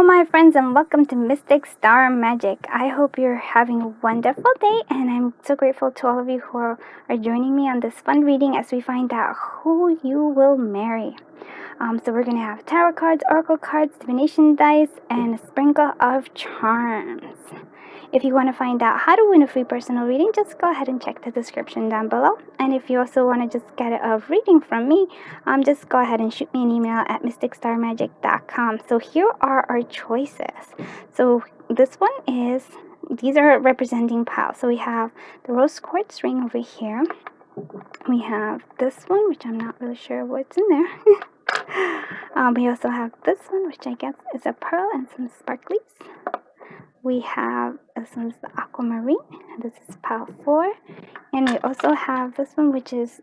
my friends, and welcome to Mystic Star Magic. I hope you're having a wonderful day, and I'm so grateful to all of you who are joining me on this fun reading as we find out who you will marry. So we're going to have tarot cards, oracle cards, divination dice, and a sprinkle of charms. If you want to find out how to win a free personal reading, just go ahead and check the description down below. And if you also want to just get a reading from me, just go ahead and shoot me an email at mysticstarmagic.com. So here are our choices. So this one is, these are representing piles. So we have the rose quartz ring over here. We have this one, which I'm not really sure what's in there. We also have this one, which I guess is a pearl and some sparklies. We have, this one's the aquamarine, this is pile 4, and we also have this one, which is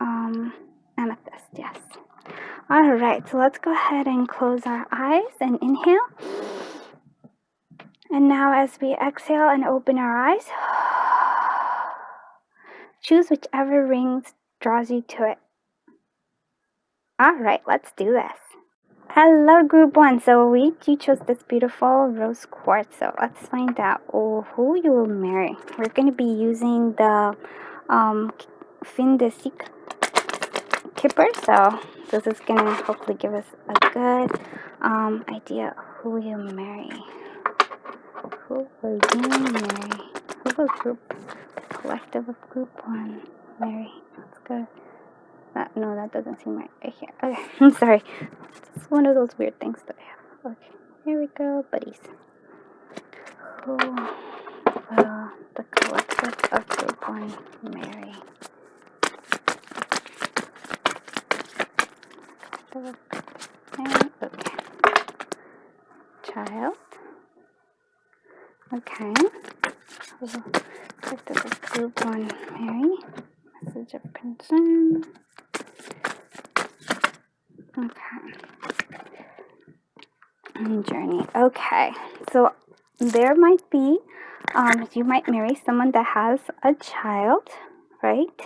amethyst, yes. Alright, so let's go ahead and close our eyes and inhale. And now as we exhale and open our eyes, choose whichever ring draws you to it. Alright, let's do this. Hello group 1, so you chose this beautiful rose quartz, so let's find out who you will marry. We're going to be using the fin de siècle kipper, so this is going to hopefully give us a good idea of who you'll marry. Who will you marry? Who will the collective of group 1 marry? Let's go. No, that doesn't seem right here. Okay, I'm sorry. It's one of those weird things that I have. Okay, here we go, buddies. Who will the collective of group 1 marry? Okay. Child. Okay. Who will the collective of group 1 marry? Message of concern. Okay. Journey. Okay. So there might be, you might marry someone that has a child, right?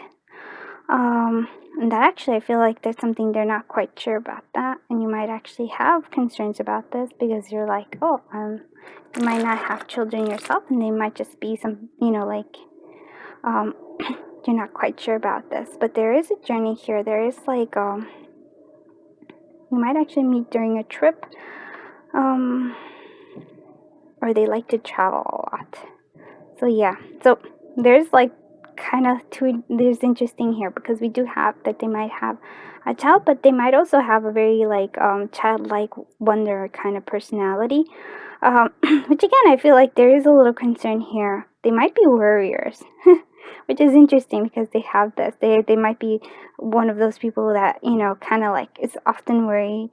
And that actually, I feel like there's something they're not quite sure about that. And you might actually have concerns about this because you're like, oh, you might not have children yourself, and they might just be some, like, you're not quite sure about this. But there is a journey here. There is like, you might actually meet during a trip, or they like to travel a lot. So yeah, so there's like kind of there's interesting here because we do have that they might have a child, but they might also have a very like childlike wonder kind of personality, which again, I feel like there is a little concern here. They might be warriors. Which is interesting because they have this. They might be one of those people that, kind of like is often worried.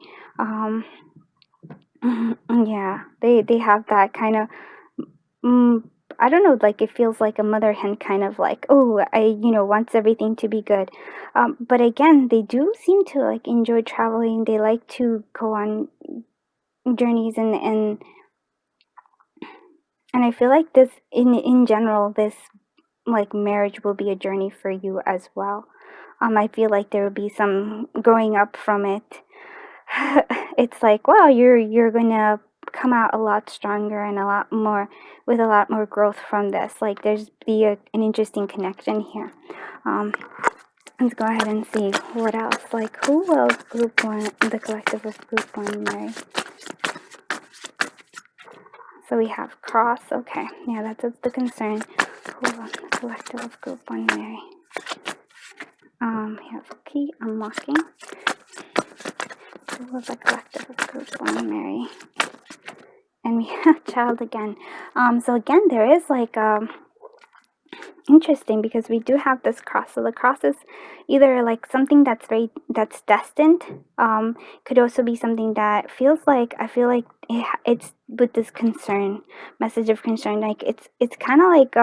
Yeah, they have that kind of, I don't know, like it feels like a mother hen kind of like, oh, wants everything to be good. But again, they do seem to like enjoy traveling. They like to go on journeys and I feel like this, in general, this like marriage will be a journey for you as well. I feel like there will be some growing up from it. It's like, wow, you're gonna come out a lot stronger and with a lot more growth from this. Like there's an interesting connection here. Let's go ahead and see what else. Like, who will group 1, the collective of group 1 marry? So we have cross. Okay, yeah, that's the concern. Who will the collective of group 1 marry? We have key unlocking. Who will the collective of group 1 marry? And we have child again. So again, there is like interesting because we do have this cross. So the cross is either like something that's destined. Could also be something that feels like, I feel like it's with this concern, message of concern. Like it's kind of like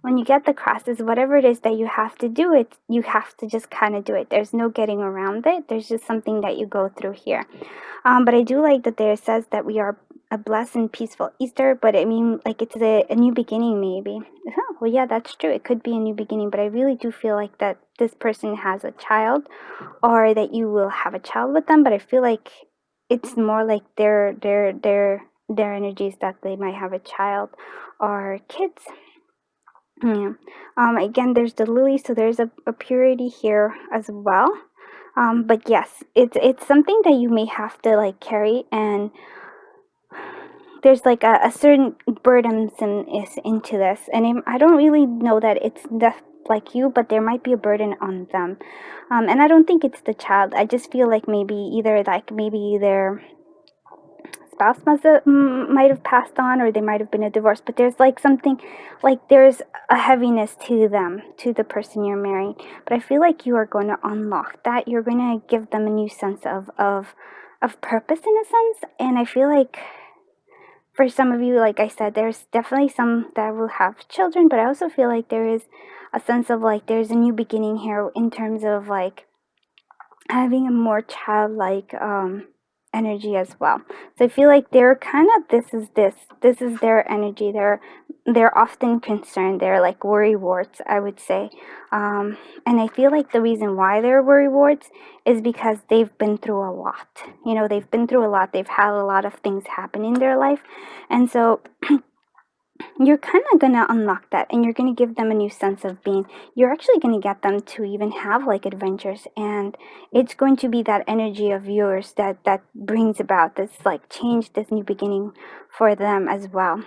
when you get the crosses, whatever it is that you have to do, you have to just kind of do it. There's no getting around it. There's just something that you go through here. But I do like that there says that we are a blessed and peaceful Easter, but I mean, like, it's a new beginning, maybe. Oh, well, yeah, that's true. It could be a new beginning, but I really do feel like that this person has a child, or that you will have a child with them. But I feel like it's more like their energies that they might have a child or kids. Yeah. Again, there's the lily, so there's a purity here as well. But yes, it's something that you may have to like carry, and there's like a certain burdensomeness into this, and I don't really know that it's like you, but there might be a burden on them, and I don't think it's the child. I just feel like maybe their spouse might have passed on, or they might have been a divorce, but there's like something, like there's a heaviness to them, to the person you're marrying. But I feel like you are going to unlock that. You're going to give them a new sense of purpose, in a sense. And I feel like for some of you, like I said, there's definitely some that will have children, but I also feel like there is a sense of like there's a new beginning here in terms of like having a more childlike energy as well. So I feel like they're kind of this is their energy. They're often concerned. They're like worry warts, I would say. And I feel like the reason why they're worry warts is because they've been through a lot. You know, they've been through a lot. They've had a lot of things happen in their life, and so you're kind of going to unlock that, and you're going to give them a new sense of being. You're actually going to get them to even have like adventures, and it's going to be that energy of yours that brings about this like change, this new beginning for them as well.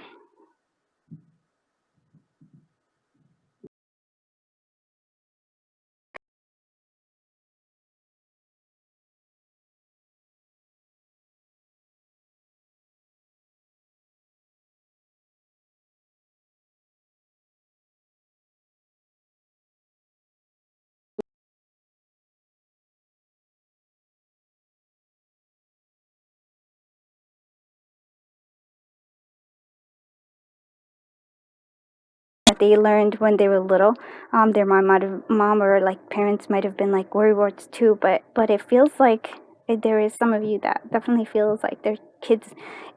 That they learned when they were little. Their mom or like parents might have been like worrywarts too, but it feels like there is some of you that definitely feels like their kids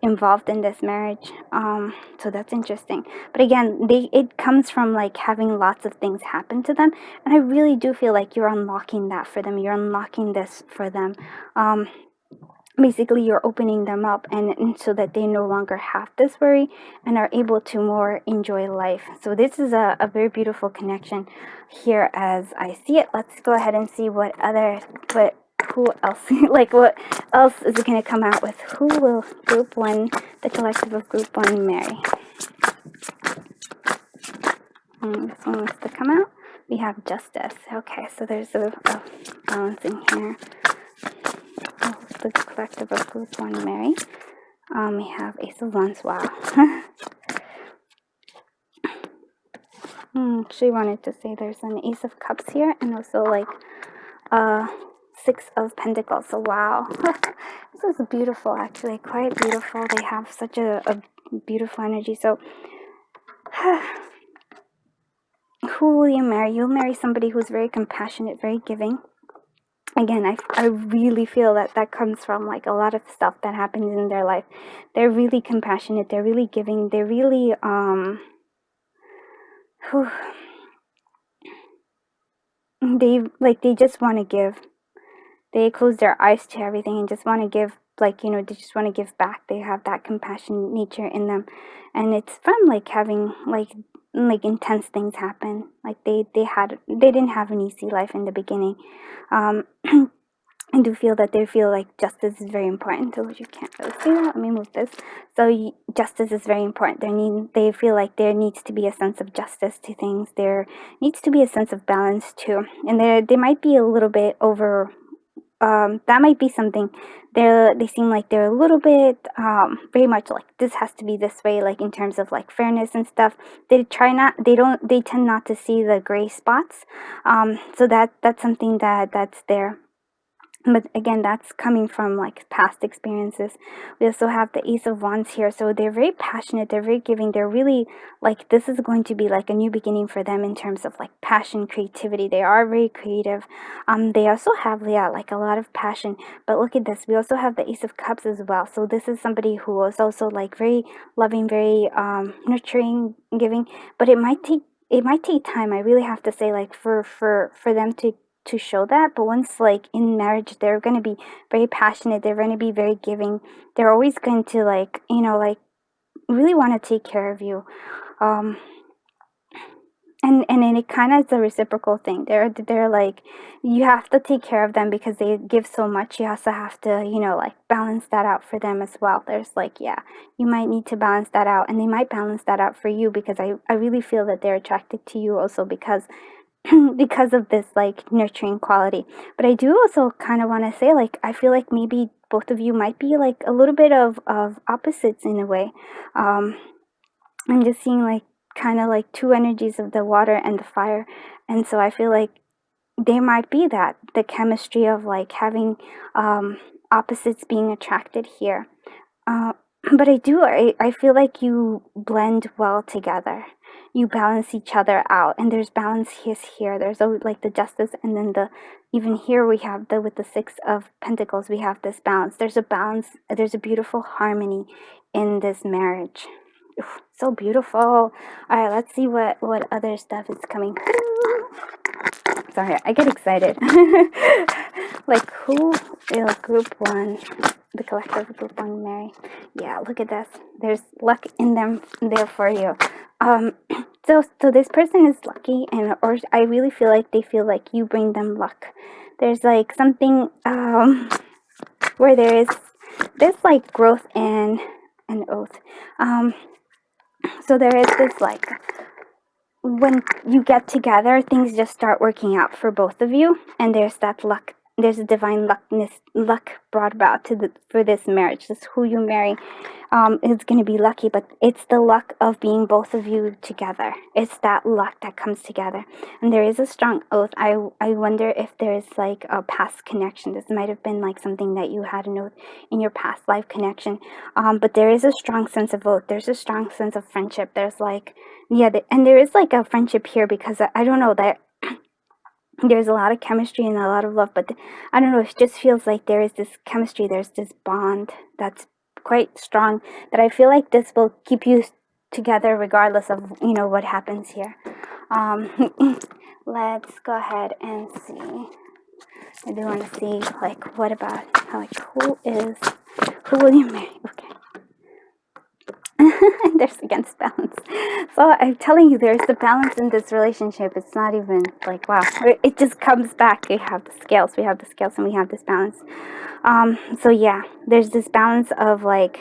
involved in this marriage. So that's interesting. But again, it comes from like having lots of things happen to them, and I really do feel like you're unlocking that for them. You're unlocking this for them. Basically you're opening them up, and so that they no longer have this worry and are able to more enjoy life. So this is a very beautiful connection here as I see it. Let's go ahead and see what who else like what else is it going to come out with. Who will group one, the collective of group one, marry? This one wants to come out. We have justice. Okay, so there's a balancing here. The collective of group one marry. We have Ace of Wands. Wow. She wanted to say there's an Ace of Cups here, and also like Six of Pentacles. So wow. This is beautiful, actually, quite beautiful. They have such a beautiful energy. So who will you marry? You'll marry somebody who's very compassionate, very giving. Again, I really feel that comes from like a lot of stuff that happens in their life. They're really compassionate, they're really giving, they're really they just want to give. They close their eyes to everything and just want to give, like, you know, they just want to give back. They have that compassion nature in them, and it's from like having like intense things happen. Like they didn't have an easy life in the beginning. I do feel that they feel like justice is very important. So you can't really see that. Let me move this. So justice is very important. They feel like there needs to be a sense of justice to things. There needs to be a sense of balance too. And they might be a little bit over. That might be something. They seem like they're a little bit very much like this has to be this way. Like in terms of like fairness and stuff. They tend not to see the gray spots. So that's something that's there. But again, that's coming from like past experiences. We also have the Ace of Wands here, so they're very passionate, they're very giving, they're really like, this is going to be like a new beginning for them in terms of like passion, creativity. They are very creative. They also have, yeah, like a lot of passion. But look at this, we also have the Ace of Cups as well. So this is somebody who is also like very loving, very nurturing, giving. But it might take time, I really have to say, like for them to show that. But once like in marriage, they're going to be very passionate, they're going to be very giving, they're always going to like, like really want to take care of you. um and then it kind of is a reciprocal thing. They're like, you have to take care of them because they give so much. You also have to, like balance that out for them as well. There's like, yeah, you might need to balance that out, and they might balance that out for you, because I really feel that they're attracted to you also because because of this like nurturing quality. But I do also kind of want to say, like, I feel like maybe both of you might be like a little bit of opposites in a way. I'm just seeing like kind of like two energies of the water and the fire. And so I feel like there might be that the chemistry of like having opposites being attracted here. uh, but I feel like you blend well together. You balance each other out, and there's balance here. There's always like the justice, and then the even here we have the with the Six of Pentacles, we have this balance. There's a balance, there's a beautiful harmony in this marriage. Oof, so beautiful. All right, let's see what other stuff is coming through. Sorry, I get excited. Like, who will group one, the collective group one marry? Yeah, look at this. There's luck in them there for you. So this person is lucky, and or I really feel like they feel like you bring them luck. There's like something where there's like growth and an oath. So there is this like, when you get together, things just start working out for both of you, and there's that luck. There's a divine luck brought about for this marriage. This who you marry, is going to be lucky, but it's the luck of being both of you together. It's that luck that comes together, and there is a strong oath. I wonder if there is like a past connection. This might have been like something that you had an oath in your past life connection, but there is a strong sense of oath. There's a strong sense of friendship. There's like, yeah, and there is like a friendship here, because I don't know that there's a lot of chemistry and a lot of love, but I don't know, it just feels like there is this chemistry, there's this bond that's quite strong, that I feel like this will keep you together regardless of what happens here. Let's go ahead and see. I do want to see like, what about like, who will you marry? Okay. There's against balance. So I'm telling you, there's the balance in this relationship. It's not even like, wow, it just comes back. We have the scales, and we have this balance. So yeah, there's this balance of like,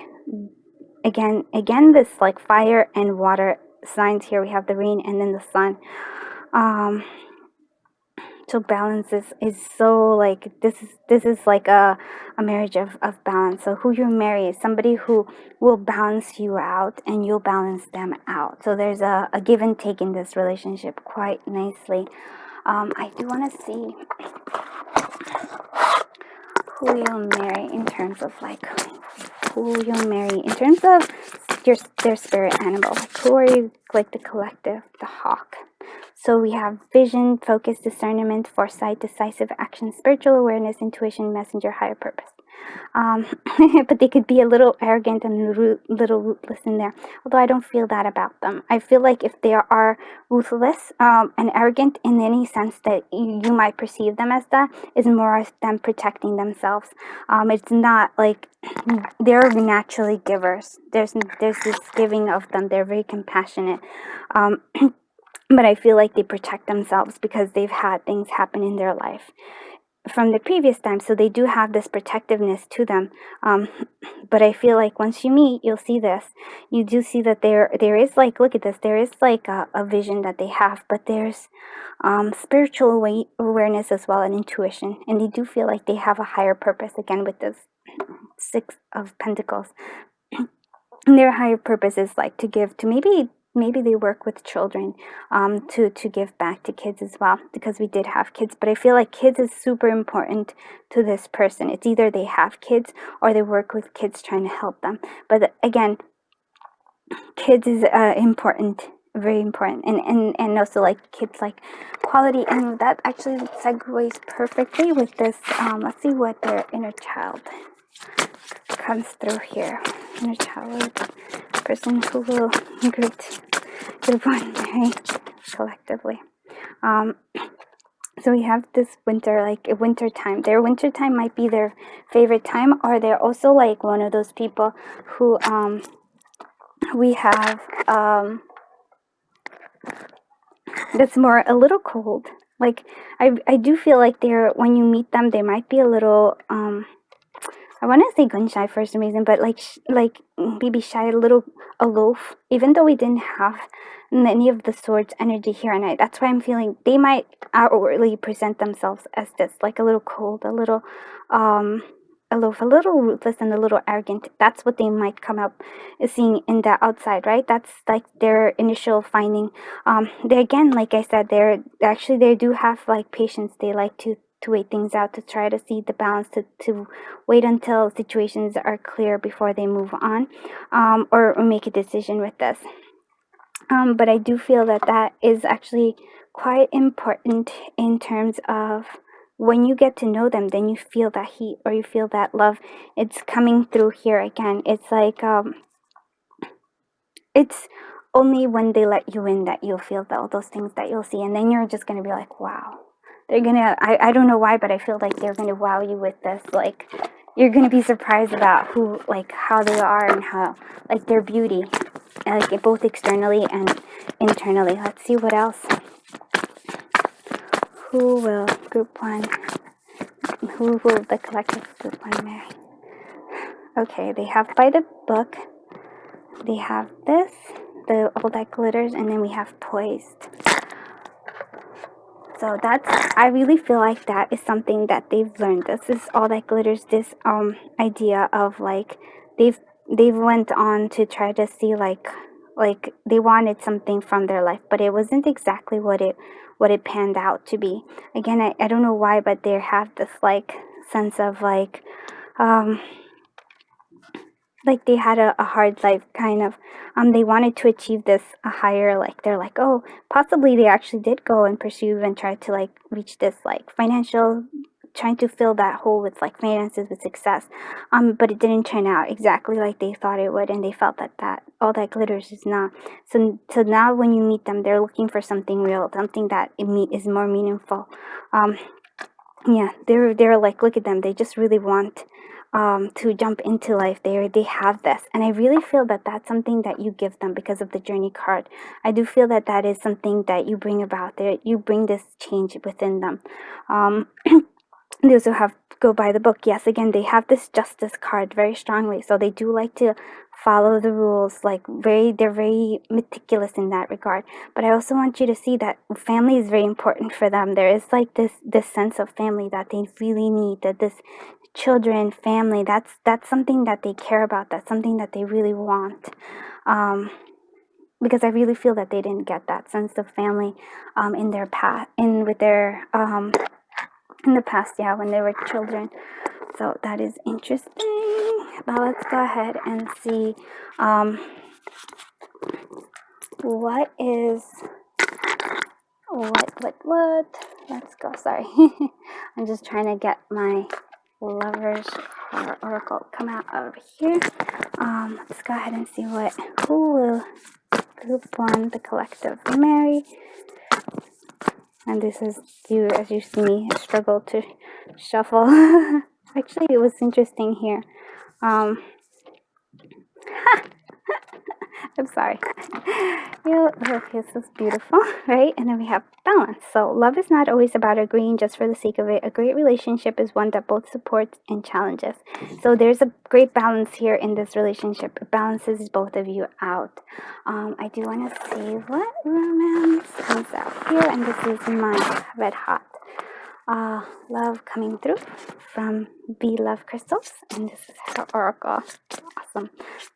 again this like fire and water signs here. We have the rain and then the sun. So balance is so like, this is like a marriage of balance. So who you marry is somebody who will balance you out, and you'll balance them out. So there's a give and take in this relationship quite nicely. I do want to see who you'll marry in terms of like, who you'll marry in terms of their spirit animal. Like, who are you, like the collective, the hawk. So we have vision, focus, discernment, foresight, decisive action, spiritual awareness, intuition, messenger, higher purpose. But they could be a little arrogant and little ruthless in there. Although I don't feel that about them. I feel like if they are ruthless and arrogant in any sense that you might perceive them as, that is more of them protecting themselves. It's not like they're naturally givers. There's this giving of them. They're very compassionate. But I feel like they protect themselves because they've had things happen in their life from the previous time, so they do have this protectiveness to them. But I feel like once you meet, you'll see this. You do see that there is like, look at this, there is like a vision that they have, but there's spiritual awareness as well, and intuition, and they do feel like they have a higher purpose, again with this Six of Pentacles. And their higher purpose is like to give to maybe maybe they work with children to give back to kids as well, because we did have kids. But I feel like kids is super important to this person. It's either they have kids or they work with kids trying to help them. But again, kids is important, very important, and also like kids like quality, and that actually segues perfectly with this. Let's see what their inner child comes through here. Inner child, person who will group one marry collectively. So we have this winter, like a winter time. Their winter time might be their favorite time, or they're also like one of those people who we have that's more a little cold. Like I do feel like they're, when you meet them, they might be a little I want to say gun shy for some reason, but like maybe shy, a little aloof. Even though we didn't have any of the swords energy here, and that's why I'm feeling they might outwardly present themselves as this, like a little cold, a little aloof, a little ruthless, and a little arrogant. That's what they might come up seeing in the outside, right? That's like their initial finding. They, again, like I said, they do have like patience. They like to wait things out, to try to see the balance, to wait until situations are clear before they move on, or make a decision with this. But I do feel that that is actually quite important in terms of when you get to know them, then you feel that heat, or you feel that love. It's coming through here again. It's like it's only when they let you in that you'll feel all those things that you'll see, and then you're just gonna be like, wow. They're gonna, I don't know why, but I feel like they're gonna wow you with this. Like, you're gonna be surprised about who, like, how they are, and how, like, their beauty, like, both externally and internally. Let's see what else. Who will group one, who will the collective group one marry? Okay, they have by the book, they have this, all that glitters, and then we have poised. So that's, I really feel like that is something that they've learned. This is all that glitters, this idea of like they've went on to try to see like they wanted something from their life, but it wasn't exactly what it panned out to be. Again, I don't know why, but they have this like sense of like they had a hard life, kind of. They wanted to achieve this a higher, like, they're like, oh, possibly they actually did go and pursue and try to like reach this like financial, trying to fill that hole with like finances, with success, but it didn't turn out exactly like they thought it would, and they felt that all that glitters is not. So now when you meet them, they're looking for something real, something that is more meaningful. Yeah, they're like, look at them, they just really want to jump into life. They have this, and I really feel that that's something that you give them because of the journey card. I do feel that that is something that you bring about, that you bring this change within them. They also have, go by the book. Yes, again, they have this justice card very strongly, so they do like to follow the rules, like they're very meticulous in that regard. But I also want you to see that family is very important for them. There is like this sense of family that they really need, that this children, family, that's something that they care about, that's something that they really want. Because I really feel that they didn't get that sense of family in their past, in the past, yeah, when they were children. So that is interesting. Now let's go ahead and see what let's go. Sorry. I'm just trying to get my Lovers oracle come out over here. Let's go ahead and see who will group one, the collective, marry. And this is you, as you see me struggle to shuffle. Actually, it was interesting here. I'm sorry. Okay, this is beautiful, right? And then we have balance. So love is not always about agreeing just for the sake of it. A great relationship is one that both supports and challenges. So there's a great balance here in this relationship. It balances both of you out. I do want to see what romance comes out here, and this is my red hot. love coming through from V Love Crystals, and this is her oracle. Awesome.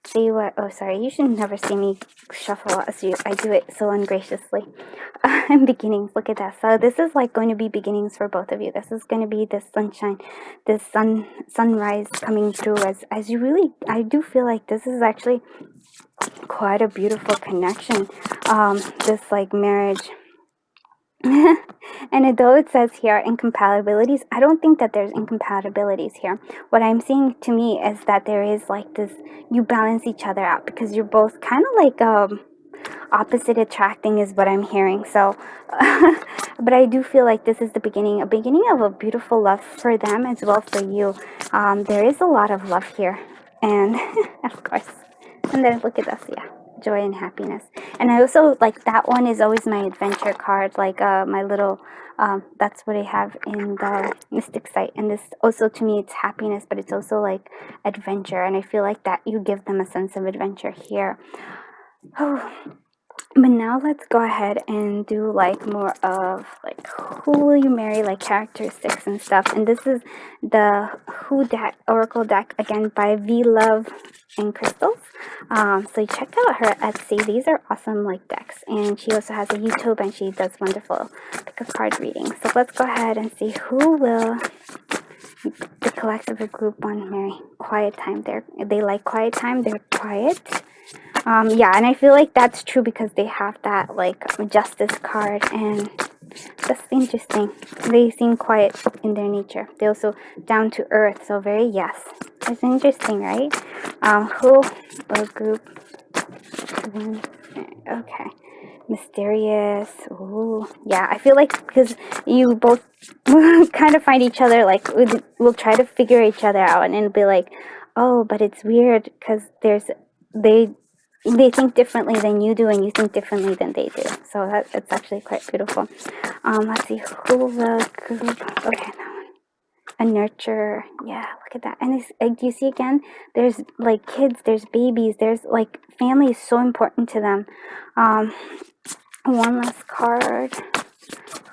See what? Oh, sorry. You should never see me shuffle as I do it so ungraciously. And beginnings. Look at that. So this is like going to be beginnings for both of you. This is going to be the sunshine, the sunrise coming through as you really. I do feel like this is actually quite a beautiful connection. This like marriage. And though it says here incompatibilities, I don't think that there's incompatibilities here. What I'm seeing to me is that there is like this, you balance each other out because you're both kind of like opposite attracting is what I'm hearing. So but I do feel like this is a beginning of a beautiful love for them as well for you. There is a lot of love here, and of course, and then look at us, yeah, joy and happiness. And I also like that one is always my adventure card, like my little that's what I have in the mystic site. And this also, to me, it's happiness, but it's also like adventure, and I feel like that you give them a sense of adventure here. Oh, but now let's go ahead and do like more of like who will you marry, like characteristics and stuff. And this is the Who deck, Oracle deck, again by V Love and Crystals. So check out her Etsy. These are awesome like decks, and she also has a YouTube and she does wonderful pick a card readings. So let's go ahead and see who will the collective of group one marry. Quiet time. They like quiet time. They're quiet. Yeah, and I feel like that's true because they have that like justice card, and that's interesting. They seem quiet in their nature. They also down to earth, so very yes. It's interesting, right? Who will group one? Okay, mysterious. Ooh, yeah. I feel like because you both kind of find each other, like we'll try to figure each other out, and it'll be like, oh, but it's weird because they think differently than you do, and you think differently than they do. So it's actually quite beautiful. Let's see who will group. Okay, that one. A nurturer. Yeah, look at that. And do you see again? There's like kids. There's babies. There's like family is so important to them. One last card.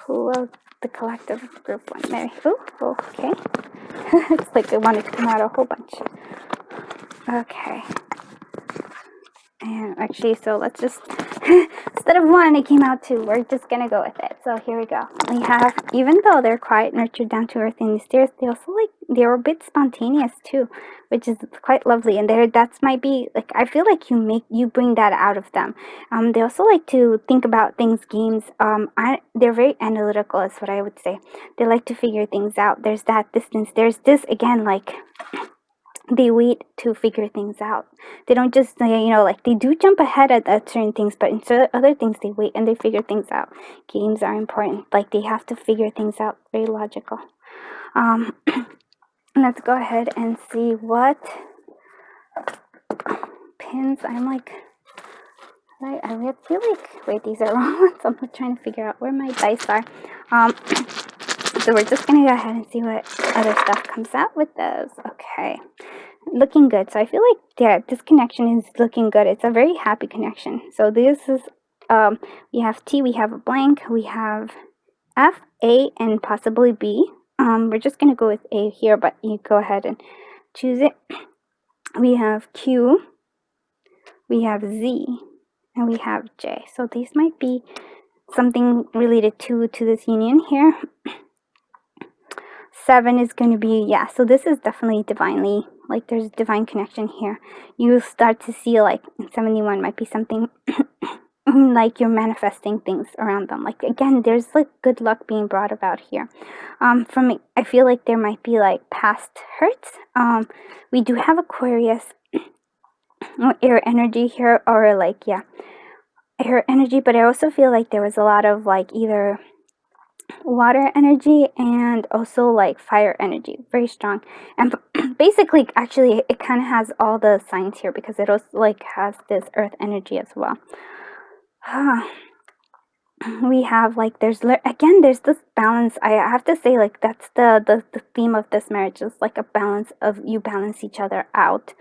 Who will the collective group one marry? Ooh, okay. It's like I wanted to come out a whole bunch. Okay. And actually, so let's just, instead of one, it came out two. We're just going to go with it. So here we go. We have, even though they're quiet, nurtured, down to earth, and mysterious, they also they're a bit spontaneous too, which is quite lovely. And that's might be, like, I feel like you bring that out of them. They also like to think about things, games. They're very analytical is what I would say. They like to figure things out. There's that distance. There's this, again, like, they wait to figure things out. They don't just, like they do jump ahead at certain things, but in other things they wait and they figure things out. Games are important. Like they have to figure things out. Very logical. Let's go ahead and see what pins. I'm like, I feel like, wait, these are wrong ones. I'm trying to figure out where my dice are. So we're just going to go ahead and see what other stuff comes out with those. Okay. Looking good. So I feel like this connection is looking good. It's a very happy connection. So this is, we have T, we have a blank, we have F, A, and possibly B. We're just going to go with A here, but you go ahead and choose it. We have Q, we have Z, and we have J. So these might be something related to this union here. 7 is going to be, yeah, so this is definitely divinely, like there's a divine connection here. You start to see like 71 might be something like you're manifesting things around them. Like again, there's like good luck being brought about here. I feel like there might be like past hurts. We do have Aquarius air energy here, or like, yeah, air energy, but I also feel like there was a lot of like either water energy and also like fire energy, very strong. And basically, actually, it kind of has all the signs here because it also like has this earth energy as well. We have like there's this balance. I have to say, like that's the theme of this marriage is like a balance of you balance each other out.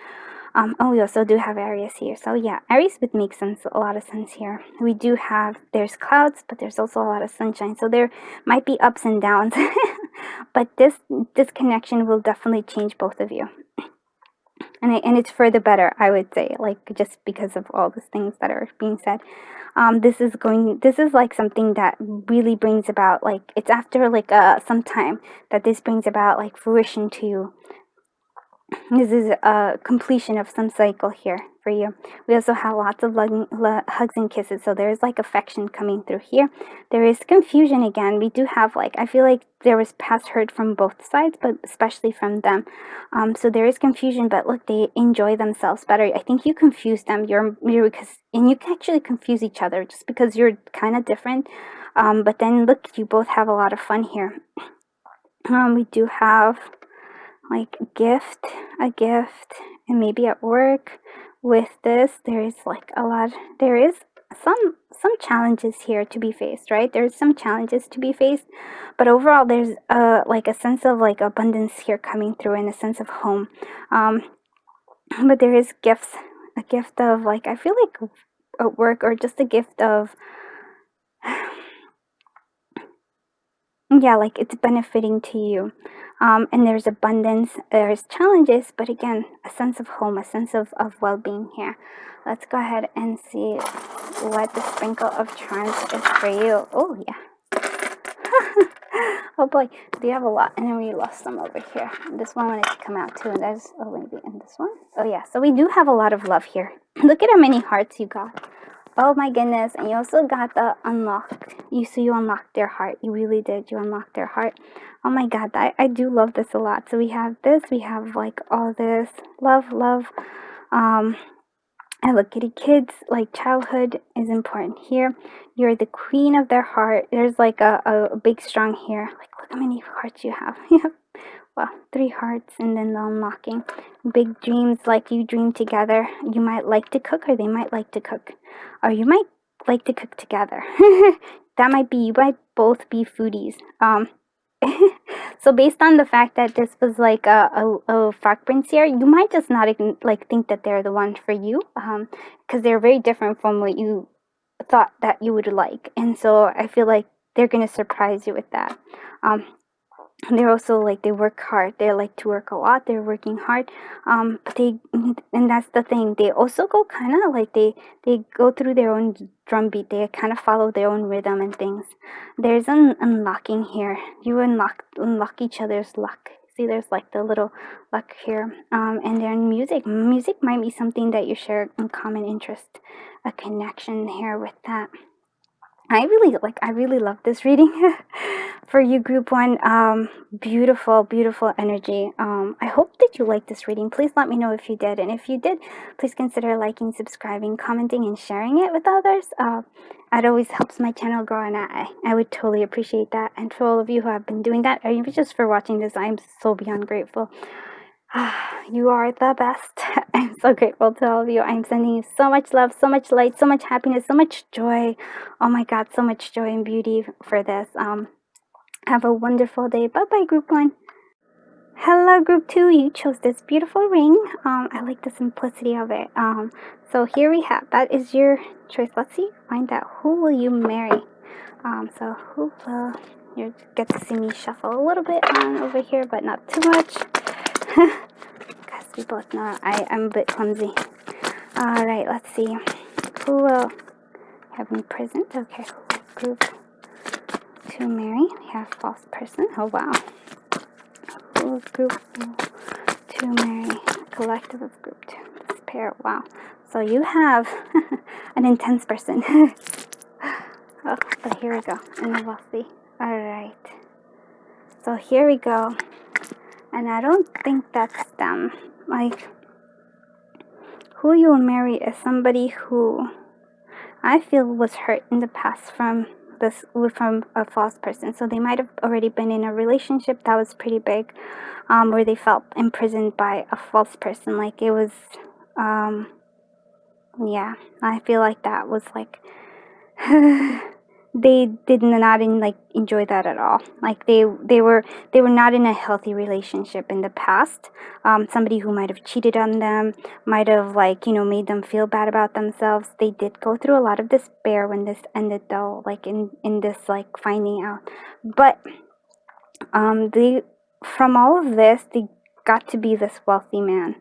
We also do have Aries here. So yeah, Aries would make sense, a lot of sense here. We do have, there's clouds, but there's also a lot of sunshine. So there might be ups and downs. But this connection will definitely change both of you. And it's for the better, I would say, like, just because of all these things that are being said. This is like something that really brings about, like, it's after like some time that this brings about like fruition to you. This is a completion of some cycle here for you. We also have lots of hugs and kisses, so there's like affection coming through here. There is confusion again. We do have, like, I feel like there was past hurt from both sides, but especially from them. So there is confusion, but look, they enjoy themselves better. I think you confuse them. You're because, and you can actually confuse each other just because you're kind of different. But then look, you both have a lot of fun here. We do have like a gift, and maybe at work. With this, there is like there is some challenges here to be faced, right? There's some challenges to be faced, but overall there's like a sense of like abundance here coming through, and a sense of home. But there is gifts, a gift of, like, I feel like at work, or just a gift of, yeah, like it's benefiting to you. And there's abundance, there's challenges, but again, a sense of home, a sense of well-being here. Let's go ahead and see what the sprinkle of charms is for you. Oh yeah. Oh boy, do you have a lot? And then we lost some over here. This one wanted to come out too, and there's, oh, maybe in this one. Oh yeah, so we do have a lot of love here. Look at how many hearts you got. Oh my goodness. And you also got the unlocked. So you unlocked their heart. You really did. You unlocked their heart. Oh my god, I do love this a lot. So we have this, we have like all this love. And look, kitty kids, like, childhood is important here. You're the queen of their heart. There's like a big strong here. Like, look how many hearts you have. Well, 3 hearts, and then the unlocking. Big dreams, like you dream together. You might like to cook, or they might like to cook. Or you might like to cook together. That might be, you might both be foodies. So based on the fact that this was like a frog prince here, you might just not even like think that they're the one for you, because they're very different from what you thought that you would like. And so I feel like they're gonna surprise you with that. They're also like, they work hard, they like to work a lot, they're working hard, but and that's the thing, they also go kind of like, they go through their own drumbeat, they kind of follow their own rhythm and things. There's an unlocking here. You unlock each other's luck. See, there's like the little luck here. And then music might be something that you share in common interest, a connection here with that. I really love this reading for you, group 1. Beautiful energy. I hope that you liked this reading. Please let me know if you did, and if you did, please consider liking, subscribing, commenting, and sharing it with others. It always helps my channel grow, and I would totally appreciate that. And for all of you who have been doing that, or even just for watching this, I'm so beyond grateful. You are the best. I'm so grateful to all of you. I'm sending you so much love, so much light, so much happiness, so much joy. Oh my god, so much joy and beauty for this. Have a wonderful day. Bye bye, group 1. Hello, group 2. You chose this beautiful ring. I like the simplicity of it. So here we have, that is your choice. Let's see, find out, who will you marry? So who will, you get to see me shuffle a little bit on over here, but not too much. Because we both know I'm a bit clumsy. Alright, let's see. Who will have me present? Okay, group 2 marry. We have false person. Oh wow. Who will group 2 marry? Collective of group 2. This pair. Wow. So you have an intense person. Oh, but here we go. And then we'll see. Alright. So here we go. And I don't think that's them. Like, who you will marry is somebody who I feel was hurt in the past from a false person. So they might have already been in a relationship that was pretty big, where they felt imprisoned by a false person. Like, it was, yeah, I feel like that was like they did not enjoy that at all. Like they were not in a healthy relationship in the past. Somebody who might have cheated on them, might have made them feel bad about themselves. They did go through a lot of despair when this ended, though, like in this finding out. But they from all of this, they got to be this wealthy man.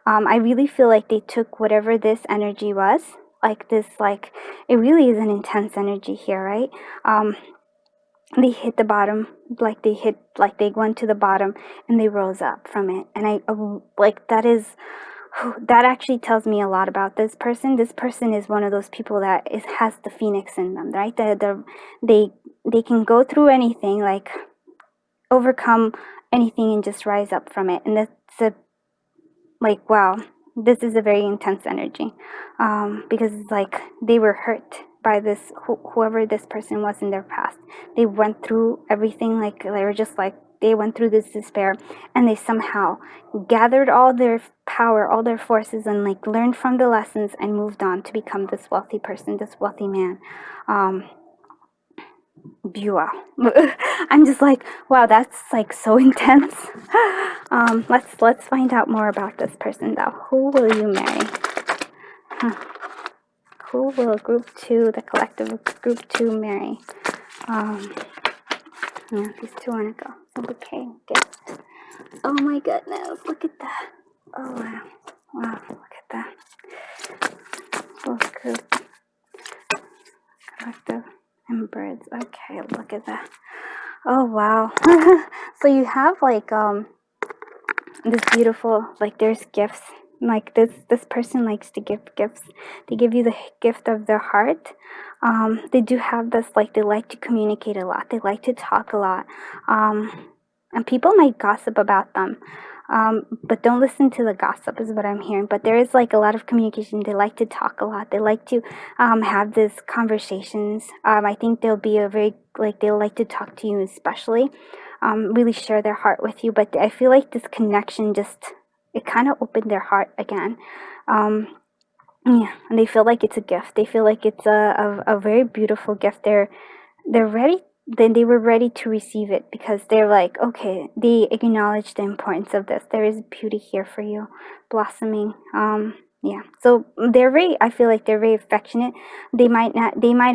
I really feel like they took whatever this energy was, it really is an intense energy here, right? They hit the bottom, they went to the bottom and they rose up from it. And that actually tells me a lot about this person. This person is one of those people that has the phoenix in them, right? They can go through anything, overcome anything and just rise up from it. And that's wow, this is a very intense energy, because they were hurt by this, whoever this person was in their past. They went through everything, they went through this despair, and they somehow gathered all their power, all their forces, and learned from the lessons and moved on to become this wealthy person, this wealthy man. Wow. I'm just wow, that's so intense. Let's find out more about this person, though. Who will you marry? Who will group 2, the collective group 2, marry? Yeah, these two want to go. Okay, good. Oh my goodness, look at that. Oh wow. Wow, look at that. Both group collective and birds. Okay, look at that. Oh wow. So you have this beautiful, there's gifts. This person likes to give gifts. They give you the gift of their heart. They do have this, they like to communicate a lot. They like to talk a lot. And people might gossip about them. But don't listen to the gossip is what I'm hearing. But there is a lot of communication. They like to talk a lot. They like to have these conversations. I think they'll be they'll like to talk to you, especially really share their heart with you. But I feel like this connection it kind of opened their heart again. Yeah, and they feel like it's a gift. They feel like it's a very beautiful gift. They're ready. Then they were ready to receive it, because they're okay, they acknowledge the importance of this. There is beauty here for you, blossoming. Yeah, so I feel like they're very affectionate. They might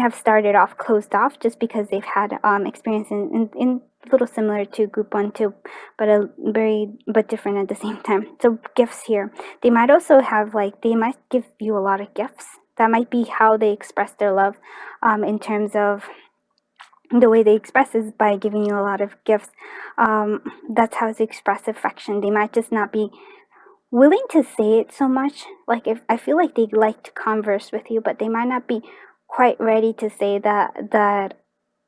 have started off closed off just because they've had experience in a little similar to group 1 too, but different at the same time. So gifts here. They might also have they might give you a lot of gifts. That might be how they express their love, in terms of the way they express is by giving you a lot of gifts. That's how they express affection. They might just not be willing to say it so much. If I feel like they like to converse with you, but they might not be quite ready to say that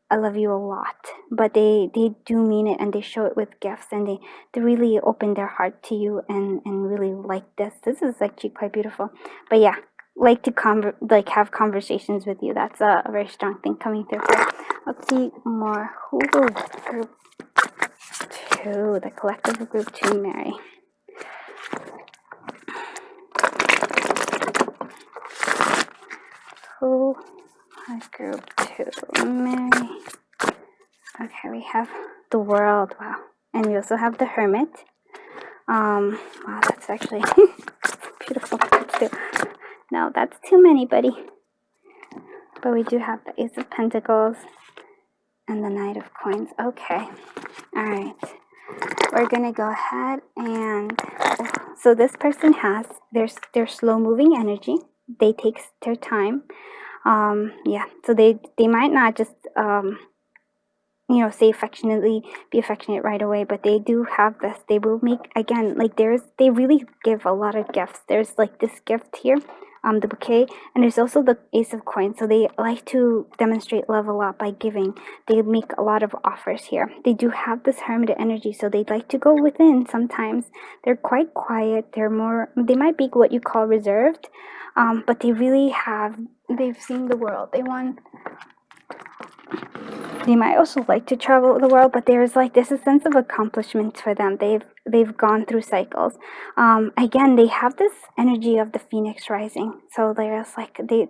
I love you a lot. But they do mean it, and they show it with gifts, and they really open their heart to you and really like this. This is actually quite beautiful. But yeah, to have conversations with you. That's a very strong thing coming through here. Let's see more. Who will group 2, the collective of group 2, marry? Who will group 2 marry? Okay, we have the World. Wow. And we also have the Hermit. Wow, that's actually beautiful. No, that's too many, buddy. But we do have the Ace of Pentacles and the Knight of Coins. Okay. All right. We're going to go ahead and... So this person has their slow-moving energy. They take their time. Yeah. So they might not just... say be affectionate right away, but they do have this. They will make, again, they really give a lot of gifts. There's this gift here, the bouquet, and there's also the Ace of Coins. So they like to demonstrate love a lot by giving. They make a lot of offers here. They do have this Hermit energy, so they like to go within sometimes. They're quite quiet. They might be what you call reserved, but they've seen the world. They might also like to travel the world, but there's this a sense of accomplishment for them. They've gone through cycles. Again, they have this energy of the Phoenix rising. So there's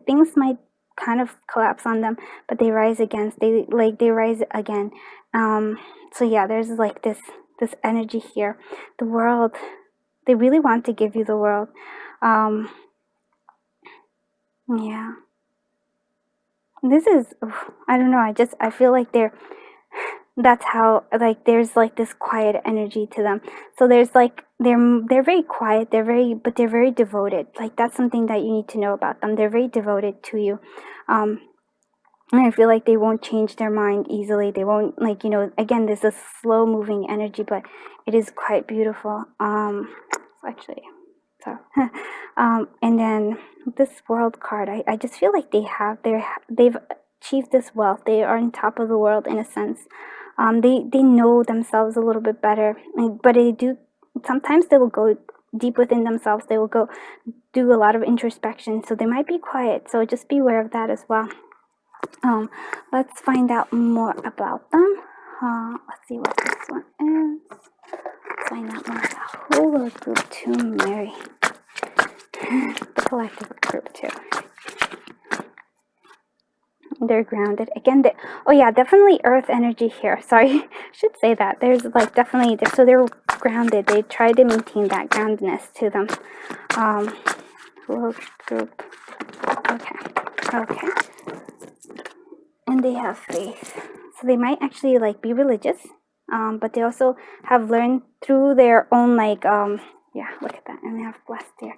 things might kind of collapse on them, but they rise again. They rise again. So yeah, there's like this energy here. The world, they really want to give you the world. Yeah. This is, I don't know, I feel like that's how, like, there's like this quiet energy to them. So there's like, they're very quiet, but they're very devoted. Like, that's something that you need to know about them. They're very devoted to you. And I feel like they won't change their mind easily. They won't, like, again, there's a slow moving energy, but it is quite beautiful. Actually, so, and then this world card, I just feel like they've achieved this wealth. They are on top of the world in a sense. They know themselves a little bit better, but sometimes they will go deep within themselves. They will go do a lot of introspection, so they might be quiet. So just be aware of that as well. Let's find out more about them. Let's see what this one is. Let's find out more about who will group 2 marry. The collective group 2. They're grounded. Again, oh yeah, definitely earth energy here. Sorry, I should say that. There's like definitely, so they're grounded. They try to maintain that groundedness to them. Group. Okay. And they have faith. So they might actually like be religious. But they also have learned through their own yeah, look at that. And they have blessed there.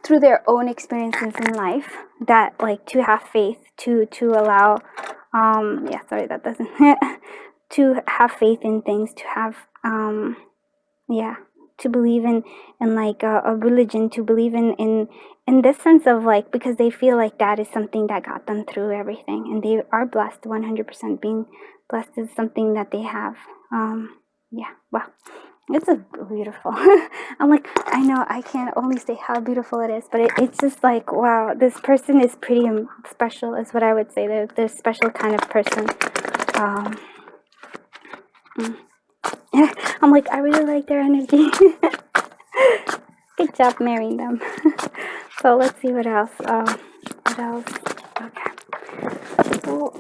Through their own experiences in life, that like to have faith, to allow yeah, sorry, that doesn't to have faith in things, to have yeah, to believe in like a religion, to believe in this sense of like, because they feel like that is something that got them through everything, and they are blessed. 100% being blessed is something that they have. Yeah, wow. It's a beautiful. I'm like, I know I can't only say how beautiful it is, but it's just like, wow, this person is pretty special, is what I would say. They're a special kind of person. I'm like, I really like their energy. Good job marrying them. So let's see what else. Okay. Ooh.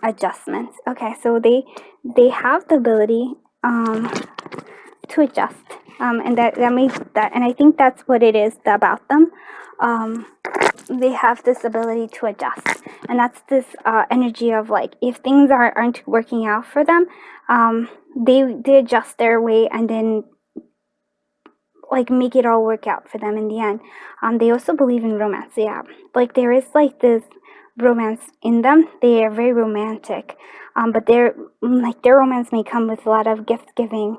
Adjustments. Okay, so they have the ability to adjust, and that means that, and I think that's what it is about them. They have this ability to adjust, and that's this energy of like, if things aren't working out for them, they adjust their way and then like make it all work out for them in the end. They also believe in romance. Yeah, like there is like this romance in them. They are very romantic, but their romance may come with a lot of gift giving,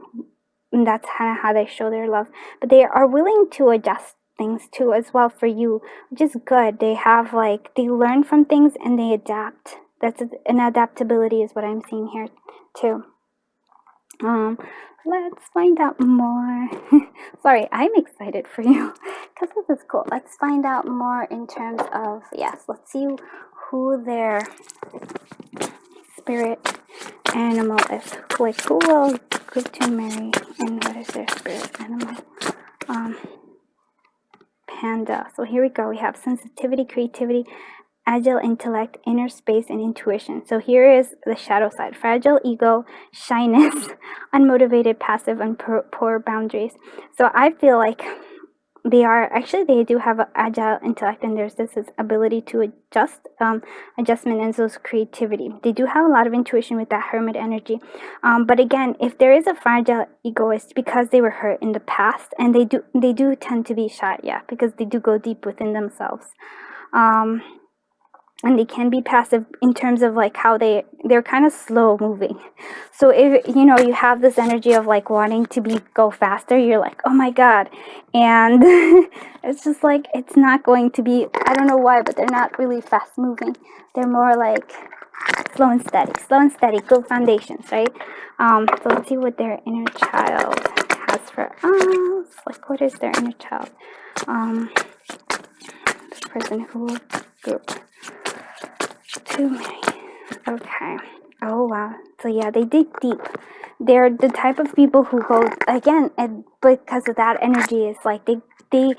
and that's kind of how they show their love. But they are willing to adjust things too as well for you, which is good. They have like, they learn from things and they adapt. That's an adaptability is what I'm seeing here too. Let's find out more. Sorry, I'm excited for you because this is cool. Let's find out more in terms of, yes, let's see who their spirit animal is. Like, who will group 2 marry and what is their spirit animal? Panda. So here we go. We have sensitivity, creativity, agile intellect, inner space, and intuition. So here is the shadow side: fragile ego, shyness, unmotivated, passive, and poor boundaries. So I feel like they do have an agile intellect, and there's this ability to adjustment, and so creativity. They do have a lot of intuition with that hermit energy. But again, if there is a fragile ego, it's because they were hurt in the past, and they do tend to be shy, yeah, because they do go deep within themselves. And they can be passive in terms of like how they're kind of slow moving. So if you have this energy of like wanting to go faster, you're like, oh my god, and it's just like, it's not going to be, I don't know why, but they're not really fast moving. They're more like slow and steady, good foundations, right? So let's see what their inner child has for us. Like, what is their inner child? This person who group 2 marry. Okay. Oh wow. So yeah, they dig deep. They're the type of people who go again, and because of that energy, is like they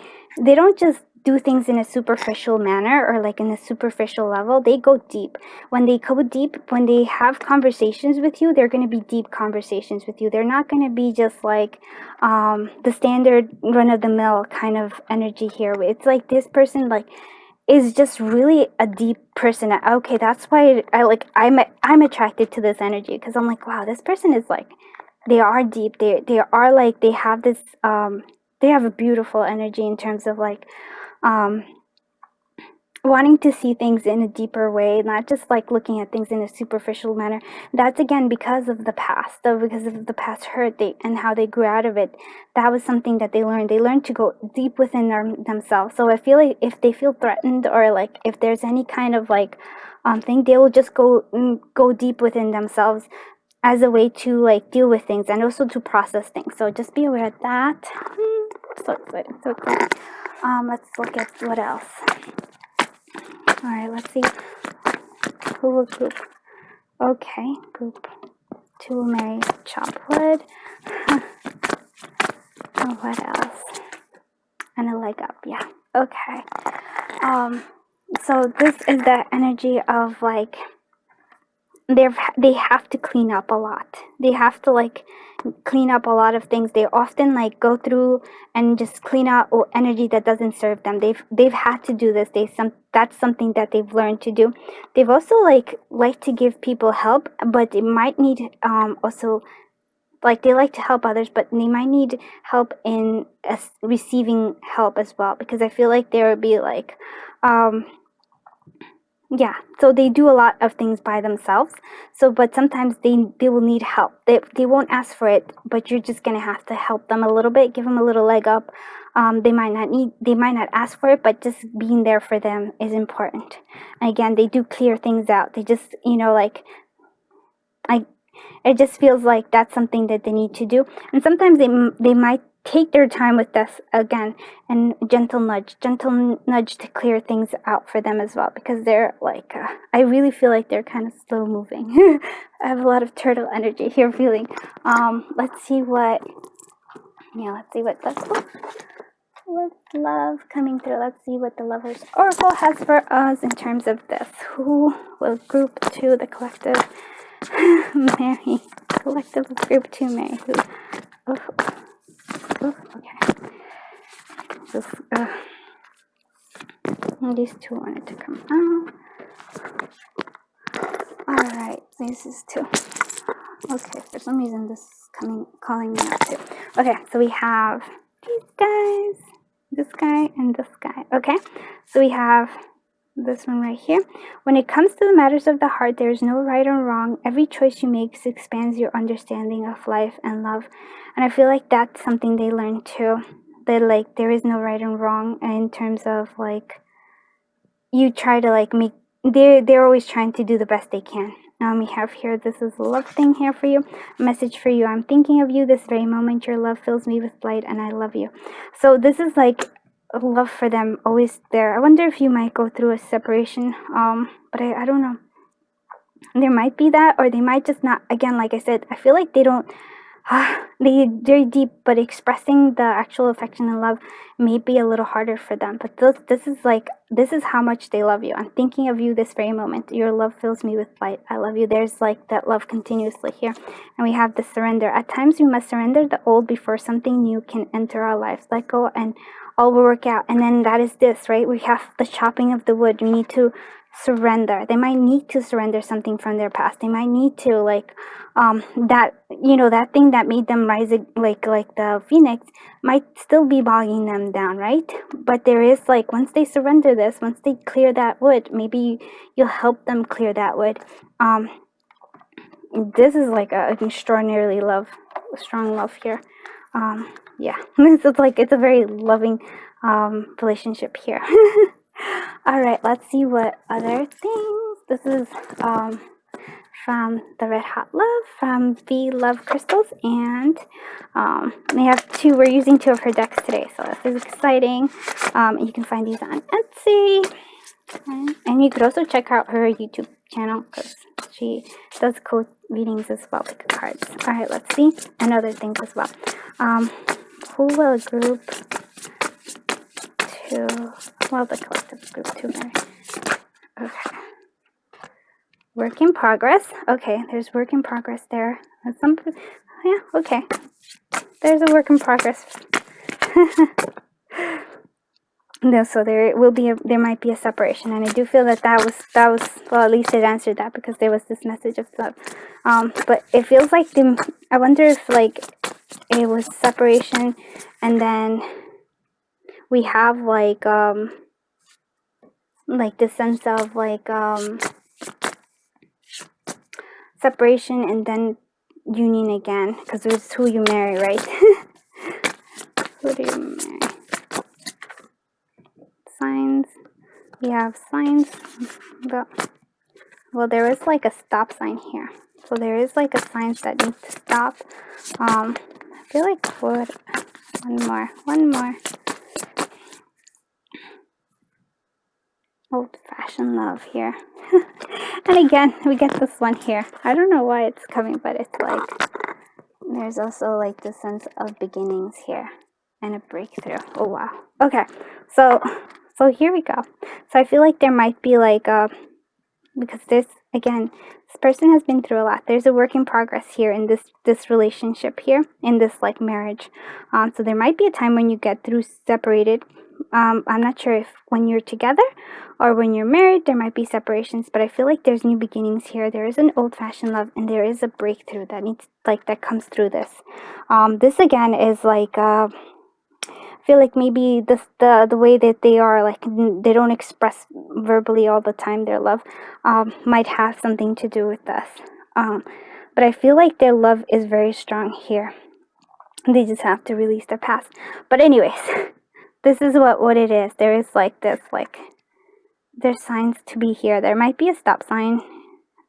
don't just do things in a superficial manner or like in a superficial level. They go deep. When they go deep, when they have conversations with you, they're going to be deep conversations with you. They're not going to be just like the standard run-of-the-mill kind of energy here. It's like this person like is just really a deep person. Okay, that's why I'm attracted to this energy, because I'm like, wow, this person is like, they are deep. They are like, they have this they have a beautiful energy in terms of like wanting to see things in a deeper way, not just like looking at things in a superficial manner. That's again because of the past, because of the past hurt and how they grew out of it. That was something that they learned to go deep within themselves. So I feel like if they feel threatened, or like if there's any kind of like thing, they will just go deep within themselves as a way to like deal with things and also to process things. So just be aware of that. So excited, so excited. Let's look at what else. All right, let's see who will group. Okay, group 2 will marry Chopwood. Oh, what else? And a leg up, yeah. Okay. So this is the energy of like they have to clean up a lot. They have to like clean up a lot of things. They often like go through and just clean out energy that doesn't serve them. They've had to do this. That's something that they've learned to do. They've also like to give people help, but they might need also like they like to help others, but they might need help in receiving help as well, because I feel like there would be like yeah, so they do a lot of things by themselves. So, but sometimes they will need help. They won't ask for it, but you're just gonna have to help them a little bit, give them a little leg up. They might not ask for it, but just being there for them is important. And again, they do clear things out. They just, like, it just feels like that's something that they need to do. And sometimes they might take their time with this again, and gentle nudge to clear things out for them as well, because they're like I really feel like they're kind of slow moving. I have a lot of turtle energy here feeling. Let's see what with love coming through. Let's see what the Lovers Oracle has for us in terms of this. Who will group 2 the collective marry? Collective group 2 marry who? Okay. These 2 wanted to come out. Alright, this is 2. Okay, for some reason this is calling me out too. Okay, so we have these guys, this guy, and this guy. Okay, so we have this one right here. When it comes to the matters of the heart, there is no right or wrong. Every choice you make expands your understanding of life and love. And I feel like that's something they learn too. That like there is no right and wrong in terms of like you try to like make they're always trying to do the best they can. We have here, this is a love thing here for you. A message for you. I'm thinking of you this very moment. Your love fills me with light and I love you. So this is like love for them always there. I wonder if you might go through a separation, but I don't know. There might be that, or they might just not. Again, like I said, I feel like they don't they're deep, but expressing the actual affection and love may be a little harder for them. But this is how much they love you. I'm thinking of you this very moment. Your love fills me with light. I love you. There's like that love continuously here. And we have the surrender. At times we must surrender the old before something new can enter our lives. Let go and all will work out. And then that is this, right? We have the chopping of the wood. We need to surrender. They might need to surrender something from their past. They might need to like that thing that made them rise, like the phoenix, might still be bogging them down, right? But there is like, once they surrender this, once they clear that wood, maybe you'll help them clear that wood. This is like an extraordinarily strong love here. Yeah, it's a very loving relationship here. All right, let's see what other things. This is from the Red Hot Love, from V Love Crystals, and we have 2. We're using 2 of her decks today, so this is exciting. You can find these on Etsy, and you could also check out her YouTube channel, because she does cool readings as well, like cards. All right, let's see, and other things as well. Who will group 2, well, the collective group 2 marry. Okay. Work in progress. Okay, there's work in progress there. Yeah, okay. There's a work in progress. No, so there might be a separation, and I do feel that was well, at least it answered that, because there was this message of love. But it feels like I wonder if like it was separation, and then we have like the sense of like separation and then union again, because it's who you marry, right? Who do you marry? Signs. We have signs, but well, there is like a stop sign here, so there is like a sign that needs to stop. I feel like one more. Old-fashioned love here. And again, we get this one here. I don't know why it's coming, but it's like there's also like the sense of beginnings here and a breakthrough. Oh wow. Okay, so here we go. So I feel like there might be like because this person has been through a lot. There's a work in progress here in this relationship here, in this like marriage. So there might be a time when you get through separated. I'm not sure if when you're together or when you're married there might be separations, but I feel like there's new beginnings here. There is an old-fashioned love, and there is a breakthrough that comes through this. This again is like I feel like maybe the way that they are, like they don't express verbally all the time their love, might have something to do with this. But I feel like their love is very strong here. They just have to release their past. But anyways, this is what it is. There is like this, like there's signs to be here. There might be a stop sign.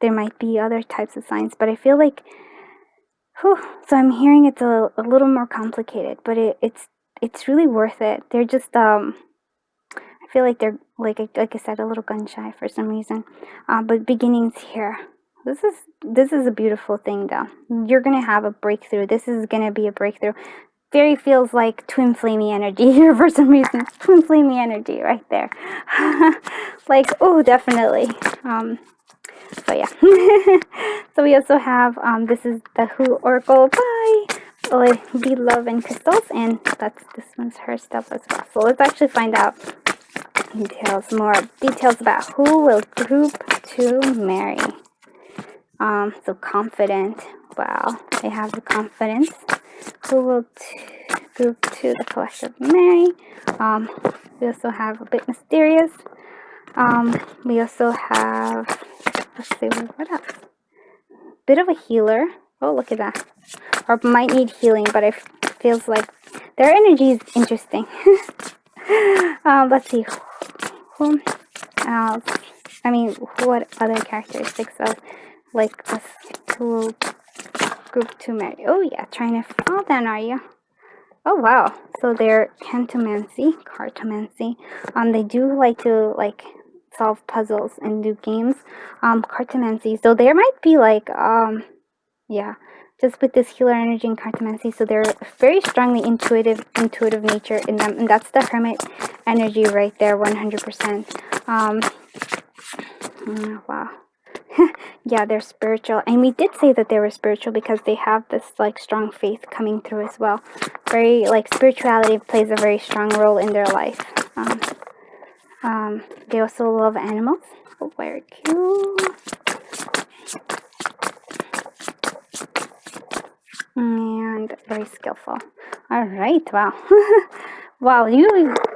There might be other types of signs, but I feel like, so I'm hearing it's a little more complicated, but it's really worth it. They're just I feel like they're like I said, a little gun shy for some reason. But beginnings here. This is a beautiful thing though. You're gonna have a breakthrough. This is gonna be a breakthrough. Very feels like twin flamey energy here for some reason. Twin flamey energy right there. Like, oh, definitely. So yeah. So we also have this is the Who Oracle by Be Love and Crystals, and this one's her stuff as well. So let's actually find out more details about who will group to marry. So confident. Wow, they have the confidence. Who will group to the collective marry. We also have a bit mysterious. We also have, let's see, what else? Bit of a healer. Oh, look at that. Or might need healing, but it feels like their energy is interesting. Let's see. Who else? I mean, what other characteristics of like us who will group to marry? Oh yeah, trying to fall down, are you? Oh wow. So they're cartomancy. They do like to solve puzzles and do games. Cartomancy. So there might be like yeah, just with this healer energy and cartomancy. So they're very strongly intuitive nature in them, and that's the hermit energy right there, 100%. Wow. Yeah, they're spiritual, and we did say that they were spiritual because they have this like strong faith coming through as well. Very like spirituality plays a very strong role in their life. They also love animals. Oh, very cute. And very skillful. All right, wow. Wow,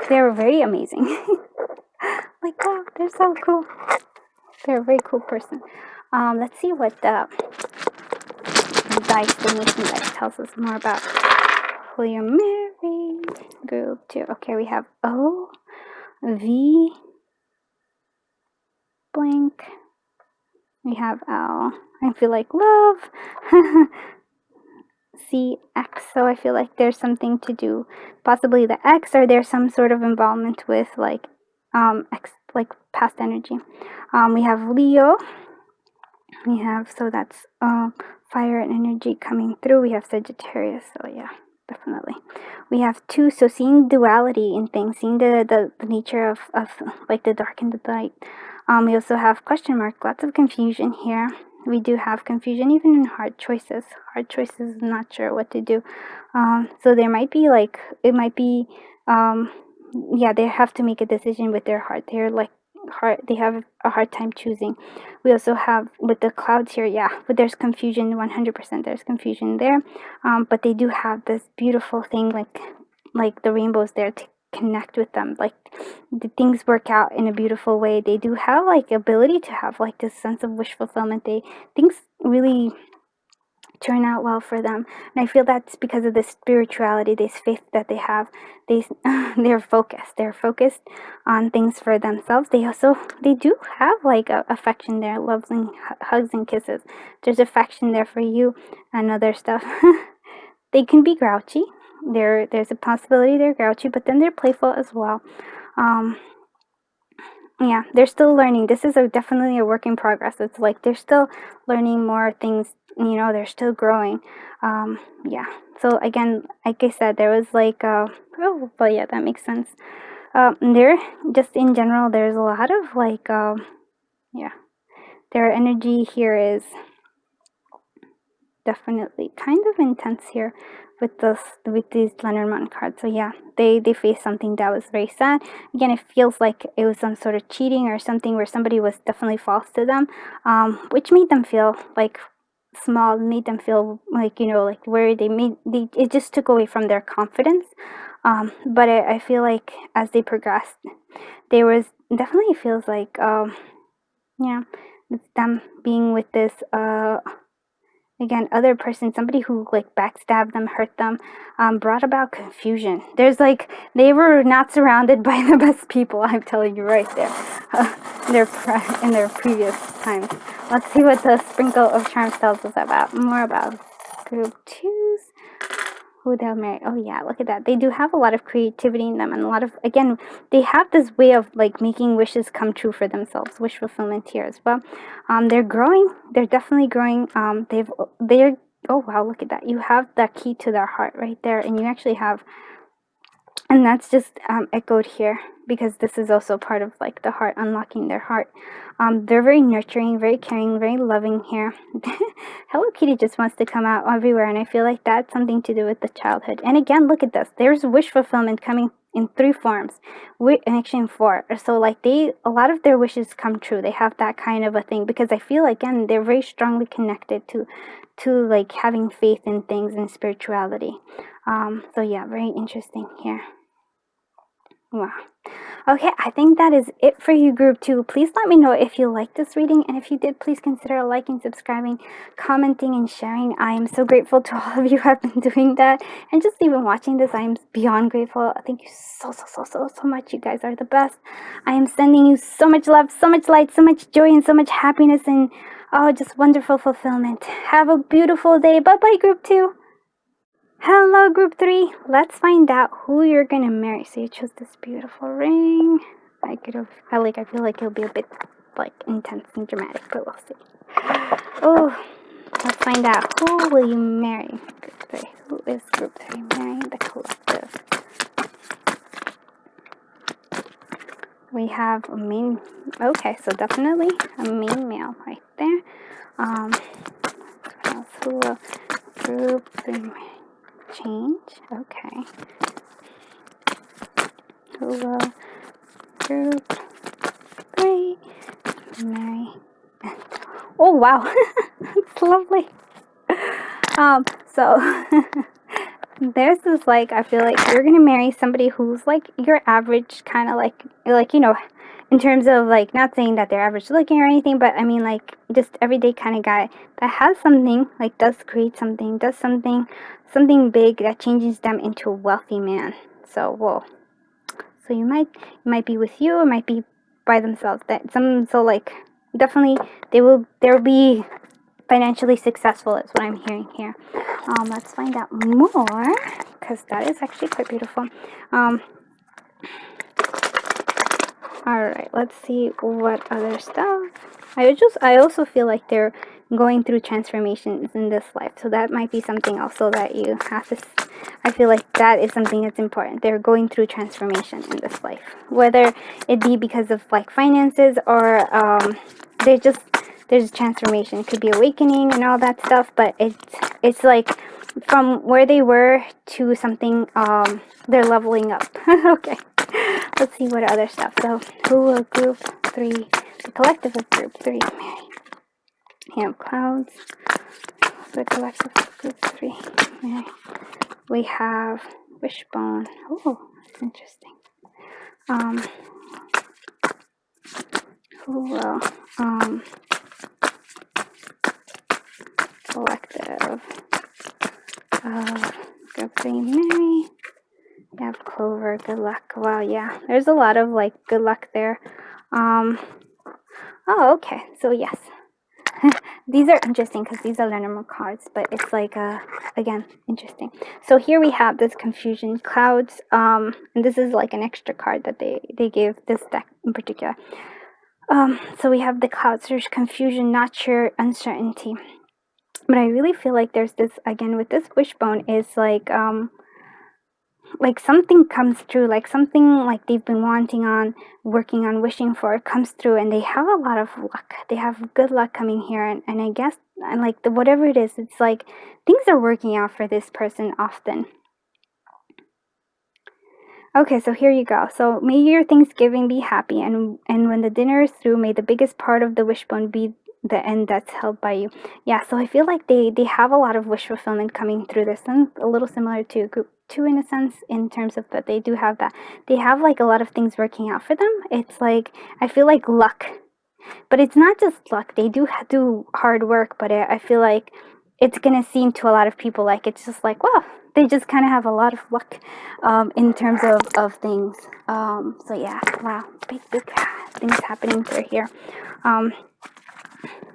they're very amazing. Like, wow, they're so cool. They're a very cool person. Let's see what the divination dice tells us more about who you're married. Group 2. Okay, we have O, V, blank. We have L. I feel like love. C, X. So I feel like there's something to do, possibly the X, or there's some sort of involvement with like X, like past energy. We have Leo. We have, so that's fire and energy coming through. We have Sagittarius. So yeah, definitely. We have 2, so seeing duality in things, seeing the nature of like the dark and the light. We also have question mark, lots of confusion here. We do have confusion even in hard choices. Hard choices, not sure what to do. So there might be like, it might be, yeah, they have to make a decision with their heart. They're like, they have a hard time choosing. We also have with the clouds here, yeah, but there's confusion, 100% there's confusion there. But they do have this beautiful thing, like the rainbows there to connect with them, like the things work out in a beautiful way. They do have like ability to have like this sense of wish fulfillment. Things really turn out well for them, and I feel that's because of this spirituality, this faith that they have. They're focused on things for themselves. They do have like affection there, loves and hugs and kisses. There's affection there for you and other stuff. They can be grouchy. There's a possibility they're grouchy, but then they're playful as well. Yeah, they're still learning. This is definitely a work in progress. It's like they're still learning more things, they're still growing. Yeah, so again, like I said, there was like, oh, but yeah, that makes sense. There, just in general, there's a lot of like, yeah, their energy here is definitely kind of intense here with these Lenormand cards. So yeah, they faced something that was very sad. Again, it feels like it was some sort of cheating or something where somebody was definitely false to them, which made them feel like small, made them feel like, like where it just took away from their confidence. But I feel like as they progressed, there was definitely feels like, yeah, it's them being with this, again, other person, somebody who like backstabbed them, hurt them, brought about confusion. There's like, they were not surrounded by the best people, I'm telling you right there, in their previous times. Let's see what the Sprinkle of Charms tells us about, more about group 2's, who they'll marry. Oh yeah, look at that. They do have a lot of creativity in them, and a lot of, again, they have this way of like making wishes come true for themselves, wish fulfillment here as well. They're growing. They're definitely growing. They're, oh wow, look at that. You have that key to their heart right there, and you actually have, and that's just echoed here because this is also part of like the heart, unlocking their heart. They're very nurturing, very caring, very loving here. Hello Kitty just wants to come out everywhere, and I feel like that's something to do with the childhood. And again, look at this. There's wish fulfillment coming in 3 forms, and actually in 4. So like a lot of their wishes come true. They have that kind of a thing because I feel, again, they're very strongly connected to like having faith in things and spirituality. So yeah, very interesting here. Wow. Okay, I think that is it for you, group 2. Please let me know if you liked this reading, and if you did, please consider liking, subscribing, commenting, and sharing. I am so grateful to all of you who have been doing that, and just even watching this, I am beyond grateful. Thank you so much. You guys are the best. I am sending you so much love, so much light, so much joy, and so much happiness, and just wonderful fulfillment. Have a beautiful day. Bye-bye, group 2. Hello, group 3. Let's find out who you're gonna marry. So you chose this beautiful ring. I feel like it'll be a bit like intense and dramatic, but we'll see. Oh, let's find out, who will you marry? Group 3. Who is group 3 marrying the collective? We have a main. Okay, so definitely a main male right there. What else? Who will group 3 marry? Change. Okay. Who will group 3 marry? Oh wow, that's lovely. So there's this, like, I feel like you're gonna marry somebody who's like your average kind of like in terms of like, not saying that they're average looking or anything, but I mean like just everyday kind of guy that has something, like does create something, does something big that changes them into a wealthy man. So whoa. So you might be with you, or might be by themselves. So like definitely they'll be financially successful is what I'm hearing here. Let's find out more, because that is actually quite beautiful. Alright, let's see what other stuff. I also feel like they're going through transformations in this life, so that might be something also that you have to. I feel like that is something that's important. They're going through transformation in this life, whether it be because of like finances or there's transformation. It could be awakening and all that stuff, but it's like from where they were to something. They're leveling up. Okay. Let's see what other stuff. So, who will group 3? The collective of group 3. Mary. We have clouds. The collective of group 3. Mary. We have wishbone. Oh, that's interesting. Who will collective of group 3. Mary. We have Clover, good luck. Wow, yeah. There's a lot of like good luck there. Oh, okay. So yes. These are interesting because these are Lenormand cards, but it's like again, interesting. So here we have this confusion clouds, and this is like an extra card that they gave this deck in particular. So we have the clouds, there's confusion, not sure, uncertainty. But I really feel like there's this again with this wishbone is like something comes through, like something like they've been working on, wishing for comes through, and they have a lot of luck. They have good luck coming here, and I guess, and like whatever it is, it's like things are working out for this person often. Okay, so here you go. So may your Thanksgiving be happy, and when the dinner is through, may the biggest part of the wishbone be the end that's held by you. Yeah, so I feel like they have a lot of wish fulfillment coming through this, and a little similar to group 2 in a sense, in terms of that they do have that. They have like a lot of things working out for them. It's like, I feel like luck, but it's not just luck. They do hard work, but I feel like it's gonna seem to a lot of people like it's just like, well, they just kind of have a lot of luck in terms of things. So yeah, wow, big things happening through here.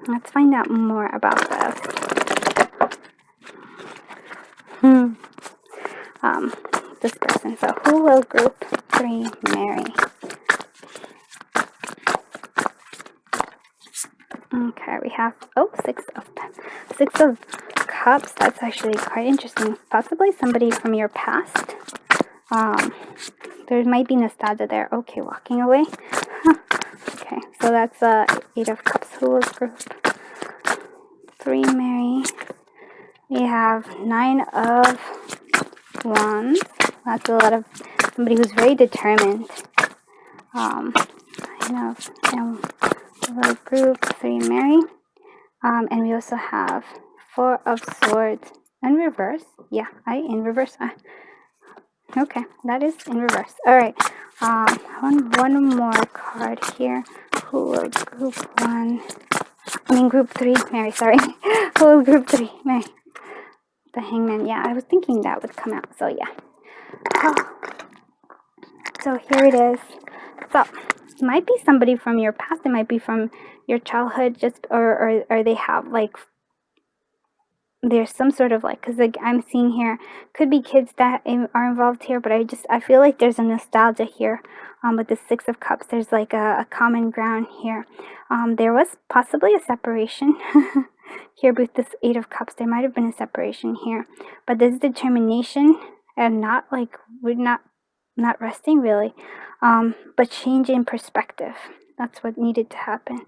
Let's find out more about this. This person. So who will group 3 marry? Okay, we have Six of Cups. That's actually quite interesting. Possibly somebody from your past. There might be nostalgia there. Okay, walking away. Okay, so that's 8 of Cups. Who will group 3 marry? We have 9 of Wands. That's a lot of somebody who's very determined. 9 of will group 3 marry. And we also have 4 of Swords in reverse. Yeah, in reverse. Okay, that is in reverse. All right. One more card here. Who will group 3 marry? Sorry. Who will group 3 marry? The Hangman. Yeah, I was thinking that would come out. So yeah. So here it is. So it might be somebody from your past. It might be from your childhood. Or they have like, there's some sort of like, because like I'm seeing here, could be kids that are involved here, but I feel like there's a nostalgia here. With the 6 of Cups, there's like a common ground here. There was possibly a separation here with this 8 of Cups. There might have been a separation here, but this determination and not like we're not resting really, but change in perspective. That's what needed to happen.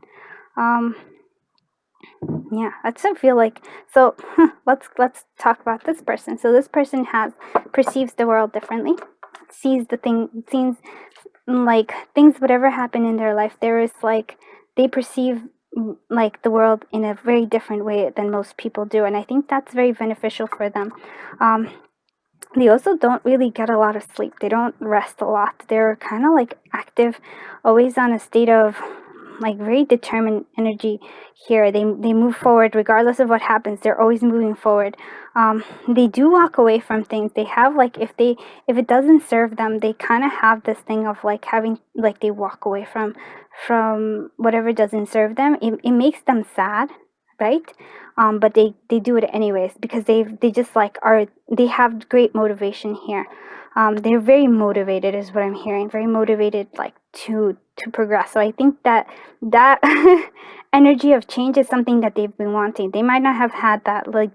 Yeah, that's what I feel like. So let's talk about this person. So this person perceives the world differently, sees like things, whatever happened in their life, there is like they perceive like the world in a very different way than most people do, and I think that's very beneficial for them. They also don't really get a lot of sleep. They don't rest a lot. They're kind of like active, always on a state of like very determined energy here. They move forward regardless of what happens. They're always moving forward. They do walk away from things. They have like, if it doesn't serve them, they kind of have this thing of like having, like they walk away from whatever doesn't serve them. It makes them sad. right? But they do it anyways because they just like they have great motivation here. They're very motivated, is what I'm hearing. Very motivated, like to progress. So I think that energy of change is something that they've been wanting. They might not have had that, like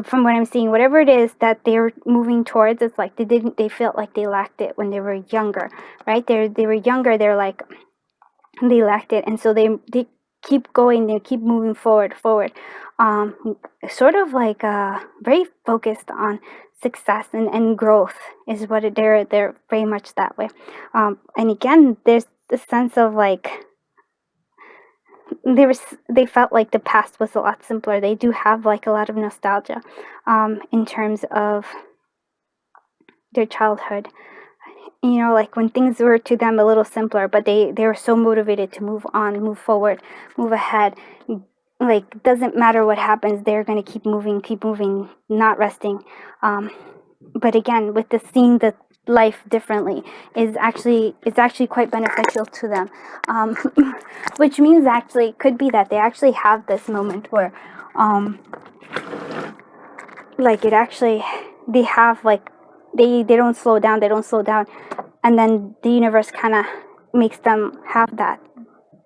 from what I'm seeing, whatever it is that they're moving towards. It's like they felt like they lacked it when they were younger, right? They were younger. They're like they lacked it, and so they keep going. They keep moving forward. Sort of like very focused on success and growth is what they're very much that way. And again, there's the sense of like they felt like the past was a lot simpler. They do have like a lot of nostalgia in terms of their childhood, like when things were to them a little simpler, but they were so motivated to move on, move forward, move ahead. Like, doesn't matter what happens, they're going to keep moving, not resting. But again, with the seeing the life differently it's actually quite beneficial to them, which means actually could be that they actually have this moment where like it actually they have like they don't slow down, and then the universe kind of makes them have that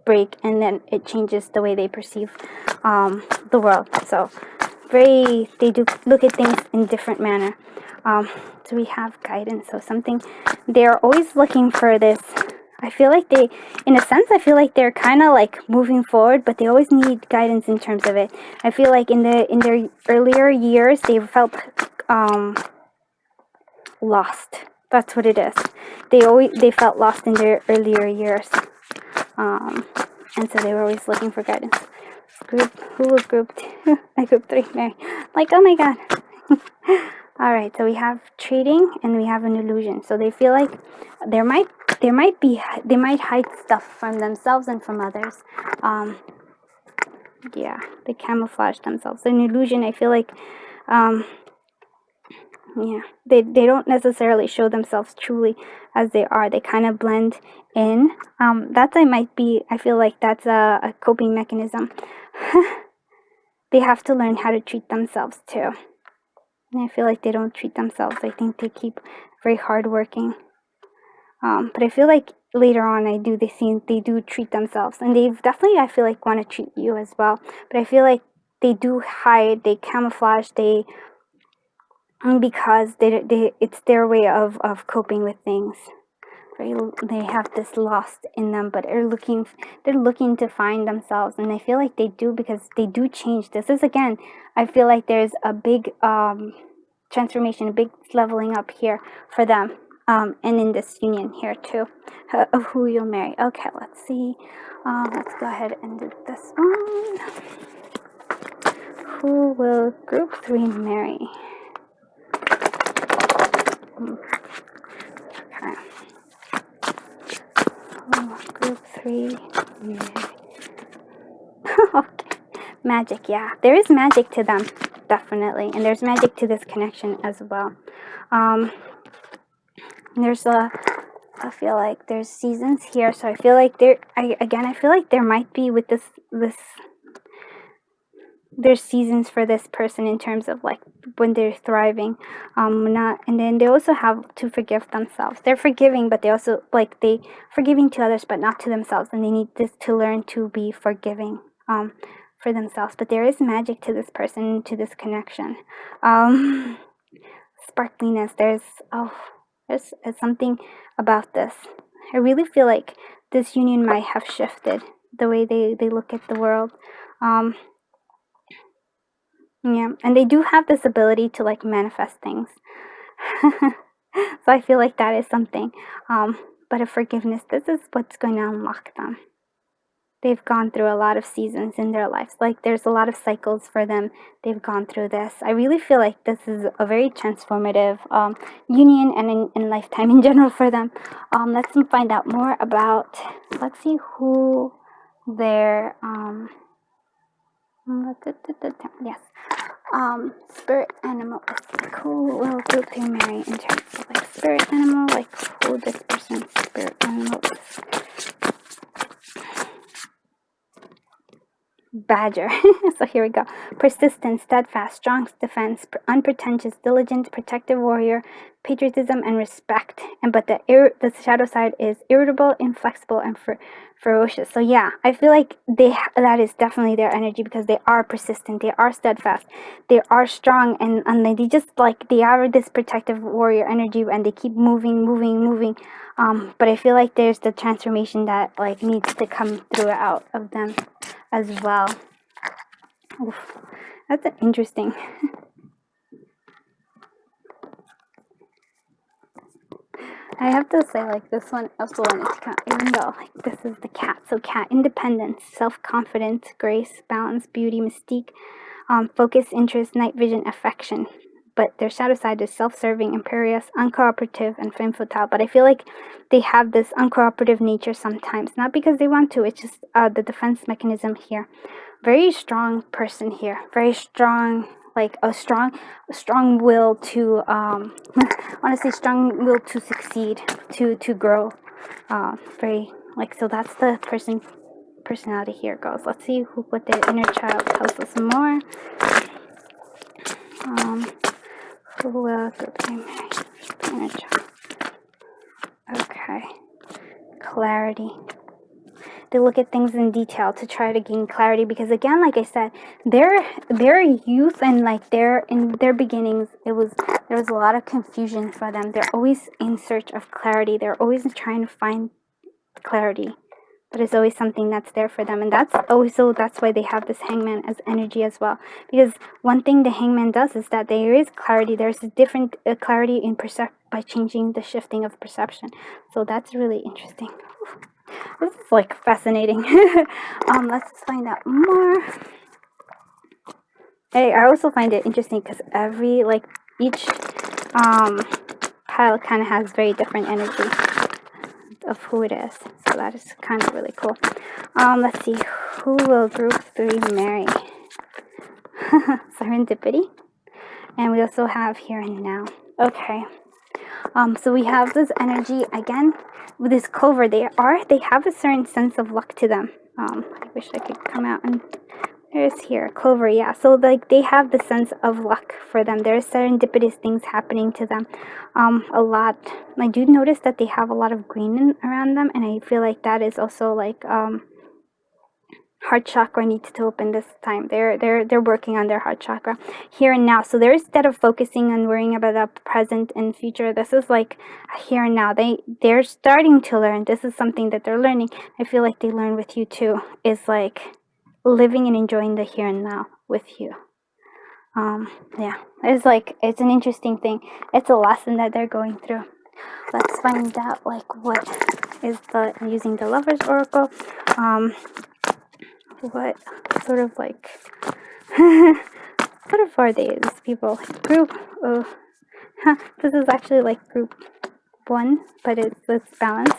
break, and then it changes the way they perceive the world. So they do look at things in different manner. So we have guidance. So something they're always looking for this. I feel like in a sense, I feel like they're kind of like moving forward, but they always need guidance in terms of it. I feel like in their earlier years, they felt lost. That's what it is. They felt lost in their earlier years, and so they were always looking for guidance. Who was grouped? I grouped 3, Mary. Like, oh my god. All right, so we have trading and we have an illusion. So they feel like they might hide stuff from themselves and from others. Yeah, they camouflage themselves. An illusion, I feel like, yeah, they don't necessarily show themselves truly as they are. They kind of blend in. I feel like that's a coping mechanism. They have to learn how to treat themselves too. And I feel like they don't treat themselves. I think they keep very hardworking. But I feel like later on they do treat themselves. And they definitely, I feel like, want to treat you as well. But I feel like they do hide, they camouflage, because it's their way of coping with things. They have this lost in them, but they're looking to find themselves, and I feel like they do, because they do change. This is, again, I feel like there's a big transformation, a big leveling up here for them, and in this union here too, of who you'll marry. Okay, let's see. Let's go ahead and do this one. Who will group 3 marry? Okay. Group 3. Okay. Magic, yeah. There is magic to them, definitely. And there's magic to this connection as well. I feel like there's seasons here. So I feel like I feel like there might be with this there's seasons for this person in terms of like when they're thriving, and then they also have to forgive themselves. They're forgiving, but they also they forgiving to others, but not to themselves, and they need this to learn to be forgiving for themselves. But there is magic to this person, to this connection. Sparkliness. There's something about this. I really feel like this union might have shifted the way they look at the world. Yeah, and they do have this ability to like manifest things. So I feel like that is something. But a forgiveness, this is what's going to unlock them. They've gone through a lot of seasons in their lives. Like, there's a lot of cycles for them. They've gone through this. I really feel like this is a very transformative union, and in lifetime in general for them. Let's find out more about, let's see who their yes. Spirit animal is like, who will group they marry in terms of like spirit animal, like who this person's spirit animal is. badger. So here we go. Persistent, steadfast, strong defense, unpretentious, diligent, protective warrior, patriotism and respect. And but the shadow side is irritable, inflexible, and ferocious. So yeah, I feel like that is definitely their energy, because they are persistent, they are steadfast, they are strong, and they just like they have this protective warrior energy, and they keep moving. But I feel like there's the transformation that like needs to come through out of them as well. Oof, that's interesting. I have to say, like, this one also wanted to count, even though, like, this is the cat. So cat, independence, self-confidence, grace, balance, beauty, mystique, focus, interest, night vision, affection. But their shadow side is self-serving, imperious, uncooperative, and femme fatale. But I feel like they have this uncooperative nature sometimes. Not because they want to, it's just the defense mechanism here. Very strong person here. Very strong, like a strong will to honestly strong will to succeed, to grow. Very like, so that's the personality here goes. Let's see what their inner child tells us more. Who will the inner child? Okay. Clarity. They look at things in detail to try to gain clarity, because again, like I said, their youth and like in their beginnings, there was a lot of confusion for them. They're always in search of clarity. They're always trying to find clarity. That is always something that's there for them, and that's why they have this hangman as energy as well. Because one thing the hangman does is that there is clarity. There's a different clarity in by changing the shifting of perception. So that's really interesting. This is like fascinating. Let's find out more. Hey, I also find it interesting because each pile kind of has very different energy of who it is. So that is kind of really cool. Let's see, who will group 3 marry? Serendipity. And we also have here and now. Okay. So we have this energy again with this clover. They have a certain sense of luck to them. I wish I could come out, and there's here clover. Yeah, so like they have the sense of luck for them. There's serendipitous things happening to them a lot. I do notice that they have a lot of green around them, and I feel like that is also like heart chakra needs to open this time. They're working on their heart chakra here and now. So they're, instead of focusing on worrying about the present and future, this is like here and now. They're starting to learn. This is something that they're learning. I feel like they learn with you too, is like living and enjoying the here and now with you. Yeah, it's an interesting thing. It's a lesson that they're going through. Let's find out like what is using the Lover's Oracle. What sort of like what are they, these people? Group this is actually like group 1, but it's balance.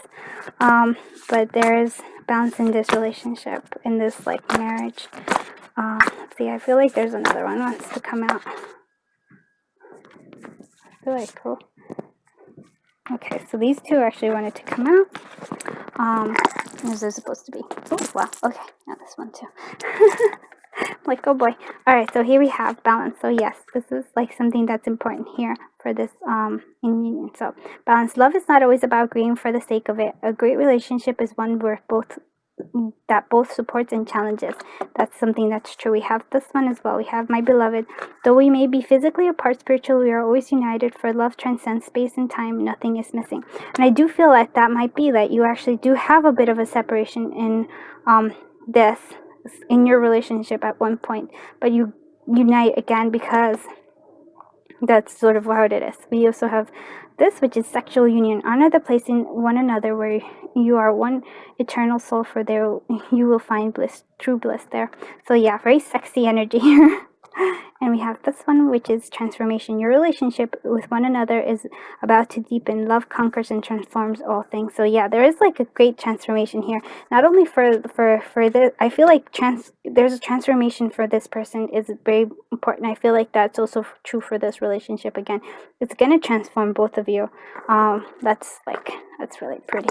But there's balance in this relationship, in this like marriage. Let's see, I feel like there's another one wants to come out. I feel like cool. Okay, so these two actually wanted to come out. Is there supposed to be? Oh, wow. Okay, now this one too. Like, oh boy. All right, so here we have balance. So yes, this is like something that's important here for this in union. So balance. Love is not always about agreeing for the sake of it. A great relationship is one where both supports and challenges. That's something that's true. We have this one as well. We have my beloved. Though we may be physically apart spiritually, we are always united, for love transcends space and time. Nothing is missing. And I do feel like that might be that you actually do have a bit of a separation in this in your relationship at one point, but you unite again, because that's sort of what it is. We also have this, which is sexual union. Honor the place in one another where you are one eternal soul, for there you will find bliss, true bliss there. So yeah, very sexy energy here. And we have this one, which is transformation. Your relationship with one another is about to deepen. Love conquers and transforms all things. So yeah, there is like a great transformation here. Not only for the, I feel like there's a transformation for this person is very important. I feel like that's also true for this relationship. Again, it's gonna transform both of you. That's really pretty.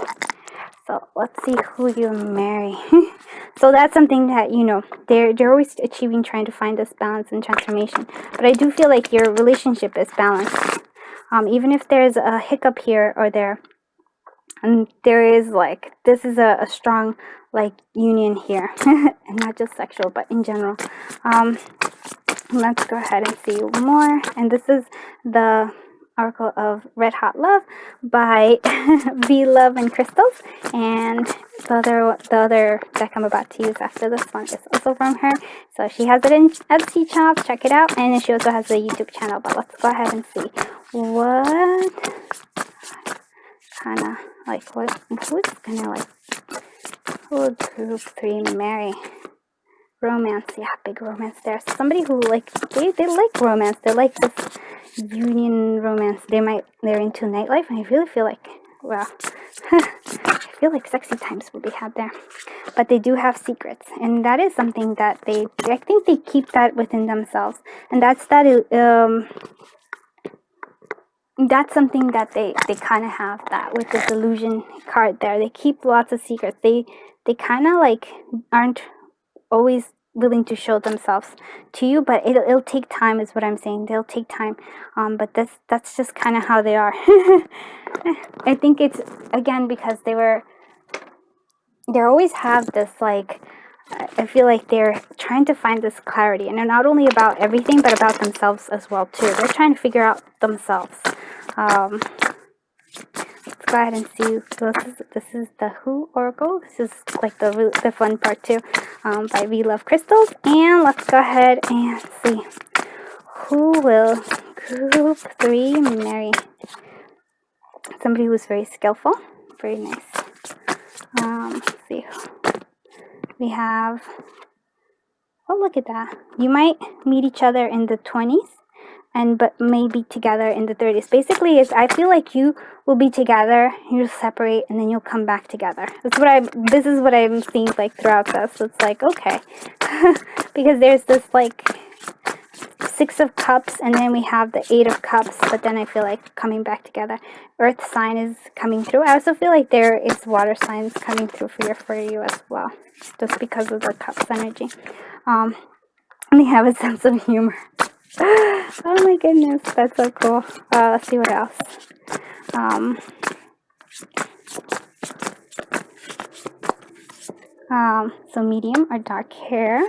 So let's see who you marry. So that's something that, you know, they're always achieving, trying to find this balance and transformation. But I do feel like your relationship is balanced. Even if there's a hiccup here or there, and there is like, this is a strong like union here, and not just sexual, but in general. Let's go ahead and see more. And this is the Oracle of Red Hot Love by V Love and Crystals. And the other deck I'm about to use after this one is also from her. So she has it in Etsy shop. Check it out. And she also has a YouTube channel. But let's go ahead and see what kind of like who's gonna like who group 3 marry. Romance, yeah, big romance there. Somebody who like they like romance. They like this union romance. They're into nightlife, and I really feel like, well, I feel like sexy times will be had there. But they do have secrets, and that is something that I think they keep that within themselves, and that's something that they kind of have that with this illusion card there. They keep lots of secrets. They kind of like aren't always willing to show themselves to you, but it'll take time is what I'm saying. They'll take time, but that's just kind of how they are. I think it's, again, because they always have this like, I feel like they're trying to find this clarity, and they're not only about everything but about themselves as well too. They're trying to figure out themselves. Let's go ahead and see. This is the Who Oracle. This is like the fun part too, by V Love Crystals. And let's go ahead and see who will group 3 marry. Somebody who's very skillful, very nice. Let's see. We have. Oh, look at that! You might meet each other in the 20s. But maybe together in the 30s. Basically, I feel like you will be together, you'll separate, and then you'll come back together. This is what I'm seeing like throughout this. It's like, okay. Because there's this like 6 of Cups, and then we have the 8 of Cups, but then I feel like coming back together. Earth sign is coming through. I also feel like there is water signs coming through for you as well, just because of the Cups energy. And they have a sense of humor. Oh my goodness, that's so cool. Let's see what else. So medium or dark hair.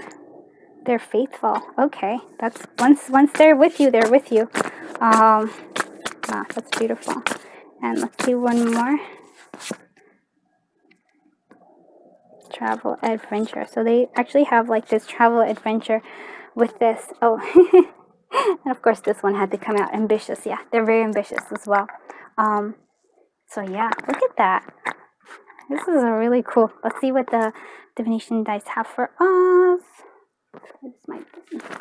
They're faithful. Okay, that's once they're with you, they're with you. Wow, that's beautiful. And let's see one more. Travel adventure. So they actually have like this travel adventure with this. Oh. And of course this one had to come out ambitious. Yeah, they're very ambitious as well. So yeah, look at that. This is a really cool. Let's see what the divination dice have for us.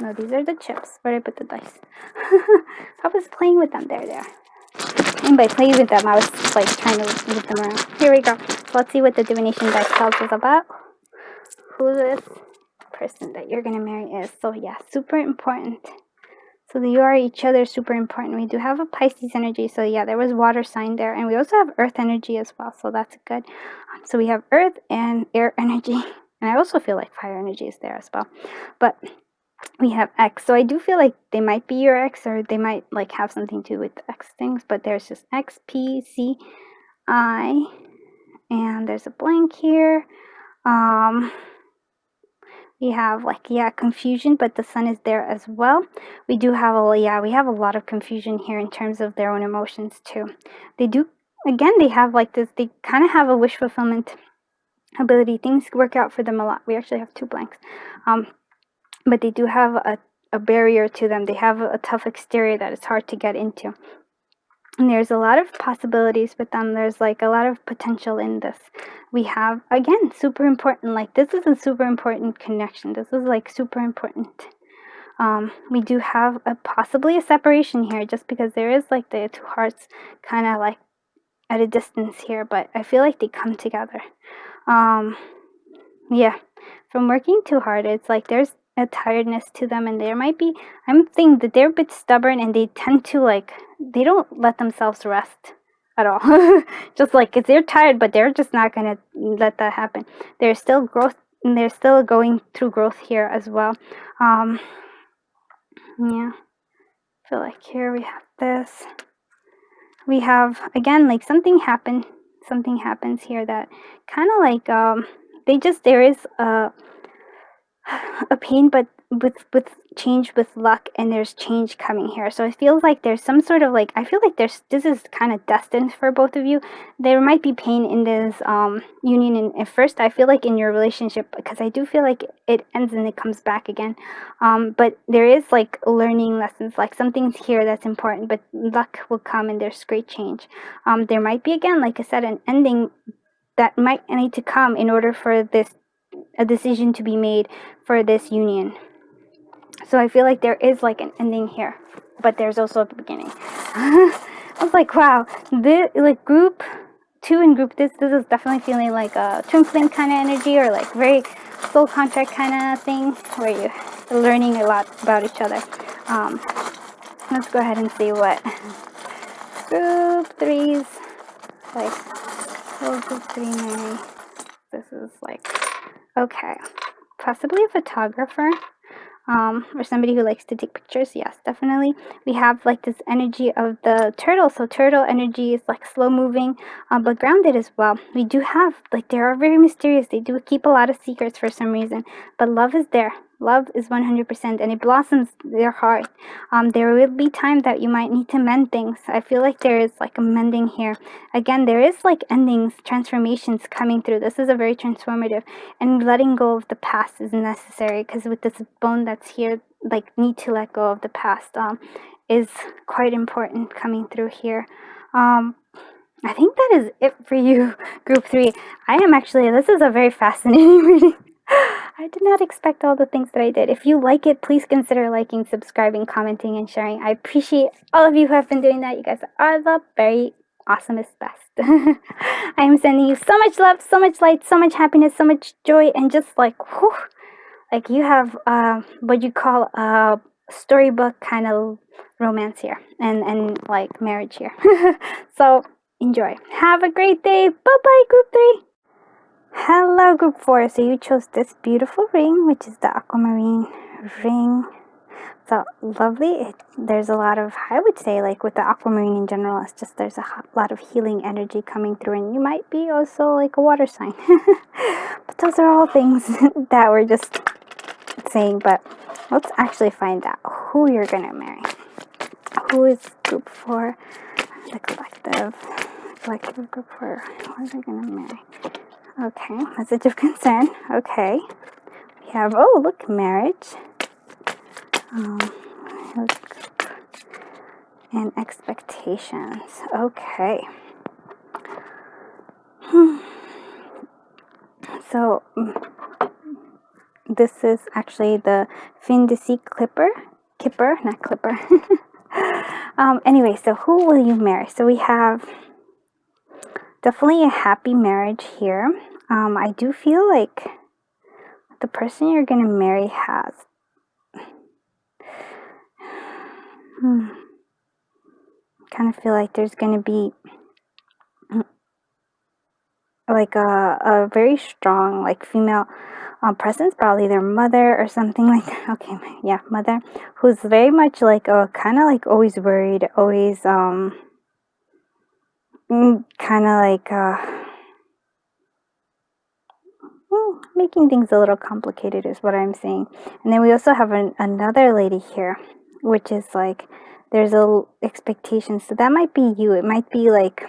No, these are the chips. Where did I put the dice? I was playing with them. There. And by playing with them, I was like trying to move them around. Here we go. So let's see what the divination dice tells us about who this person that you're gonna marry is. So yeah, super important. So you are each other, super important. We do have a Pisces energy. So yeah, there was water sign there. And we also have earth energy as well. So that's good. So we have earth and air energy. And I also feel like fire energy is there as well. But we have X. So I do feel like they might be your X, or they might like have something to do with X things. But there's just X, P, C, I. And there's a blank here. We have like, yeah, confusion, but the sun is there as well. We do have we have a lot of confusion here in terms of their own emotions too. They do, again, they have like this, they kind of have a wish fulfillment ability. Things work out for them a lot. We actually have 2 blanks. But they do have a barrier to them. They have a tough exterior that is hard to get into. And there's a lot of possibilities with them. There's like a lot of potential in this. We have, again, super important. Like this is a super important connection. This is like super important. We do have possibly a separation here, just because there is like the 2 hearts kind of like at a distance here. But I feel like they come together. Yeah, from working too hard, it's like there's a tiredness to them, and there might be, I'm thinking that they're a bit stubborn, and they tend to like, they don't let themselves rest at all. Just like, they're tired, but they're just not gonna let that happen. There's still growth, and they're still going through growth here as well. Yeah, I feel like here we have this. We have, again, like, something happens here that kind of like, there is a pain, but with change, with luck, and there's change coming here. So it feels like there's some sort of, like, I feel like this is kind of destined for both of you. There might be pain in this union, and at first I feel like in your relationship, because I do feel like it ends and it comes back again. But there is, like, learning lessons, like something's here that's important, but luck will come and there's great change. There might be, again, like I said, an ending that might need to come in order for a decision to be made for this union. So I feel like there is, like, an ending here, but there's also a beginning. I was like, wow, this, like, group 2 and group this is definitely feeling like a twin flame kind of energy, or like very soul contract kind of thing, where you're learning a lot about each other. Let's go ahead and see what group 3's like. Oh, group 3 Mary. This is like, okay, possibly a photographer, or somebody who likes to take pictures. Yes, definitely. We have, like, this energy of the turtle. So turtle energy is, like, slow moving, but grounded as well. We do have, like, they are very mysterious. They do keep a lot of secrets for some reason, but love is there. Love is 100%, and it blossoms their heart. There will be time that you might need to mend things. I feel like there is, like, a mending here. Again, there is, like, endings, transformations coming through. This is a very transformative, and letting go of the past is necessary, because with this bone that's here, like, need to let go of the past is quite important coming through here. I think that is it for you, group 3. This is a very fascinating reading. I did not expect all the things that I did. If you like it, please consider liking, subscribing, commenting, and sharing. I appreciate all of you who have been doing that. You guys are the very awesomest best. I am sending you so much love, so much light, so much happiness, so much joy, and just, like, whew, like, you have what you call a storybook kind of romance here, and like, marriage here. So enjoy. Have a great day. Bye-bye, group 3. Hello, group 4. So you chose this beautiful ring, which is the aquamarine ring. So lovely. There's a lot of, I would say, like, with the aquamarine in general, it's just there's a lot of healing energy coming through, and you might be also, like, a water sign. But those are all things that we're just saying. But let's actually find out who you're gonna marry. Who is group 4? The collective of group 4. Who are they gonna marry? Okay, message of concern. Okay, we have, oh, look, marriage. And expectations. Okay. So this is actually the fin de scie kipper, not clipper. Anyway, so who will you marry? So we have definitely a happy marriage here. I do feel like the person you're gonna marry has kind of feel like there's gonna be, like, a very strong, like, female presence, probably their mother or something like that. Okay, yeah, mother, who's very much like, kind of like always worried, always kind of like making things a little complicated is what I'm saying. And then we also have another lady here, which is like, there's a expectation. So that might be you. It might be like,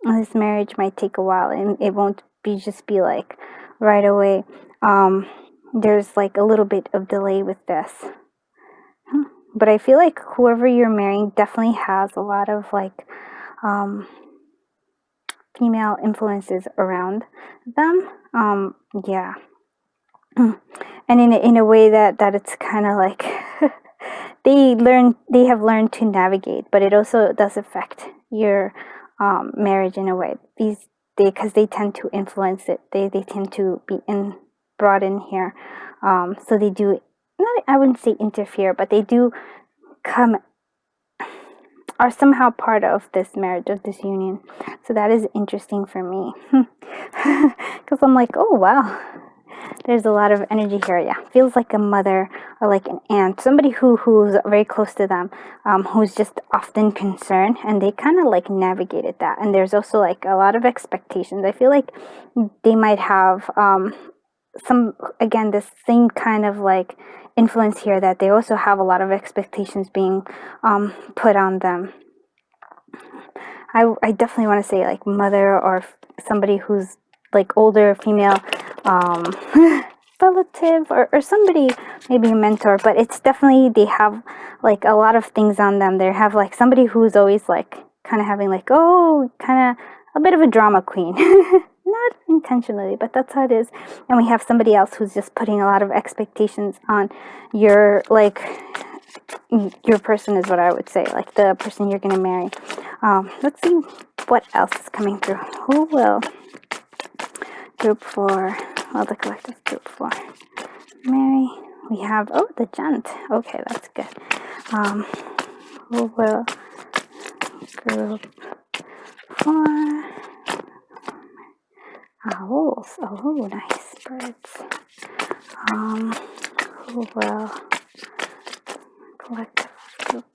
this marriage might take a while, and it won't just be like right away. There's, like, a little bit of delay with this. But I feel like whoever you're marrying definitely has a lot of, like, female influences around them. Yeah. And in a way that it's kind of like they have learned to navigate, but it also does affect your marriage in a way. Because they tend to influence it. They tend to be brought in here. So they do, not, I wouldn't say interfere, but they do come are somehow part of this marriage, of this union. So that is interesting for me. Because I'm like, oh wow, there's a lot of energy here. Yeah, feels like a mother or like an aunt, somebody who's very close to them, who's just often concerned, and they kind of like navigated that. And there's also like a lot of expectations. I feel like they might have some, again, this same kind of like influence here, that they also have a lot of expectations being put on them. I definitely want to say like mother, or somebody who's like older female, relative, or somebody, maybe a mentor, but it's definitely, they have like a lot of things on them. They have like somebody who's always like kind of having like, oh, kind of a bit of a drama queen. Not intentionally, but that's how it is. And we have somebody else who's just putting a lot of expectations on your, like, your person is what I would say, like the person you're going to marry. Let's see what else is coming through. Who will group for, well, the collective group for marry? We have, oh, the gent. Okay, that's good. Who will group for owls? Oh, nice. Birds. Who will collective group?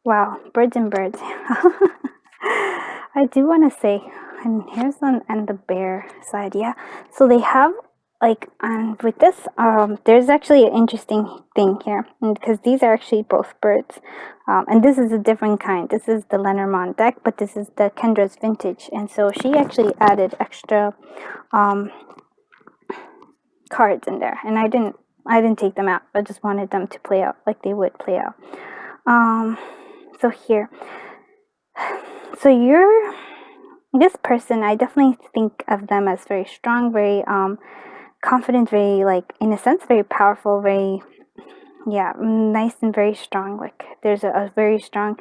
Wow, birds and birds. I do want to say, and here's on and the bear side, yeah. So they have like, with this, there's actually an interesting thing here, because these are actually both birds, and this is a different kind. This is the Lenormand deck, but this is the Kendra's vintage, and so she actually added extra cards in there, and I didn't take them out. I just wanted them to play out like they would play out. So here, so this person, I definitely think of them as very strong, very confident, very, like, in a sense, very powerful, very, yeah, nice and very strong. Like there's a very strong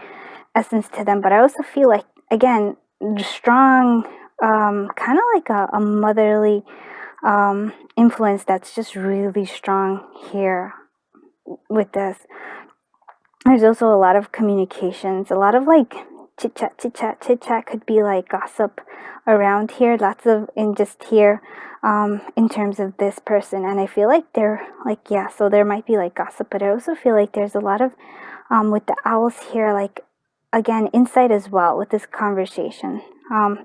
essence to them. But I also feel like, again, strong, kind of like a motherly influence that's just really strong here with this. There's also a lot of communications, a lot of like chit chat could be like gossip around here, lots of, in just here, in terms of this person. And I feel like they're like, yeah, so there might be like gossip, but I also feel like there's a lot of with the owls here, like, again, insight as well with this conversation.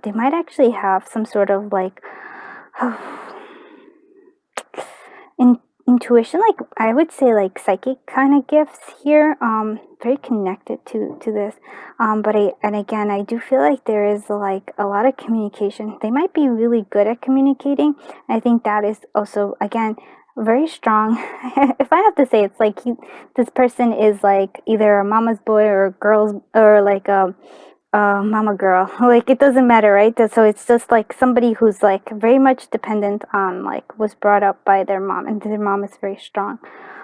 They might actually have some sort of like intuition, like I would say like psychic kind of gifts here, very connected to this, but I do feel like there is like a lot of communication. They might be really good at communicating. I think that is also, again, very strong. If I have to say, it's like this person is like either a mama's boy or a girl's, or like a mama girl. Like, it doesn't matter, right? So it's just like somebody who's like very much dependent on, like, was brought up by their mom, and their mom is very strong,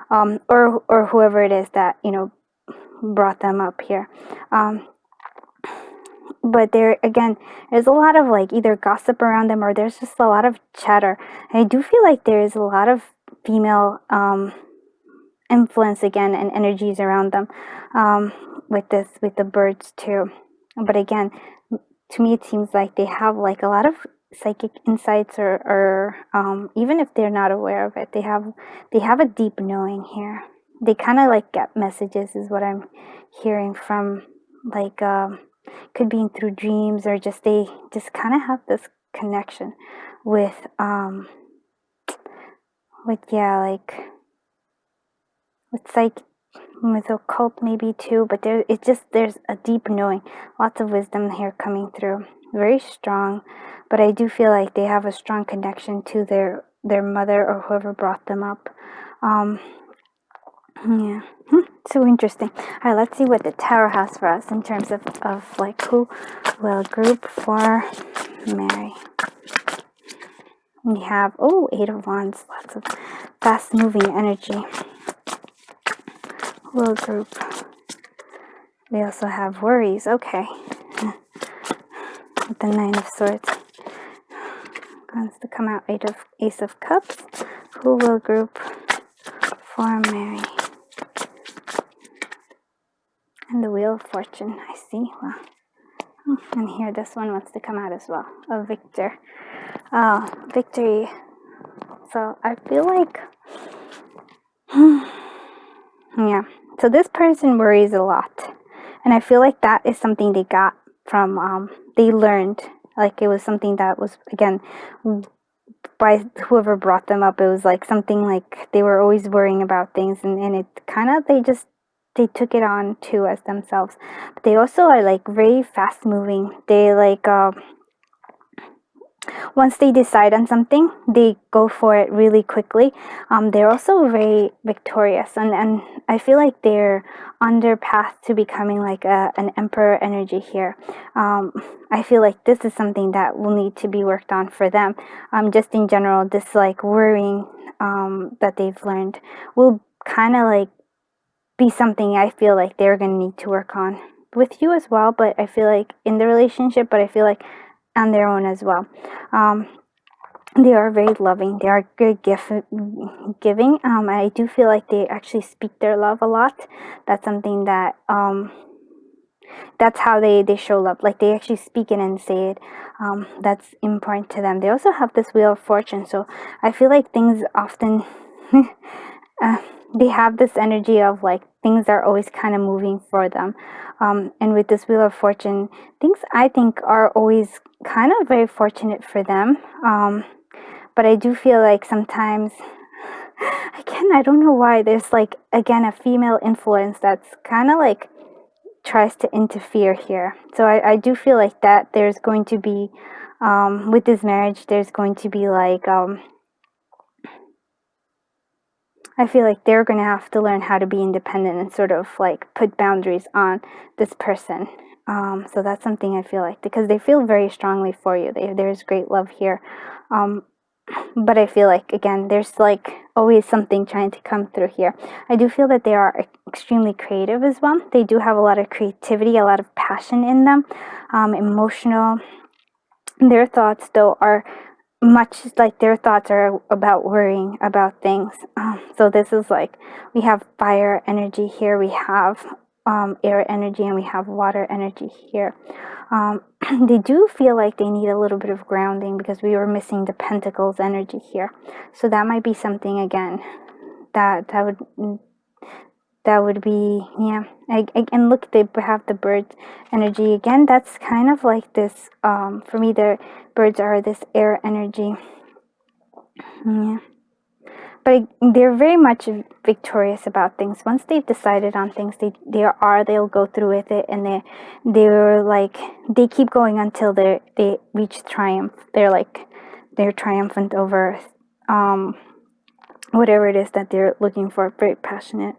or whoever it is that, brought them up here. But there, again, there's a lot of like either gossip around them, or there's just a lot of chatter. And I do feel like there is a lot of female influence, again, and energies around them, with the birds too. But again, to me, it seems like they have like a lot of psychic insights, or even if they're not aware of it, they have a deep knowing here. They kind of like get messages, is what I'm hearing from, like, could be through dreams, or just they just kind of have this connection with yeah, like with psych, with occult maybe too. But there's a deep knowing, lots of wisdom here coming through, very strong. But I do feel like they have a strong connection to their mother, or whoever brought them up. Yeah, so interesting. All right, let's see what the Tower has for us in terms of like who will group for marry. We have, oh, Eight of Wands, lots of fast moving energy. Who will group? We also have worries. Okay, with the Nine of Swords. Wants to come out Ace of Cups. Who will group for marry? And the Wheel of Fortune, I see. Wow. And here, this one wants to come out as well. A victor. Victory. So I feel like, yeah. So this person worries a lot. And I feel like that is something they got from, they learned. Like it was something that was, again, by whoever brought them up. It was like something like they were always worrying about things. And it kind of, they took it on too as themselves. But they also are like very fast moving. They like, once they decide on something, they go for it really quickly. They're also very victorious, and I feel like they're on their path to becoming like an emperor energy here. I feel like this is something that will need to be worked on for them. Just in general, this like worrying that they've learned will kind of like be something I feel like they're going to need to work on with you as well, but I feel like in the relationship, but I feel like on their own as well. They are very loving. They are good giving. I do feel like they actually speak their love a lot. That's something that that's how they show love. Like they actually speak it and say it. That's important to them. They also have this Wheel of Fortune, so I feel like things often they have this energy of like things are always kind of moving for them. And with this Wheel of Fortune, things I think are always kind of very fortunate for them. But I do feel like sometimes, again, I don't know why, there's like, again, a female influence that's kind of like tries to interfere here. So I do feel like that there's going to be, with this marriage, there's going to be like, I feel like they're going to have to learn how to be independent and sort of like put boundaries on this person. So that's something I feel like, because they feel very strongly for you. There's great love here. But I feel like, again, there's like always something trying to come through here. I do feel that they are extremely creative as well. They do have a lot of creativity, a lot of passion in them, emotional. Their thoughts, though, are much like their thoughts are about worrying about things. So this is like, we have fire energy here, we have air energy, and we have water energy here. They do feel like they need a little bit of grounding because we were missing the Pentacles energy here. So that might be something, again, that would be, yeah. And look, they have the bird energy again. That's kind of like this, for me, the birds are this air energy. Yeah. But they're very much victorious about things. Once they've decided on things, they'll go through with it, and they're like, they keep going until they reach triumph. They're triumphant over whatever it is that they're looking for. Very passionate.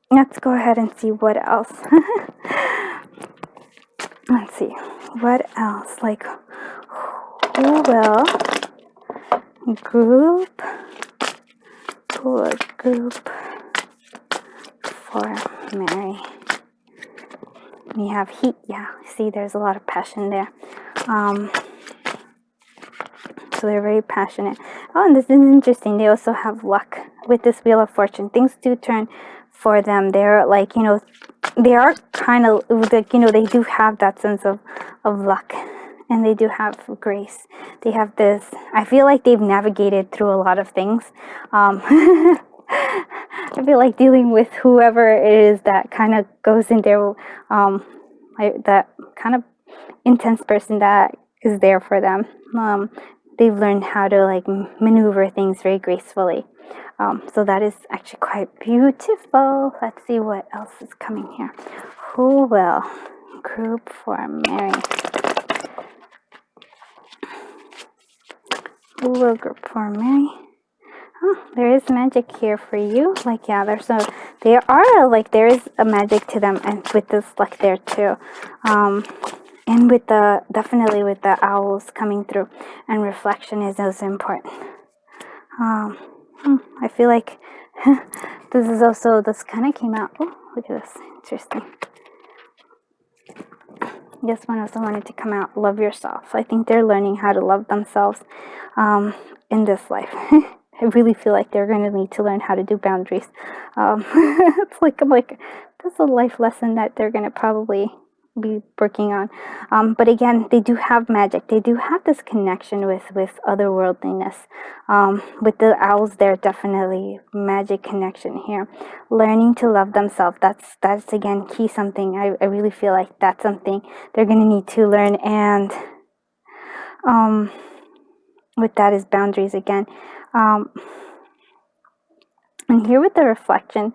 Let's go ahead and see what else. Let's see what else. Like, who will group for Mary? We have heat. Yeah, see, there's a lot of passion there. So they're very passionate. Oh, and this is interesting. They also have luck with this Wheel of Fortune. Things do turn for them. They're like, they are kind of like, they do have that sense of luck, and they do have grace. They have this, I feel like they've navigated through a lot of things. I feel like dealing with whoever it is that kind of goes in there, that kind of intense person that is there for them. They've learned how to like maneuver things very gracefully. So that is actually quite beautiful. Let's see what else is coming here. Who will group for Mary? Who will group for Mary? Oh, there is magic here for you. Like, yeah, there is a magic to them, and with this luck there too. And definitely with the owls coming through, and reflection is also important. I feel like this kind of came out. Oh, look at this. Interesting. This one also wanted to come out. Love yourself. I think they're learning how to love themselves in this life. I really feel like they're going to need to learn how to do boundaries. It's like, I'm like, that's a life lesson that they're going to probably be working on. But again, they do have magic. They do have this connection with otherworldliness. With the owls, there definitely magic connection here. Learning to love themselves. That's again key. Something I really feel like that's something they're going to need to learn. And with that is boundaries again. And here with the reflection,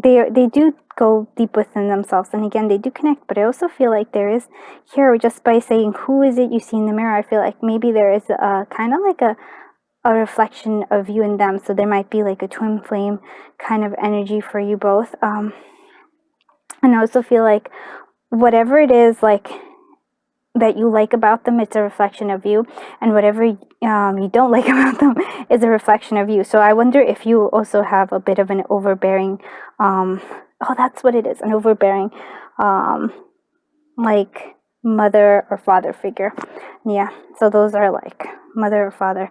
they do go deep within themselves, and again they do connect, but I also feel like there is here, just by saying who is it you see in the mirror, I feel like maybe there is a kind of like a reflection of you and them, so there might be like a twin flame kind of energy for you both. And I also feel like whatever it is like that you like about them, it's a reflection of you, and whatever you don't like about them is a reflection of you. So I wonder if you also have a bit of an overbearing oh, that's what it is, an overbearing like mother or father figure. Yeah, so those are like mother or father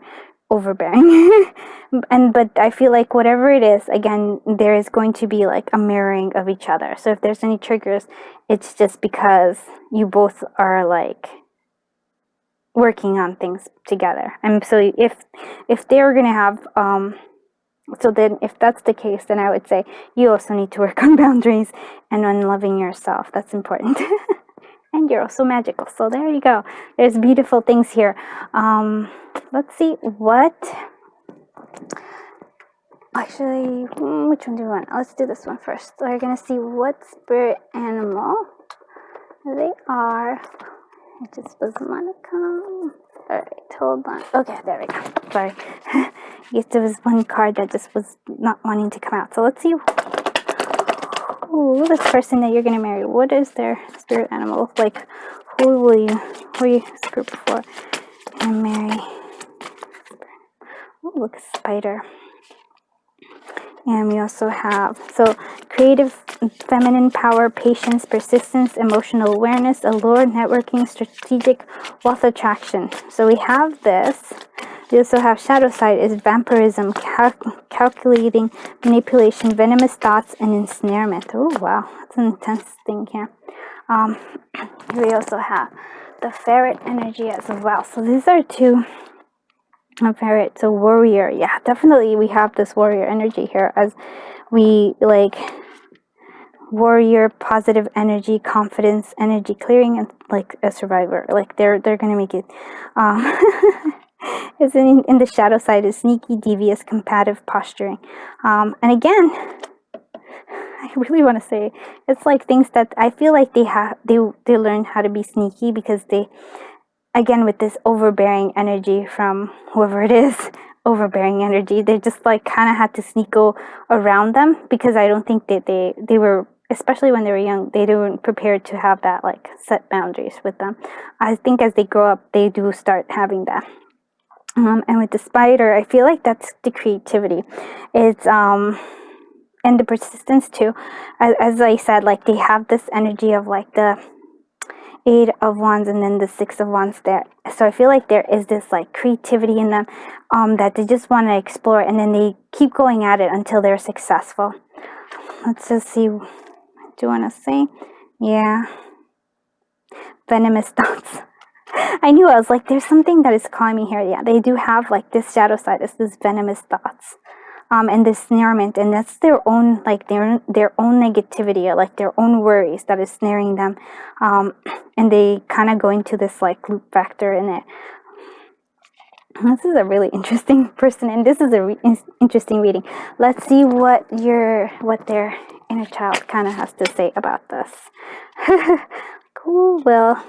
overbearing. But I feel like whatever it is, again, there is going to be like a mirroring of each other. So if there's any triggers, it's just because you both are like working on things together. And so if they're gonna have so then if that's the case, then I would say you also need to work on boundaries and on loving yourself. That's important. And you're also magical, so there you go. There's beautiful things here. Let's see what actually, which one do we want? Let's do this one first. So we're gonna see what spirit animal they are. It just doesn't want to come. Alright, hold on. Okay, there we go. Sorry. Yes, there was one card that just was not wanting to come out. So let's see. Ooh, this person that you're gonna marry, what is their spirit animal? Like, who are you spirit before? And marry. Oh, look, a spider. And we also have, so creative, feminine power, patience, persistence, emotional awareness, allure, networking, strategic, wealth attraction. So we have this. We also have shadow side is vampirism, calculating, manipulation, venomous thoughts, and ensnarement. Oh, wow. That's an intense thing here. We also have the ferret energy as well. So these are two. A ferret, so warrior. Yeah, definitely we have this warrior energy here, as we like warrior, positive energy, confidence, energy clearing, and like a survivor. Like they're gonna make it. It's in the shadow side is sneaky, devious, combative, posturing. And again, I really want to say it's like things that I feel like they learn how to be sneaky because they, again, with this overbearing energy from whoever it is, overbearing energy, they just like kind of had to sneak around them, because I don't think that they were, especially when they were young, they weren't prepared to have that like set boundaries with them. I think as they grow up, they do start having that. And with the spider, I feel like that's the creativity. It's and the persistence too. As I said, like they have this energy of like the 8 of Wands and then the 6 of Wands there. So I feel like there is this like creativity in them that they just want to explore, and then they keep going at it until they're successful. Let's just see. Do you want to say? Yeah. Venomous thoughts. I knew, I was like, there's something that is calling me here. Yeah, they do have like this shadow side, is this venomous thoughts. And this snarement, and that's their own, like their own negativity, or like their own worries that is snaring them, and they kind of go into this like loop factor in it. This is a really interesting person, and this is a interesting reading. Let's see what their inner child kind of has to say about this. Who will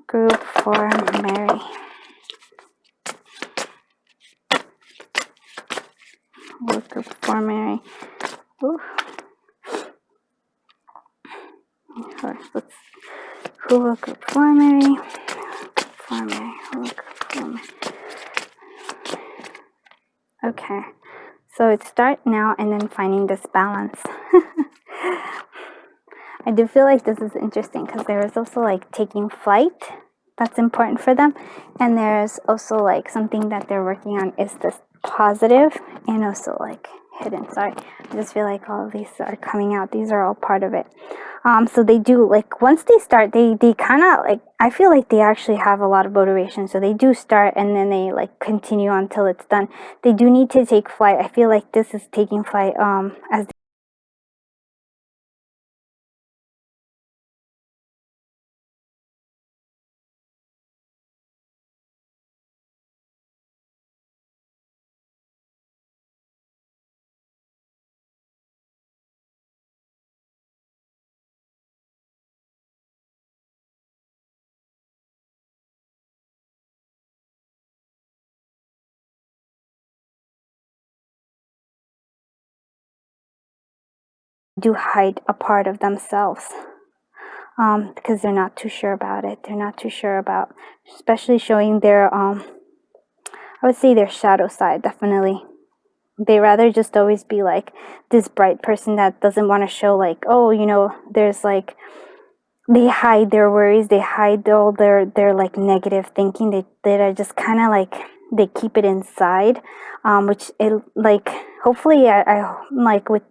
group for Mary? We'll group for Mary. Ooh. Who will group for Mary? For Mary. Who will group for Mary? Okay. So it's start now and then finding this balance. I do feel like this is interesting because there is also like taking flight that's important for them. And there's also like something that they're working on is this positive and also like hidden. Sorry, I just feel like all of these are coming out. These are all part of it. So they do, like, once they start, they kind of like, I feel like they actually have a lot of motivation. So they do start and then they like continue until it's done. They do need to take flight. I feel like this is taking flight as do hide a part of themselves. Because they're not too sure about it. They're not too sure about, especially showing their, I would say their shadow side, definitely. They rather just always be like this bright person that doesn't want to show like, oh, you know, there's like, they hide their worries, they hide all their like negative thinking. They are just kind of like, they keep it inside, which it like, hopefully I like with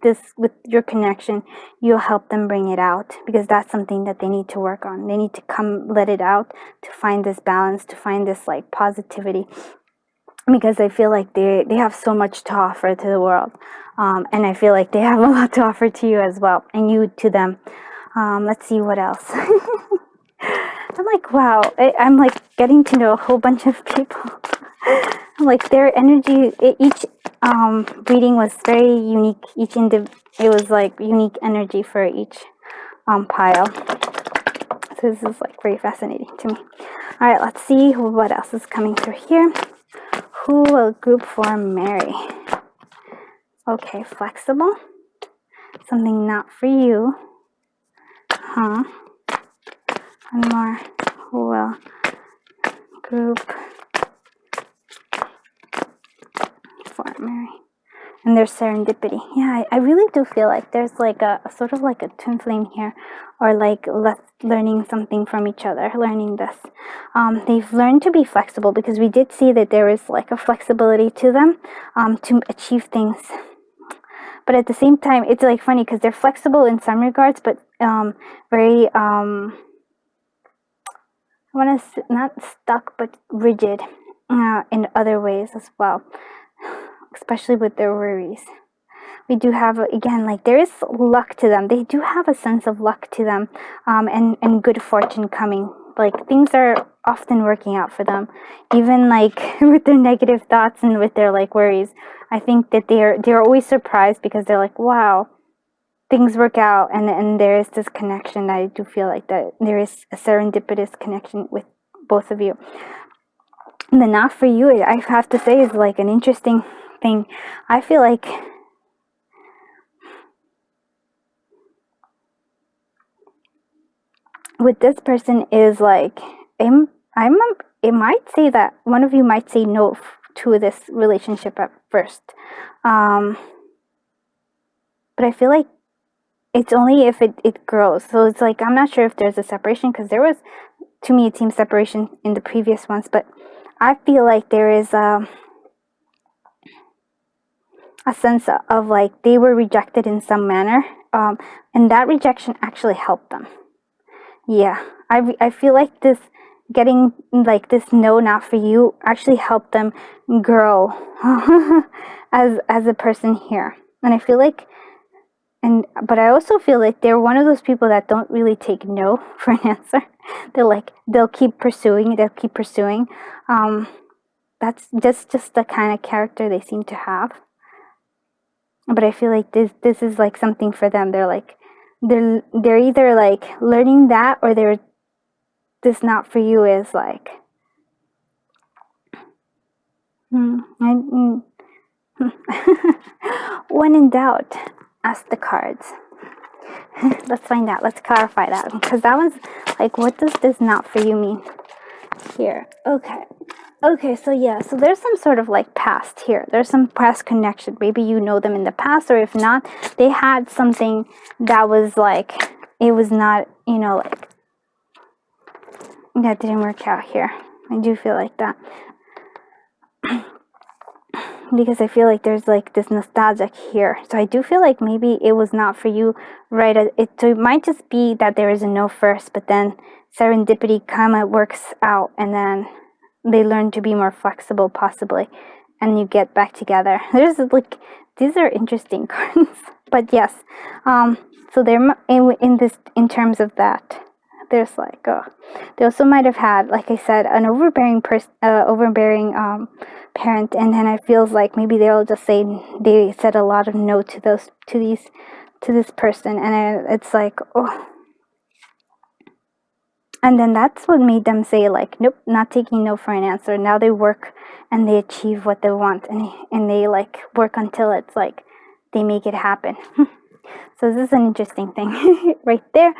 your connection, you'll help them bring it out, because that's something that they need to work on. They need to come let it out, to find this balance, to find this like positivity, because I feel like they have so much to offer to the world, and I feel like they have a lot to offer to you as well, and you to them. Let's see what else. I'm like, wow, I'm like getting to know a whole bunch of people. Like their energy, each reading was very unique. It was like unique energy for each pile. So this is like very fascinating to me. All right, let's see what else is coming through here. Who will group for Mary? Okay, flexible. Something not for you. Huh? One more. Who will group for Mary? And there's serendipity. Yeah, I really do feel like there's like a sort of like a twin flame here, or like learning something from each other, learning this. They've learned to be flexible, because we did see that there is like a flexibility to them to achieve things. But at the same time, it's like funny because they're flexible in some regards, but very, I want to, not stuck, but rigid in other ways as well, especially with their worries. We do have, again, like there is luck to them. They do have a sense of luck to them, and good fortune coming. Like things are often working out for them, even like with their negative thoughts and with their like worries. I think that they're always surprised, because they're like, wow, things work out, and there is this connection. I do feel like that there is a serendipitous connection with both of you. And the not for you, I have to say, is like an interesting thing. I feel like with this person is like, it might say that one of you might say no to this relationship at first, but I feel like it's only if it grows. So it's like, I'm not sure if there's a separation, because there was, to me, it seems separation in the previous ones, but I feel like there is a sense of like they were rejected in some manner, and that rejection actually helped them. Yeah, I feel like this, getting like this no, not for you, actually helped them grow as a person here. And I feel like, but I also feel like they're one of those people that don't really take no for an answer. They'll keep pursuing. That's just the kind of character they seem to have. But I feel like this is like something for them. They're either like learning that, or this not for you is like, when in doubt, ask the cards. Let's find out. Let's clarify that, because that one's like, what does this not for you mean here? Okay, so yeah, so there's some sort of like past here. There's some past connection. Maybe you know them in the past, or if not, they had something that was like, it was not, like, that didn't work out here. I do feel like that. Because I feel like there's like this nostalgic here. So I do feel like maybe it was not for you so it might just be that there is a no first, but then serendipity kind of works out, and then they learn to be more flexible possibly, and you get back together. There's like, these are interesting cards. But yes, so they're in terms of that, there's like, they also might have had, like I said, an overbearing parent, and then it feels like maybe they'll just say they said a lot of no to this person, and it's like, oh, and then that's what made them say like, nope, not taking no for an answer. Now they work and they achieve what they want, and they like work until it's like they make it happen. So this is an interesting thing right there.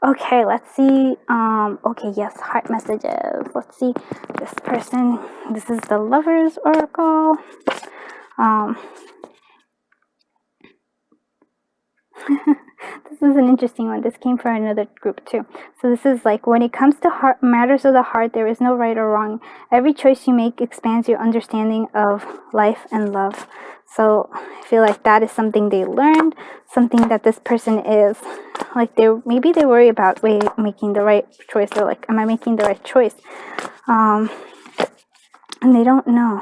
Okay, let's see. Okay, yes, heart messages. Let's see this person. This is the Lovers Oracle. This is an interesting one. This came from another group too. So this is like, when it comes to matters of the heart, there is no right or wrong. Every choice you make expands your understanding of life and love. So I feel like that is something they learned, something that this person is like, maybe they worry about making the right choice, or like, am I making the right choice? And they don't know.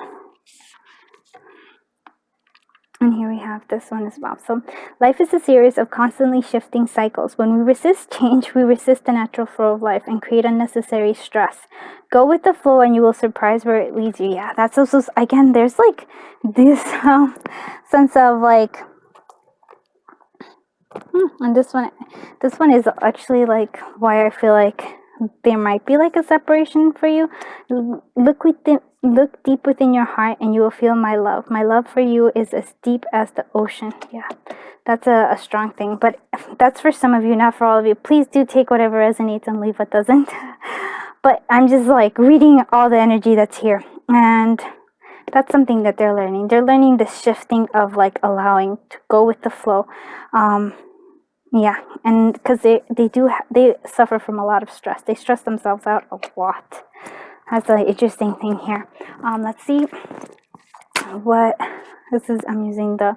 And here we have this one as well. So life is a series of constantly shifting cycles. When we resist change, we resist the natural flow of life and create unnecessary stress. Go with the flow and you will surprise where it leads you. Yeah, that's also, again, there's like this sense of like, and this one is actually like why I feel like there might be like a separation for you. Look deep within your heart and you will feel my love. My love for you is as deep as the ocean. Yeah, that's a strong thing, but that's for some of you, not for all of you. Please do take whatever resonates and leave what doesn't. But I'm just like reading all the energy that's here, and that's something that they're learning. They're learning the shifting of like allowing to go with the flow. Yeah, and because they suffer from a lot of stress. They stress themselves out a lot. That's an interesting thing here. Let's see what this is. I'm using the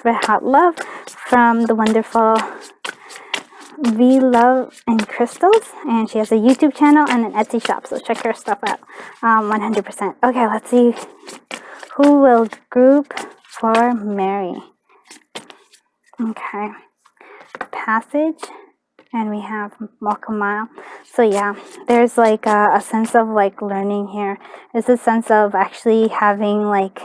Red Hot Love from the wonderful V Love and Crystals, and she has a YouTube channel and an Etsy shop, so check her stuff out. 100%. Okay, let's see who will group for Mary. Okay. Passage, and we have Walk a Mile. So yeah, there's like a sense of like learning here. There's a sense of actually having like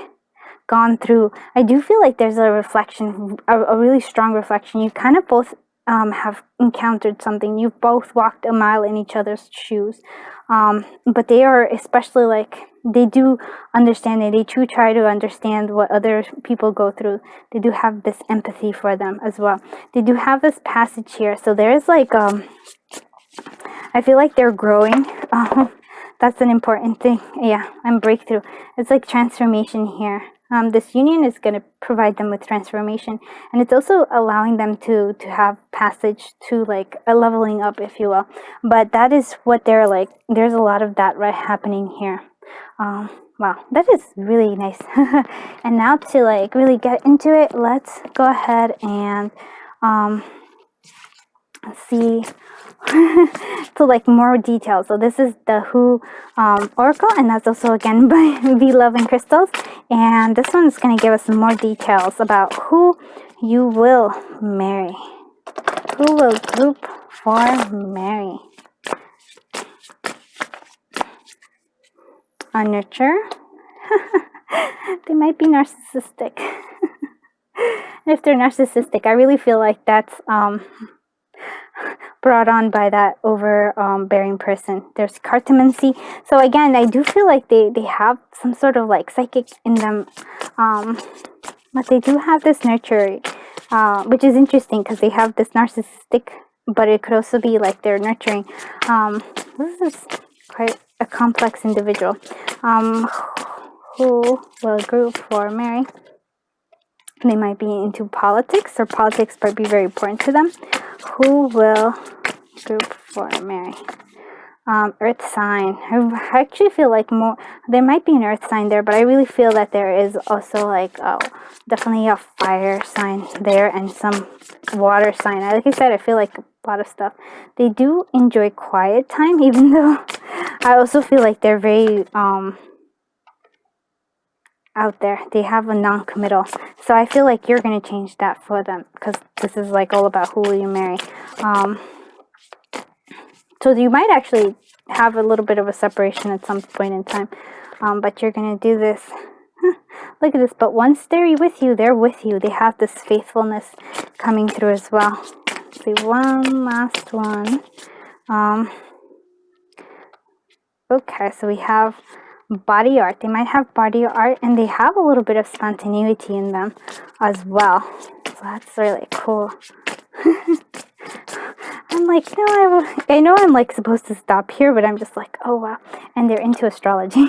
gone through. I do feel like there's a reflection, a really strong reflection. You kind of both have encountered something. You've both walked a mile in each other's shoes, but they are especially like, they do understand it. They do try to understand what other people go through. They do have this empathy for them as well. They do have this passage here. So there is like, I feel like they're growing. That's an important thing. Yeah, and breakthrough. It's like transformation here. This union is going to provide them with transformation, and it's also allowing them to have passage to like a leveling up, if you will. But that is what they're like. There's a lot of that right happening here. Wow, that is really nice. And now to like really get into it, let's go ahead and see to like more details. So this is the Who Oracle, and that's also again by V Love and Crystals, and this one is going to give us some more details about who you will marry. Who will group for Mary? A nurture. They might be narcissistic. If they're narcissistic, I really feel like that's brought on by that overbearing person. There's cartomancy. So again, I do feel like they have some sort of like psychic in them, but they do have this nurture, which is interesting because they have this narcissistic, but it could also be like they're nurturing. This is quite a complex individual. Who will group for Mary? They might be into politics, or politics might be very important to them. Who will group for Mary? Earth sign. I actually feel like more, there might be an earth sign there, but I really feel that there is also like definitely a fire sign there and some water sign. Like I said, I feel like a lot of stuff. They do enjoy quiet time, even though I also feel like they're very out there. They have a non-committal. So I feel like you're going to change that for them, because this is like all about who will you marry. So you might actually have a little bit of a separation at some point in time. But you're going to do this. Look at this. But once they're with you, they're with you. They have this faithfulness coming through as well. Let's see, one last one. Okay, so we have body art. They might have body art, and they have a little bit of spontaneity in them as well. So that's really cool. I'm like, no, I know I'm like supposed to stop here, but I'm just like, oh wow. And they're into astrology.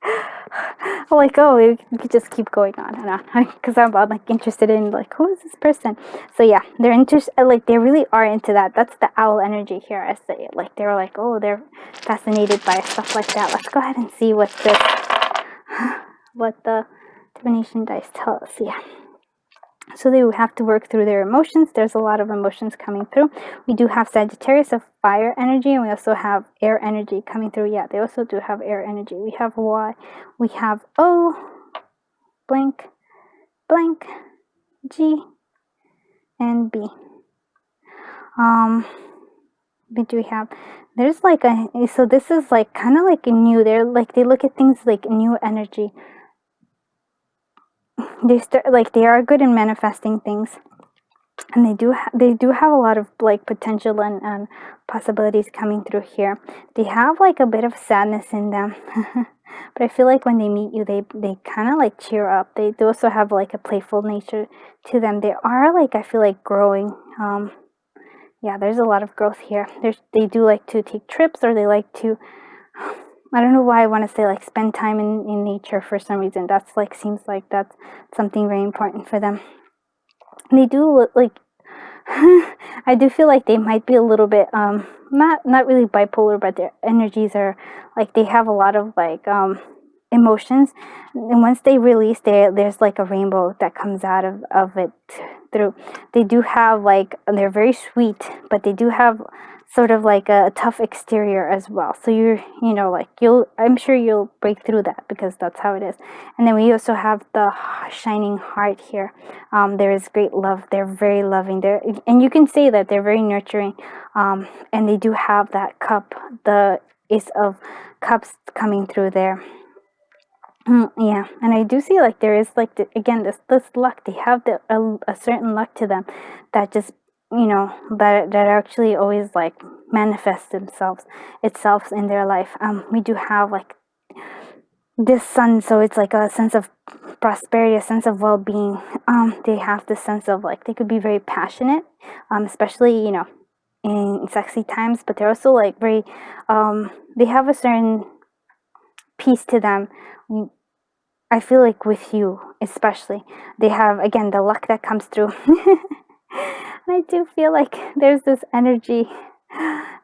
I'm like, oh, we could just keep going on and on, because I'm like interested in like, who is this person? So yeah, they're like, they really are into that. That's the owl energy here. I say, like, they're like, oh, they're fascinated by stuff like that. Let's go ahead and see what the divination dice tell us. Yeah. So they will have to work through their emotions. There's a lot of emotions coming through. We do have Sagittarius of fire energy, and we also have air energy coming through. Yeah, they also do have air energy. We have Y, we have O, blank, blank, G, and B. What do we have? There's like so this is like kind of like a new, they're like, they look at things like new energy. They are good in manifesting things, and they do have a lot of like potential and possibilities coming through here. They have like a bit of sadness in them, but I feel like when they meet you, they kind of like cheer up. They do also have like a playful nature to them. They are like, I feel like, growing. Yeah, there's a lot of growth here. They do like to take trips, or they like to, I don't know why I want to say like spend time in nature for some reason. That's like, seems like that's something very important for them. They do look like, I do feel like they might be a little bit not really bipolar, but their energies are like, they have a lot of like emotions, and once they release, there's like a rainbow that comes out of it through. They do have like, they're very sweet, but they do have sort of like a tough exterior as well. So you know, like, I'm sure you'll break through that, because that's how it is. And then we also have the shining heart here. There is great love. They're very loving. And you can say that they're very nurturing. And they do have that cup, the Ace of Cups coming through there. Yeah, and I do see like there is like again this luck. They have a certain luck to them that just, you know, that actually always like manifests itself in their life. We do have like this sun, so it's like a sense of prosperity, a sense of well-being. They have this sense of like, they could be very passionate, especially, you know, in sexy times, but they're also like very they have a certain peace to them. I feel like with you especially, they have, again, the luck that comes through. And I do feel like there's this energy.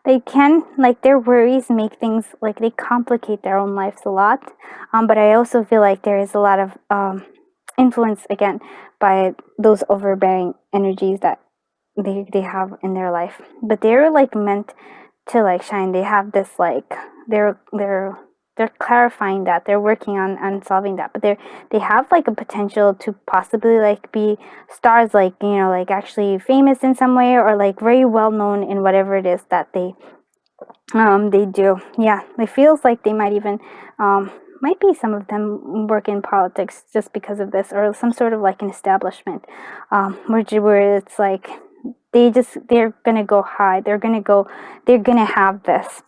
They can, like, their worries make things, like, they complicate their own lives a lot. But I also feel like there is a lot of influence, again, by those overbearing energies that they have in their life. But they're like meant to like shine. They have this like, they're clarifying that, they're working on solving that, but they have like a potential to possibly like be stars, like, you know, like actually famous in some way, or like very well known in whatever it is that they do. Yeah, it feels like they might even might be, some of them work in politics just because of this, or some sort of like an establishment, where it's like they're gonna go high, they're gonna have this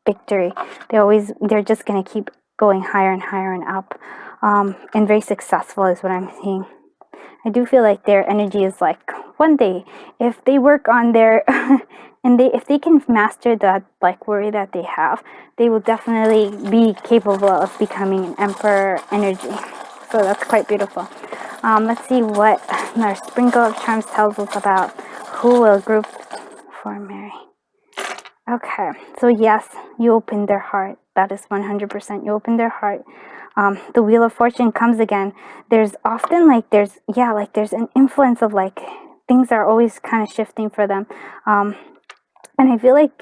victory. They're just gonna keep going higher and higher and up, and very successful is what I'm seeing. I do feel like their energy is like, one day, if they work on their and if they can master that like worry that they have, they will definitely be capable of becoming an emperor energy. So that's quite beautiful. Let's see what our sprinkle of charms tells us about who will group for Mary. Okay, so yes, you opened their heart. That is 100%. You opened their heart. The Wheel of Fortune comes again. There's often like there's an influence of like things are always kind of shifting for them. And I feel like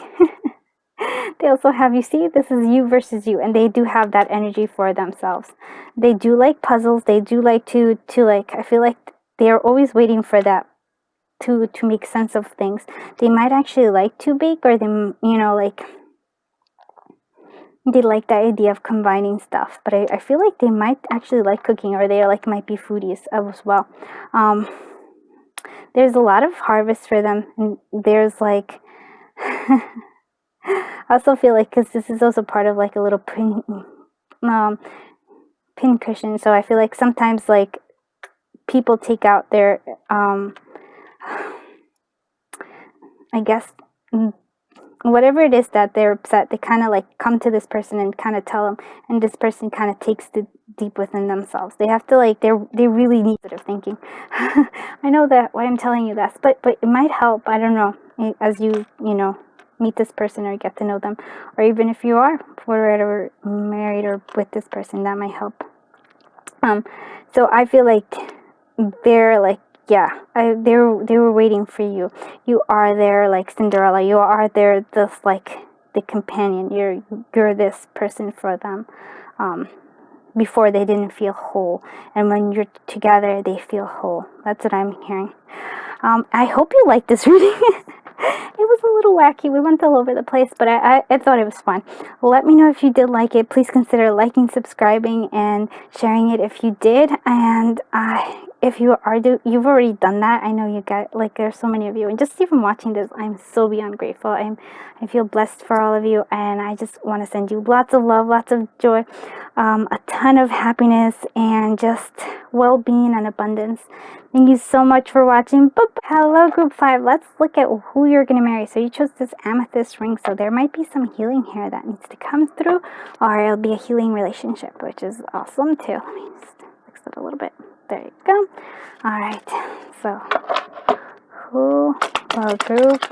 they also have, you see, this is you versus you, and they do have that energy for themselves. They do like puzzles. They do like to like, I feel like they're always waiting for that to make sense of things. They might actually like to bake, or they, like they like the idea of combining stuff, but I feel like they might actually like cooking, or they like might be foodies as well. There's a lot of harvest for them, and there's like I also feel like, because this is also part of like a little pin cushion, so I feel like sometimes like people take out their I guess whatever it is that they're upset, they kind of like come to this person and kind of tell them, and this person kind of takes the deep within themselves. They have to like, they really need positive thinking. I know that why I'm telling you this, but it might help. I don't know, as you meet this person or get to know them, or even if you are forever married or with this person, that might help. So I feel like they're like, yeah, they were waiting for you. You are their like Cinderella. You are their this like the companion. You're this person for them. Before they didn't feel whole, and when you're together, they feel whole. That's what I'm hearing. I hope you like this reading. It was a little wacky. We went all over the place, but I thought it was fun. Let me know if you did like it. Please consider liking, subscribing, and sharing it if you did. And if you've already done that, I know you get, like, there's so many of you. And just even watching this, I'm so beyond grateful. I feel blessed for all of you. And I just want to send you lots of love, lots of joy, a ton of happiness, and just well-being and abundance. Thank you so much for watching. Hello, group 5. Let's look at who you're going to marry. So you chose this amethyst ring, so there might be some healing here that needs to come through, or it'll be a healing relationship, which is awesome too. Let me just fix it a little bit. There you go. Alright, so who will group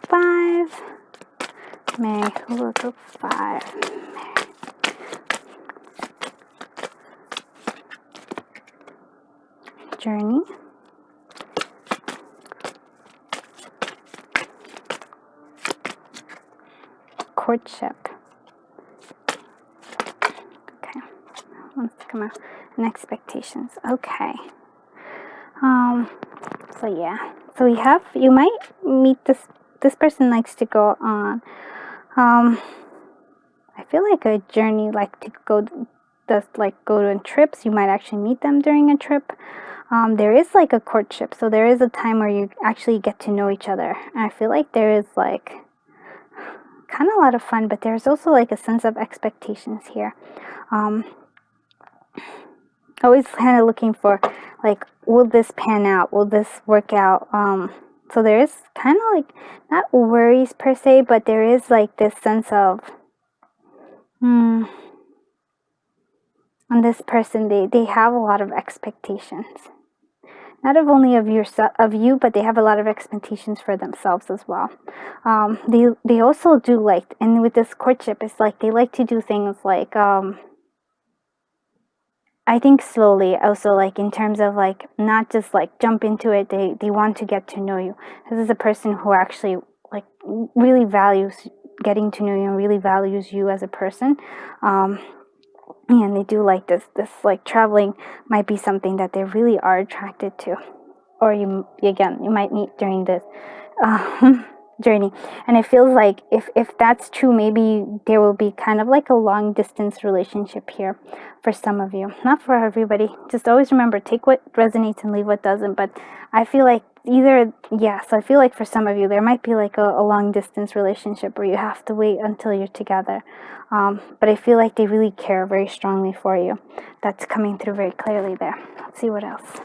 5 marry? Who will group 5 marry? Journey. Courtship. Okay. Wants to come out. And expectations. Okay. So yeah. So you might meet this person likes to go on I feel like a journey, like to go on trips. You might actually meet them during a trip. There is like a courtship, so there is a time where you actually get to know each other. And I feel like there is like kind of a lot of fun, but there's also like a sense of expectations here. Always kind of looking for like, will this pan out? Will this work out? So there is kind of like, not worries per se, but there is like this sense of, on this person, they have a lot of expectations. Not only of you, but they have a lot of expectations for themselves as well. They also do like, and with this courtship, it's like they like to do things like, I think slowly, also like in terms of like not just like jump into it. They want to get to know you. This is a person who actually like really values getting to know you and really values you as a person. And they do like this like traveling might be something that they really are attracted to, or you might meet during this journey. And it feels like if that's true, maybe there will be kind of like a long distance relationship here for some of you. Not for everybody. Just always remember, take what resonates and leave what doesn't. But I feel like so I feel like for some of you there might be like a long distance relationship where you have to wait until you're together. But I feel like they really care very strongly for you. That's coming through very clearly there. Let's see what else.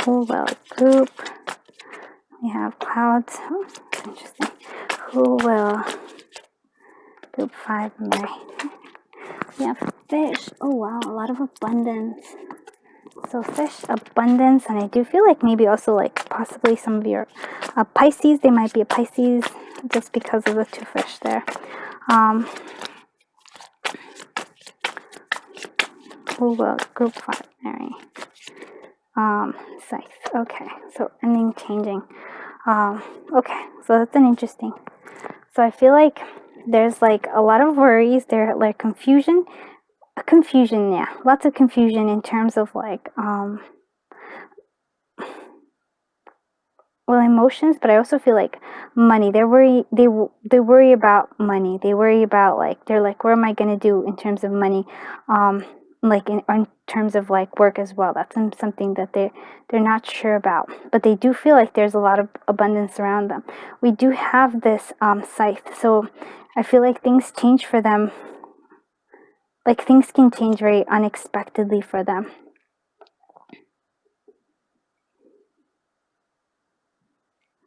Who will group? We have clouds. Oh, that's interesting. Who will group 5 marry? We have fish. Oh wow, a lot of abundance. So fish, abundance, and I do feel like maybe also like possibly some of your Pisces, they might be a Pisces just because of the 2 fish there. Who will group 5 marry? Scythe. Okay, so ending, changing. Okay, so that's an interesting. So I feel like there's like a lot of worries there, like confusion, yeah, lots of confusion in terms of like well, emotions, but I also feel like money. They worry about money. They worry about like, they're like, what am I gonna do in terms of money? Like in terms of like work as well. That's something that they're not sure about, but they do feel like there's a lot of abundance around them. We do have this scythe, so I feel like things change for them. Like things can change very unexpectedly for them.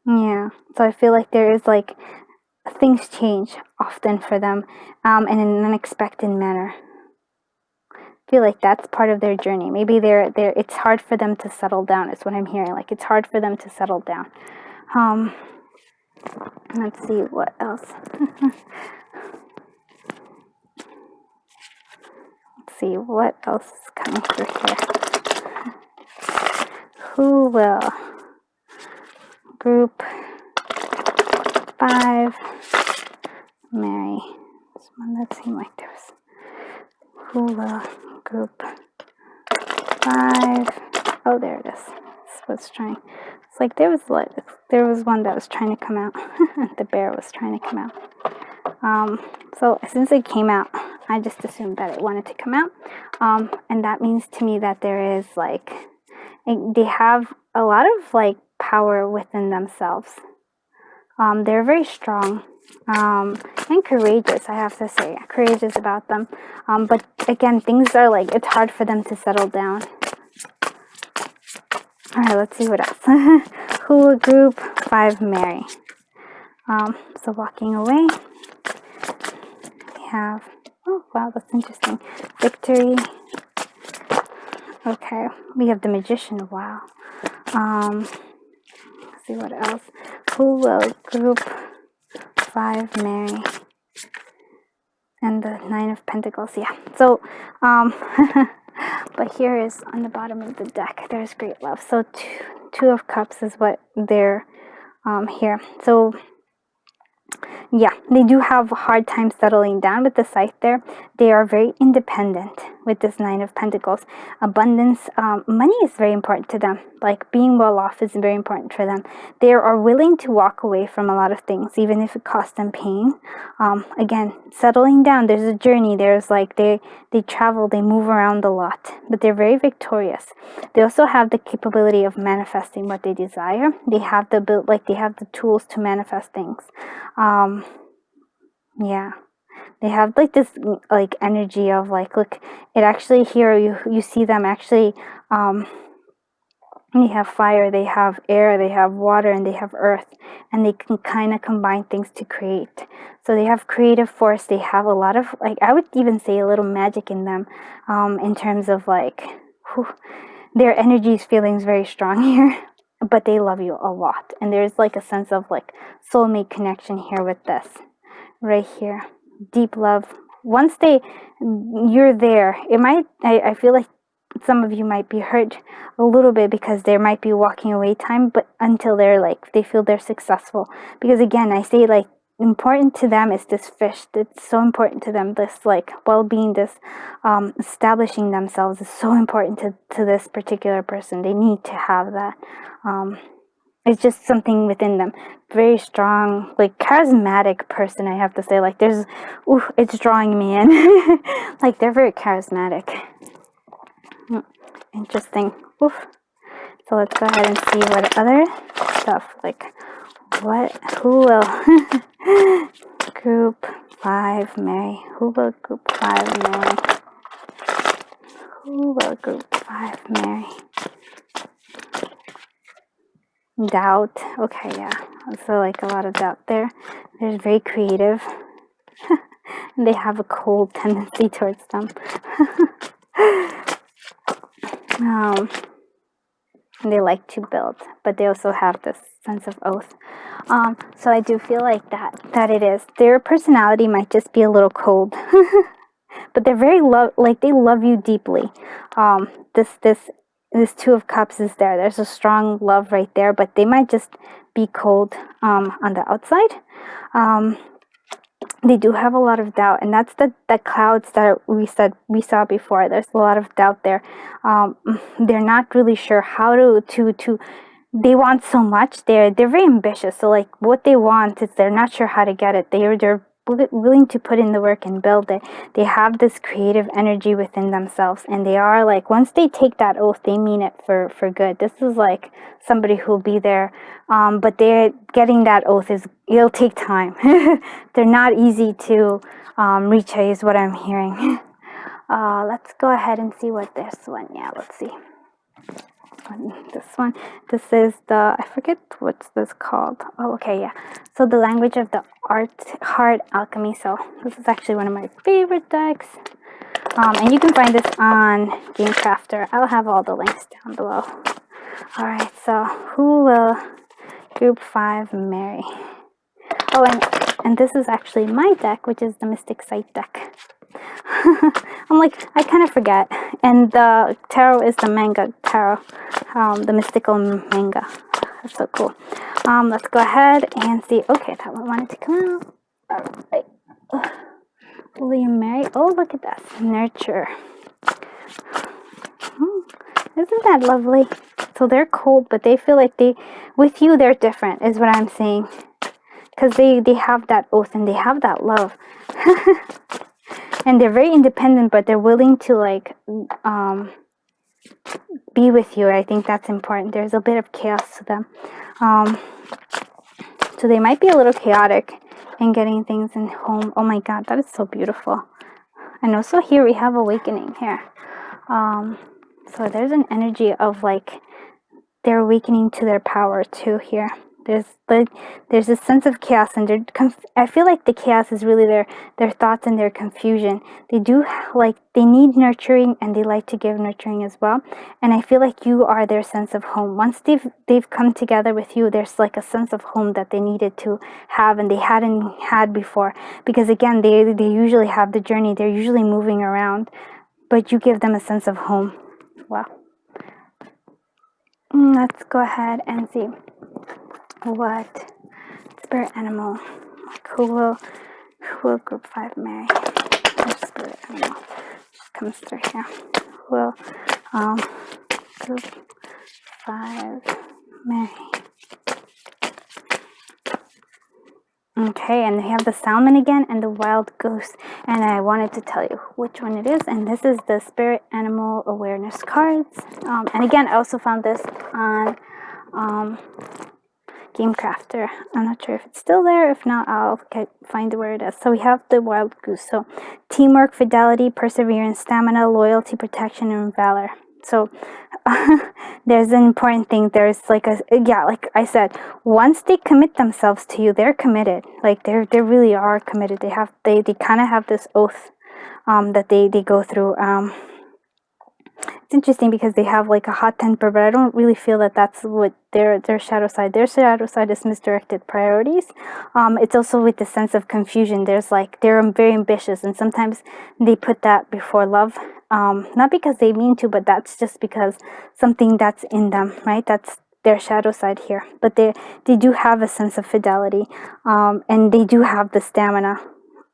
Yeah, so I feel like there is like things change often for them, in an unexpected manner. I feel like that's part of their journey. Maybe it's hard for them to settle down, is what I'm hearing. Like it's hard for them to settle down. Let's see what else. Let's see what else is coming through here. Who will group 5 marry? This one that seemed like there was. Who will group 5? Oh, there it is. This was trying. It's like there was one that was trying to come out. The bear was trying to come out. So since it came out, I just assumed that it wanted to come out. And that means to me that there is like, they have a lot of like power within themselves. They're very strong. And courageous, I have to say, courageous about them. But again, things are like, it's hard for them to settle down. All right, let's see what else. Who will group 5 marry? So walking away, we have, oh wow, that's interesting. Victory. Okay, we have the Magician. Wow. Let's see what else. Who will group 5 marry? And the 9 of Pentacles. Yeah. So, but here is on the bottom of the deck, there's great love. So two of Cups is what they're here. So yeah, they do have a hard time settling down with the scythe there. They are very independent with this 9 of Pentacles. Abundance, money is very important to them. Like being well off is very important for them. They are willing to walk away from a lot of things, even if it costs them pain. Again, settling down, there's a journey. There's like, they travel, they move around a lot, but they're very victorious. They also have the capability of manifesting what they desire. They have they have the tools to manifest things. Yeah, they have like this like energy of like, look, it actually here you see them actually, they have fire, they have air, they have water, and they have earth, and they can kind of combine things to create. So they have creative force. They have a lot of, like, I would even say a little magic in them, in terms of like, their energy is feeling very strong here. But they love you a lot, and there's like a sense of like soulmate connection here with this right here. Deep love. Once you're there, it might, I feel like some of you might be hurt a little bit because there might be walking away time, but until they're like, they feel they're successful. Because again, I say like, important to them is this fish. It's so important to them. This like well-being, this establishing themselves is so important to this particular person. They need to have that. It's just something within them. Very strong, like charismatic person, I have to say. Like there's, it's drawing me in. Like they're very charismatic. Interesting. Oof. So let's go ahead and see what other stuff, like who will group 5 marry? Who will group 5 marry? Who will group 5 marry? Doubt. Okay, yeah. So like a lot of doubt there. They're very creative. And they have a cold tendency towards them. And they like to build, but they also have this sense of oath. So I do feel like that it is. Their personality might just be a little cold, but they're very they love you deeply. This Two of Cups is there. There's a strong love right there, but they might just be cold on the outside. They do have a lot of doubt, and that's the clouds that we saw before. There's a lot of doubt there. They're not really sure how to they want so much. They're very ambitious, so like what they want is they're not sure how to get it. They're willing to put in the work and build it. They have this creative energy within themselves, and they are like, once they take that oath, they mean it for good. This is like somebody who'll be there, but they're getting that oath it'll take time. They're not easy to reach, is what I'm hearing. Let's go ahead and see what this one. Yeah, let's see. This is I forget what's this called. Oh, okay, yeah. So the language of the heart alchemy. So this is actually one of my favorite decks. And you can find this on Game Crafter. I'll have all the links down below. All right, so who will Group 5 marry? Oh, and this is actually my deck, which is the Mystic Sight deck. I'm like, I kind of forget. And the tarot is the manga tarot, the mystical manga. That's so cool. Let's go ahead and see. Okay, that one wanted to come out. All right. Will you marry? Oh, look at that. Nurture. Isn't that lovely? So they're cold, but they feel like with you, they're different, is what I'm saying. Because they have that oath and they have that love. And they're very independent, but they're willing to like be with you. I think that's important. There's a bit of chaos to them. So they might be a little chaotic in getting things in home. Oh my God, that is so beautiful. And also here we have awakening here. So there's an energy of like they're awakening to their power too here. There's a sense of chaos, and I feel like the chaos is really their thoughts and their confusion. They need nurturing, and they like to give nurturing as well. And I feel like you are their sense of home. Once they've come together with you, there's like a sense of home that they needed to have, and they hadn't had before. Because again, they usually have the journey. They're usually moving around, but you give them a sense of home. Wow. Let's go ahead and see what spirit animal, like who will Group 5 marry? Which spirit animal just comes through here? Who will Group 5 marry? Okay, and they have the salmon again and the wild goose, and I wanted to tell you which one it is. And this is the spirit animal awareness cards. And again, I also found this on Game Crafter. I'm not sure if it's still there. If not, I'll find where it is. So we have the wild goose. So teamwork, fidelity, perseverance, stamina, loyalty, protection, and valor. So there's an important thing. There's like like I said, once they commit themselves to you, they're committed. Like they really are committed. They kind of have this oath that they go through. It's interesting because they have like a hot temper, but I don't really feel that that's what their shadow side. Their shadow side is misdirected priorities. It's also with the sense of confusion. There's like they're very ambitious, and sometimes they put that before love. Not because they mean to, but that's just because something that's in them, right? That's their shadow side here. But they do have a sense of fidelity, and they do have the stamina,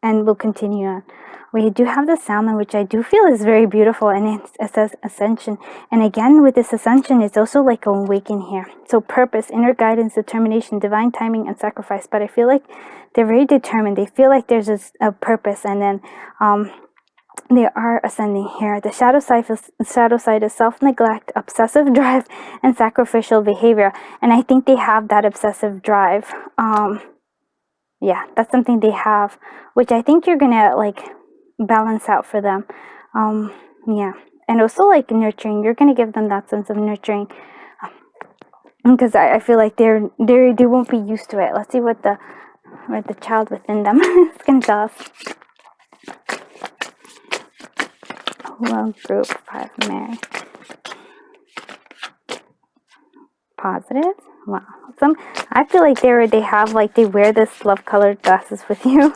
and we'll continue on. We do have the salmon, which I do feel is very beautiful, and it says ascension. And again, with this ascension, it's also like an awaken here. So purpose, inner guidance, determination, divine timing, and sacrifice. But I feel like they're very determined. They feel like there's a purpose, and then they are ascending here. The shadow side is self-neglect, obsessive drive, and sacrificial behavior. And I think they have that obsessive drive. Yeah, that's something they have, which I think you're gonna like balance out for them. Yeah, and also like nurturing. You're gonna give them that sense of nurturing, because I feel like they won't be used to it. Let's see what the child within them is gonna tell us. Well, Group 5 marry. positive. Wow. I feel like they have like they wear this love colored glasses with you.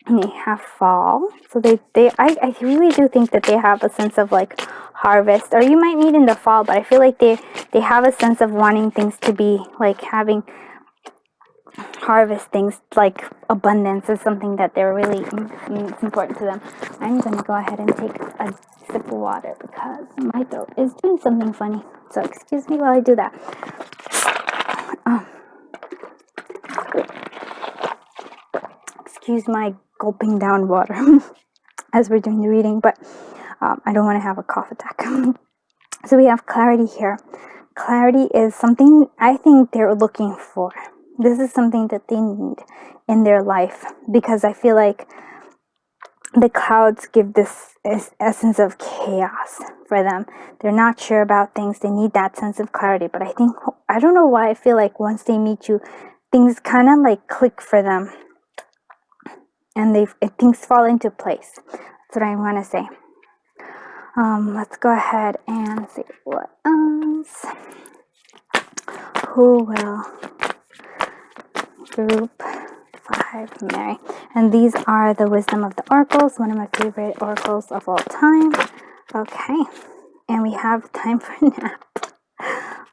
And they have fall. So I really do think that they have a sense of like harvest, or you might meet in the fall, but I feel like they have a sense of wanting things to be like having harvest things, like abundance is something that they're really it's important to them. I'm gonna go ahead and take a sip of water because my throat is doing something funny, so excuse me while I do that. Excuse my gulping down water as we're doing the reading, but I don't want to have a cough attack. So we have clarity here. Clarity is something I think they're looking for. This is something that they need in their life, because I feel like the clouds give this essence of chaos for them. They're not sure about things. They need that sense of clarity. But I don't know why I feel like once they meet you, things kind of like click for them. And things fall into place. That's what I want to say. Let's go ahead and see what else. Who will group 5 marry? And these are the Wisdom of the Oracles, one of my favorite oracles of all time. Okay, and we have time for a nap.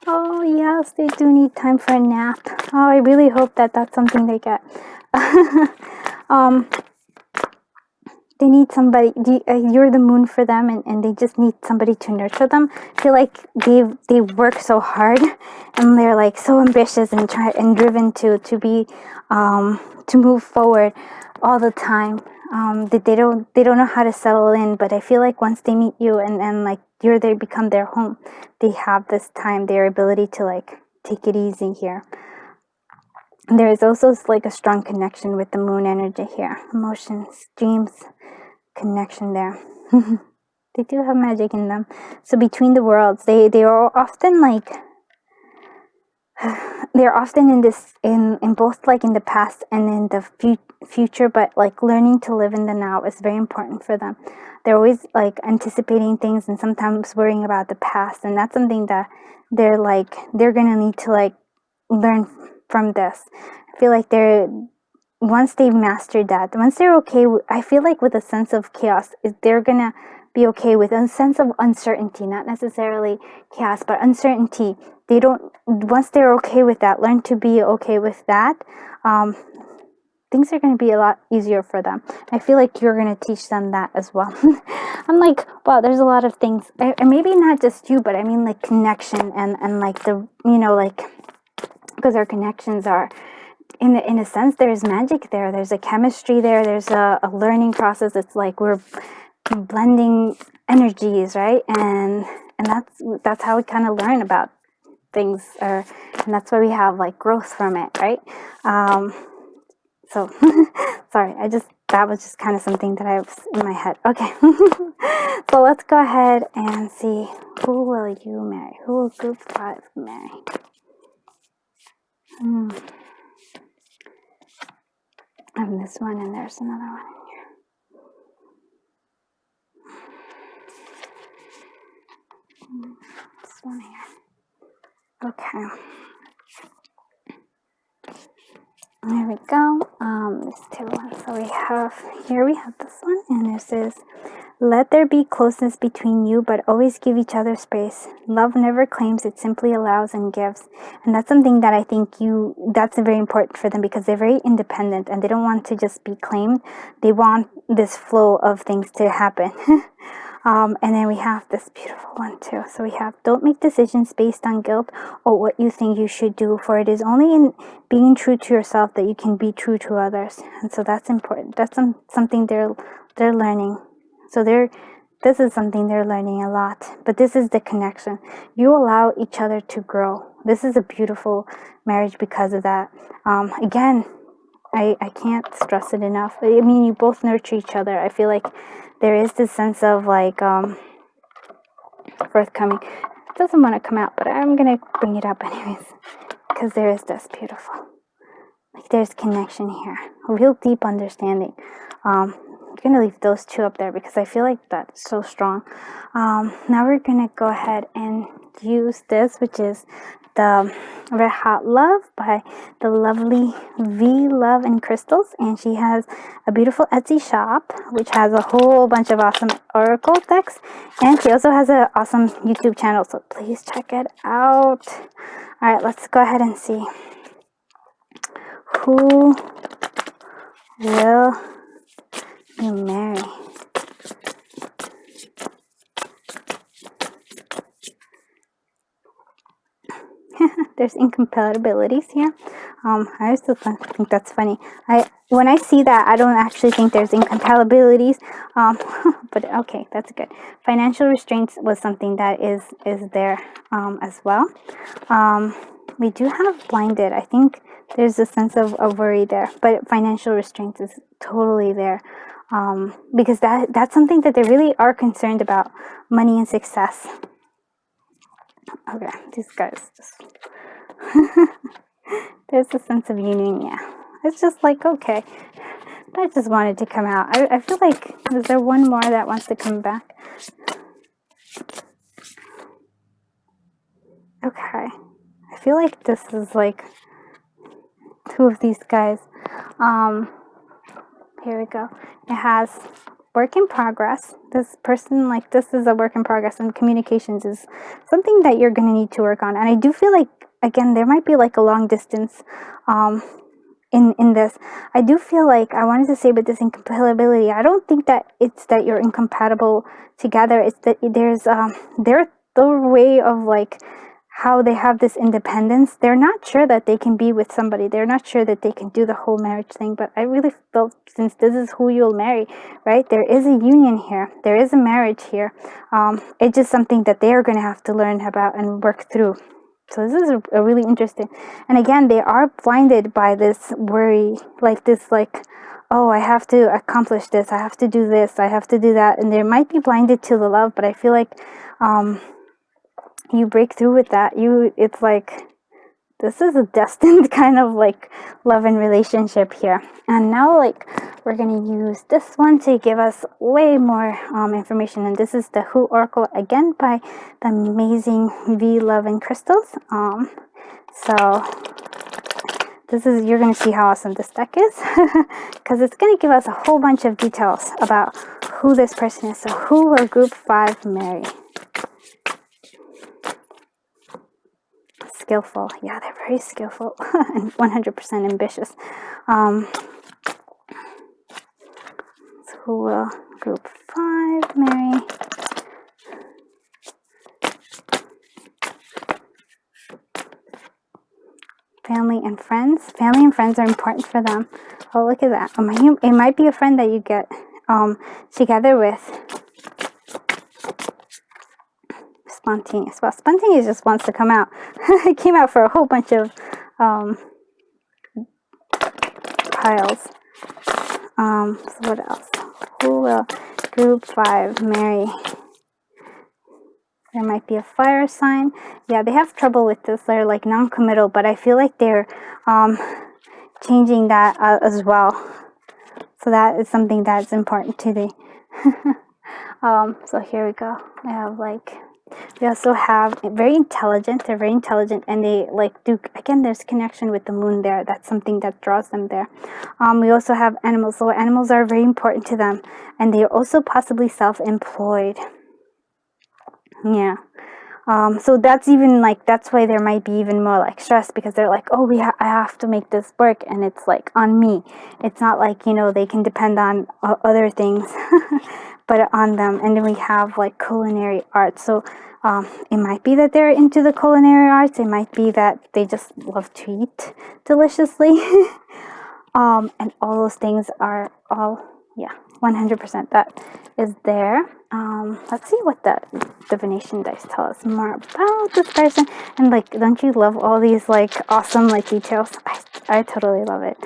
Oh yes, they do need time for a nap. Oh, I really hope that that's something they get. They need somebody. You're the moon for them, and they just need somebody to nurture them. I feel like they work so hard, and they're like so ambitious and driven to be to move forward all the time. That they don't know how to settle in. But I feel like once they meet you and like they become their home. They have this time, their ability to like take it easy here. There is also like a strong connection with the moon energy here. Emotions, dreams, connection there. They do have magic in them. So between the worlds, they are often like they're often in both like in the past and in the future, but like learning to live in the now is very important for them. They're always like anticipating things and sometimes worrying about the past, and that's something that they're gonna need to like learn from this. I feel like once they've mastered that, once they're okay, I feel like with a sense of chaos, they're gonna be okay with a sense of uncertainty, not necessarily chaos, but uncertainty. Once they're okay with that, learn to be okay with that, things are going to be a lot easier for them. I feel like you're going to teach them that as well. I'm like, wow, there's a lot of things. And maybe not just you, but I mean like connection and like the, like, because our connections are, in a sense, there's magic there. There's a chemistry there. There's a learning process. It's like we're blending energies, right? And that's how we kind of learn about things, and that's why we have like growth from it, right? So sorry, that was just kind of something that I was in my head. Okay. So let's go ahead and see, who will you marry? Who will group 5 marry? I have this one, and there's another one in here. This one here. Okay. There we go. There's 2 ones. So we have this one, and this is, let there be closeness between you, but always give each other space. Love never claims, it simply allows and gives. And that's something that I think that's very important for them, because they're very independent and they don't want to just be claimed. They want this flow of things to happen. And then we have this beautiful one too. So we have, don't make decisions based on guilt or what you think you should do, for it is only in being true to yourself that you can be true to others. And so that's important. That's something they're learning. So this is something they're learning a lot. But this is the connection. You allow each other to grow. This is a beautiful marriage because of that. Again, I can't stress it enough. I mean, you both nurture each other. I feel like there is this sense of like forthcoming. It doesn't want to come out, but I'm gonna bring it up anyways, because there is this beautiful, like, there's connection here, a real deep understanding. I'm gonna leave those 2 up there because I feel like that's so strong. Now we're gonna go ahead and use this, which is the Red Hot Love by the lovely V Love and Crystals, and she has a beautiful Etsy shop which has a whole bunch of awesome oracle decks, and she also has an awesome YouTube channel, so please check it out. All right, let's go ahead and see who will you marry. There's incompatibilities here. I still think that's funny. When I see that, I don't actually think there's incompatibilities. But okay, that's good. Financial restraints was something that is there as well. We do have blinded. I think there's a sense of worry there, but financial restraints is totally there. Because that's something that they really are concerned about, money and success. Okay, these guys just there's a sense of union. Yeah, it's just like, okay, I just wanted to come out. I feel like, is there one more that wants to come back? Okay, I feel like this is like two of these guys. Here we go. It has work in progress. This person, like, this is a work in progress, and communications is something that you're going to need to work on. And I do feel like, again, there might be like a long distance in this. I do feel like, I wanted to say, but this incompatibility, I don't think that it's that you're incompatible together. It's that there's their way of like how they have this independence. They're not sure that they can be with somebody. They're not sure that they can do the whole marriage thing. But I really felt, since this is who you'll marry, right? There is a union here. There is a marriage here. It's just something that they are going to have to learn about and work through. So this is a really interesting. And again, they are blinded by this worry, like this, like, oh, I have to accomplish this. I have to do this. I have to do that. And they might be blinded to the love, but I feel like, you break through with that. It's like, this is a destined kind of like love and relationship here. And now, like, we're gonna use this one to give us way more information. And this is the Who Oracle, again by the amazing V Love and Crystals. So this is, you're gonna see how awesome this deck is, because it's gonna give us a whole bunch of details about who this person is. So who will Group 5 marry? Skillful. Yeah, they're very skillful and 100% ambitious. So who will Group 5 marry? Family and friends. Family and friends are important for them. Oh, look at that. It might be a friend that you get together with. Spontaneous. Well, spontaneous just wants to come out. It came out for a whole bunch of piles. So what else? Who will Group 5 marry? There might be a fire sign. Yeah, they have trouble with this. They're like non-committal, but I feel like they're changing that as well. So that is something that's important to the so here we go. I have like, we also have very intelligent. They're very intelligent, and they like do, again, there's connection with the moon there. That's something that draws them there. We also have animals. So animals are very important to them, and they are also possibly self-employed. Yeah. So that's even like, that's why there might be even more like stress, because they're like, oh, I have to make this work, and it's like on me. It's not like, you know, they can depend on other things, but on them. And then we have like culinary arts. So it might be that they're into the culinary arts. It might be that they just love to eat deliciously. And all those things are all, yeah, 100% that is there. Let's see what the divination dice tell us more about this person. And like, don't you love all these like awesome like details? I totally love it.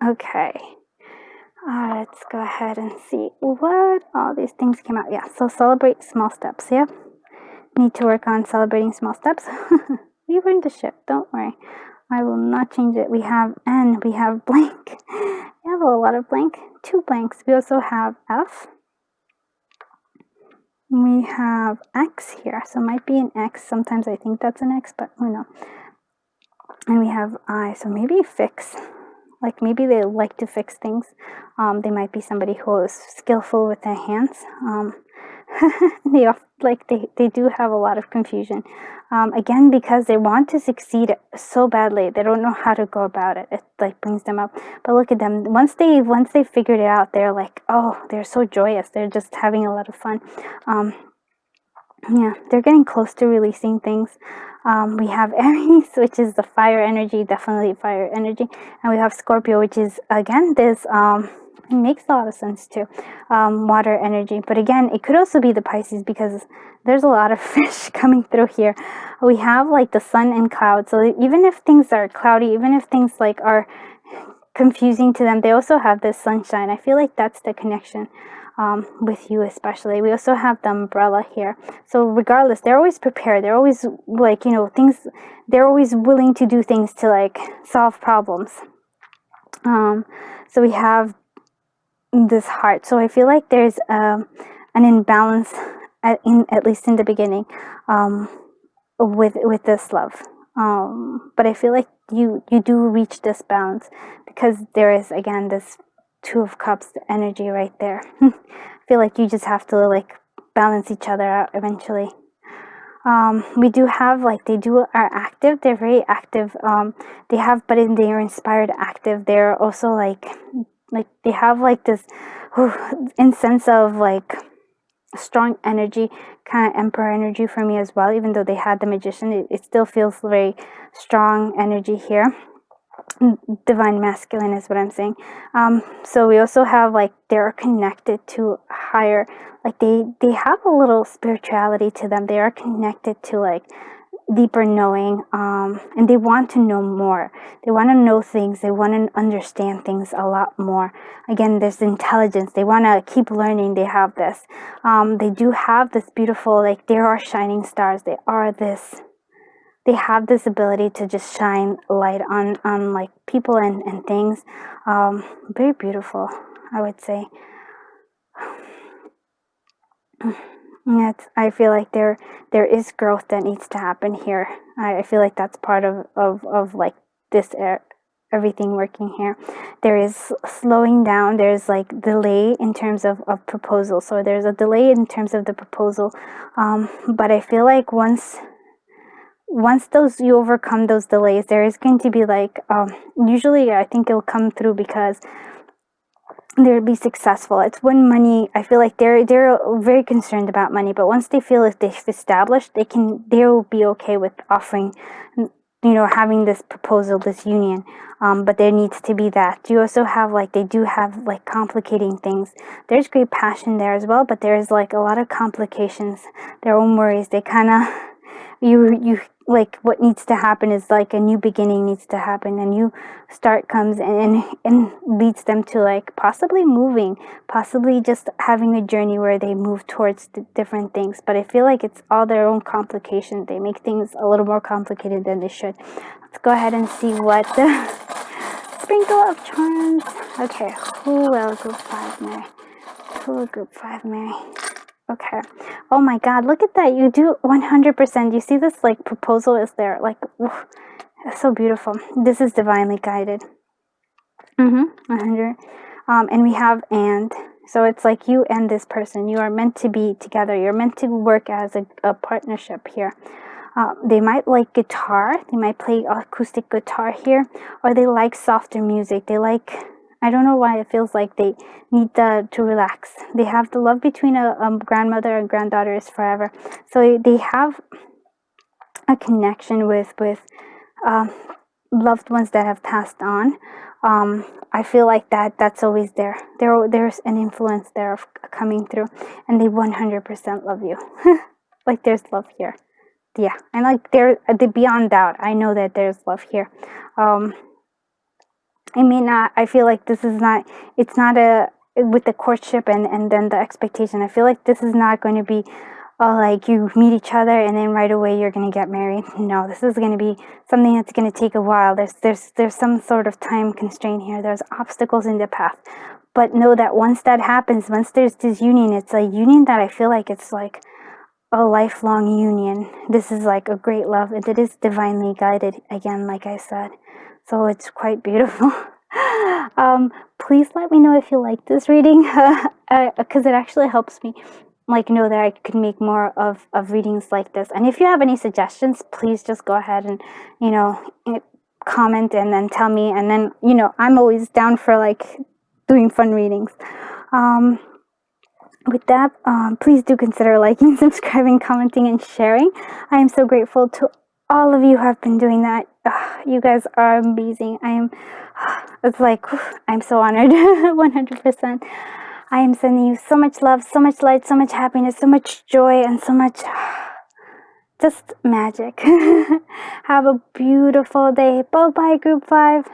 Okay. Let's go ahead and see what all these things came out. Yeah, so celebrate small steps. Yeah, need to work on celebrating small steps. We learned the ship, don't worry. I will not change it. We have N, we have blank. We have a lot of blank, 2 blanks. We also have F. We have X here, so it might be an X. Sometimes I think that's an X, but who knows. And we have I, so maybe fix. Like maybe they like to fix things. They might be somebody who is skillful with their hands. They do have a lot of confusion. Again, because they want to succeed so badly, they don't know how to go about it. It like brings them up. But look at them. Once they figured it out, they're like, oh, they're so joyous. They're just having a lot of fun. Yeah, they're getting close to releasing things. We have Aries, which is the fire energy, definitely fire energy. And we have Scorpio, which is, again, this, it makes a lot of sense too, water energy. But again, it could also be the Pisces because there's a lot of fish coming through here. We have like the sun and clouds. So even if things are cloudy, even if things like are confusing to them, they also have this sunshine. I feel like that's the connection. With you especially. We also have the umbrella here. So regardless, they're always prepared. They're always like, they're always willing to do things to like solve problems. So we have this heart. So I feel like there's an imbalance at least in the beginning with this love. But I feel like you do reach this balance because there is, again, this Two of Cups energy right there. I feel like you just have to like balance each other out eventually. We do have like they are active. They're very active. They are inspired active. They're also like they have like this in sense of like strong energy, kind of emperor energy for me as well. Even though they had the magician, it still feels very strong energy here. Divine masculine is what I'm saying. So we also have like they're connected to higher, like they have a little spirituality to them. They are connected to like deeper knowing, and they want to know more. They want to know things. They want to understand things a lot more. Again, there's intelligence. They want to keep learning. They have this. They do have this beautiful, like they are shining stars. They have this ability to just shine light on like people and things. Very beautiful, I would say. I feel like there is growth that needs to happen here. I feel like that's part of like this everything working here. There is slowing down. There's like delay in terms of proposal. So there's a delay in terms of the proposal. But I feel like once you overcome those delays, there is going to be like usually I think it'll come through because they'll be successful. It's when money, I feel like they're very concerned about money, but once they feel like they've established, they'll be okay with offering, having this proposal, this union. But there needs to be that. You also have like they do have like complicating things. There's great passion there as well, but there's like a lot of complications, their own worries. They kind of you like what needs to happen is like a new beginning needs to happen. A new start comes and leads them to like possibly moving, possibly just having a journey where they move towards different things. But I feel like it's all their own complication. They make things a little more complicated than they should. Let's go ahead and see what the sprinkle of charms. Okay, who will group 5 marry? Who will group 5 marry? Okay. Oh my God, look at that. You do 100%. You see this like proposal is there. Like, it's so beautiful. This is divinely guided. 100. And we have and. So it's like you and this person. You are meant to be together. You're meant to work as a partnership here. They might like guitar. They might play acoustic guitar here. Or they like softer music. They like... I don't know why it feels like they need to relax. They have the love between a grandmother and granddaughter is forever. So they have a connection with loved ones that have passed on. I feel like that's always there. There's an influence there of coming through, and they 100% love you. Like there's love here. Yeah, and like they're beyond doubt. I know that there's love here. I feel like this is not, it's not with the courtship and then the expectation. I feel like this is not going to be like you meet each other and then right away you're going to get married. No, this is going to be something that's going to take a while. There's some sort of time constraint here. There's obstacles in the path. but know that once that happens, once there's this union, it's a union that I feel like it's like a lifelong union. This is like a great love, and it is divinely guided, again, like I said. So it's quite beautiful. Please let me know if you like this reading, because it actually helps me like know that I could make more of readings like this. And if you have any suggestions, please just go ahead and, you know, comment and then tell me. And then, you know, I'm always down for like doing fun readings. With that, please do consider liking, subscribing, commenting, and sharing. I am so grateful to all of you who have been doing that. You guys are amazing. It's like, I'm so honored, 100%. I am sending you so much love, so much light, so much happiness, so much joy, and so much just magic. Have a beautiful day. Bye-bye, Group 5.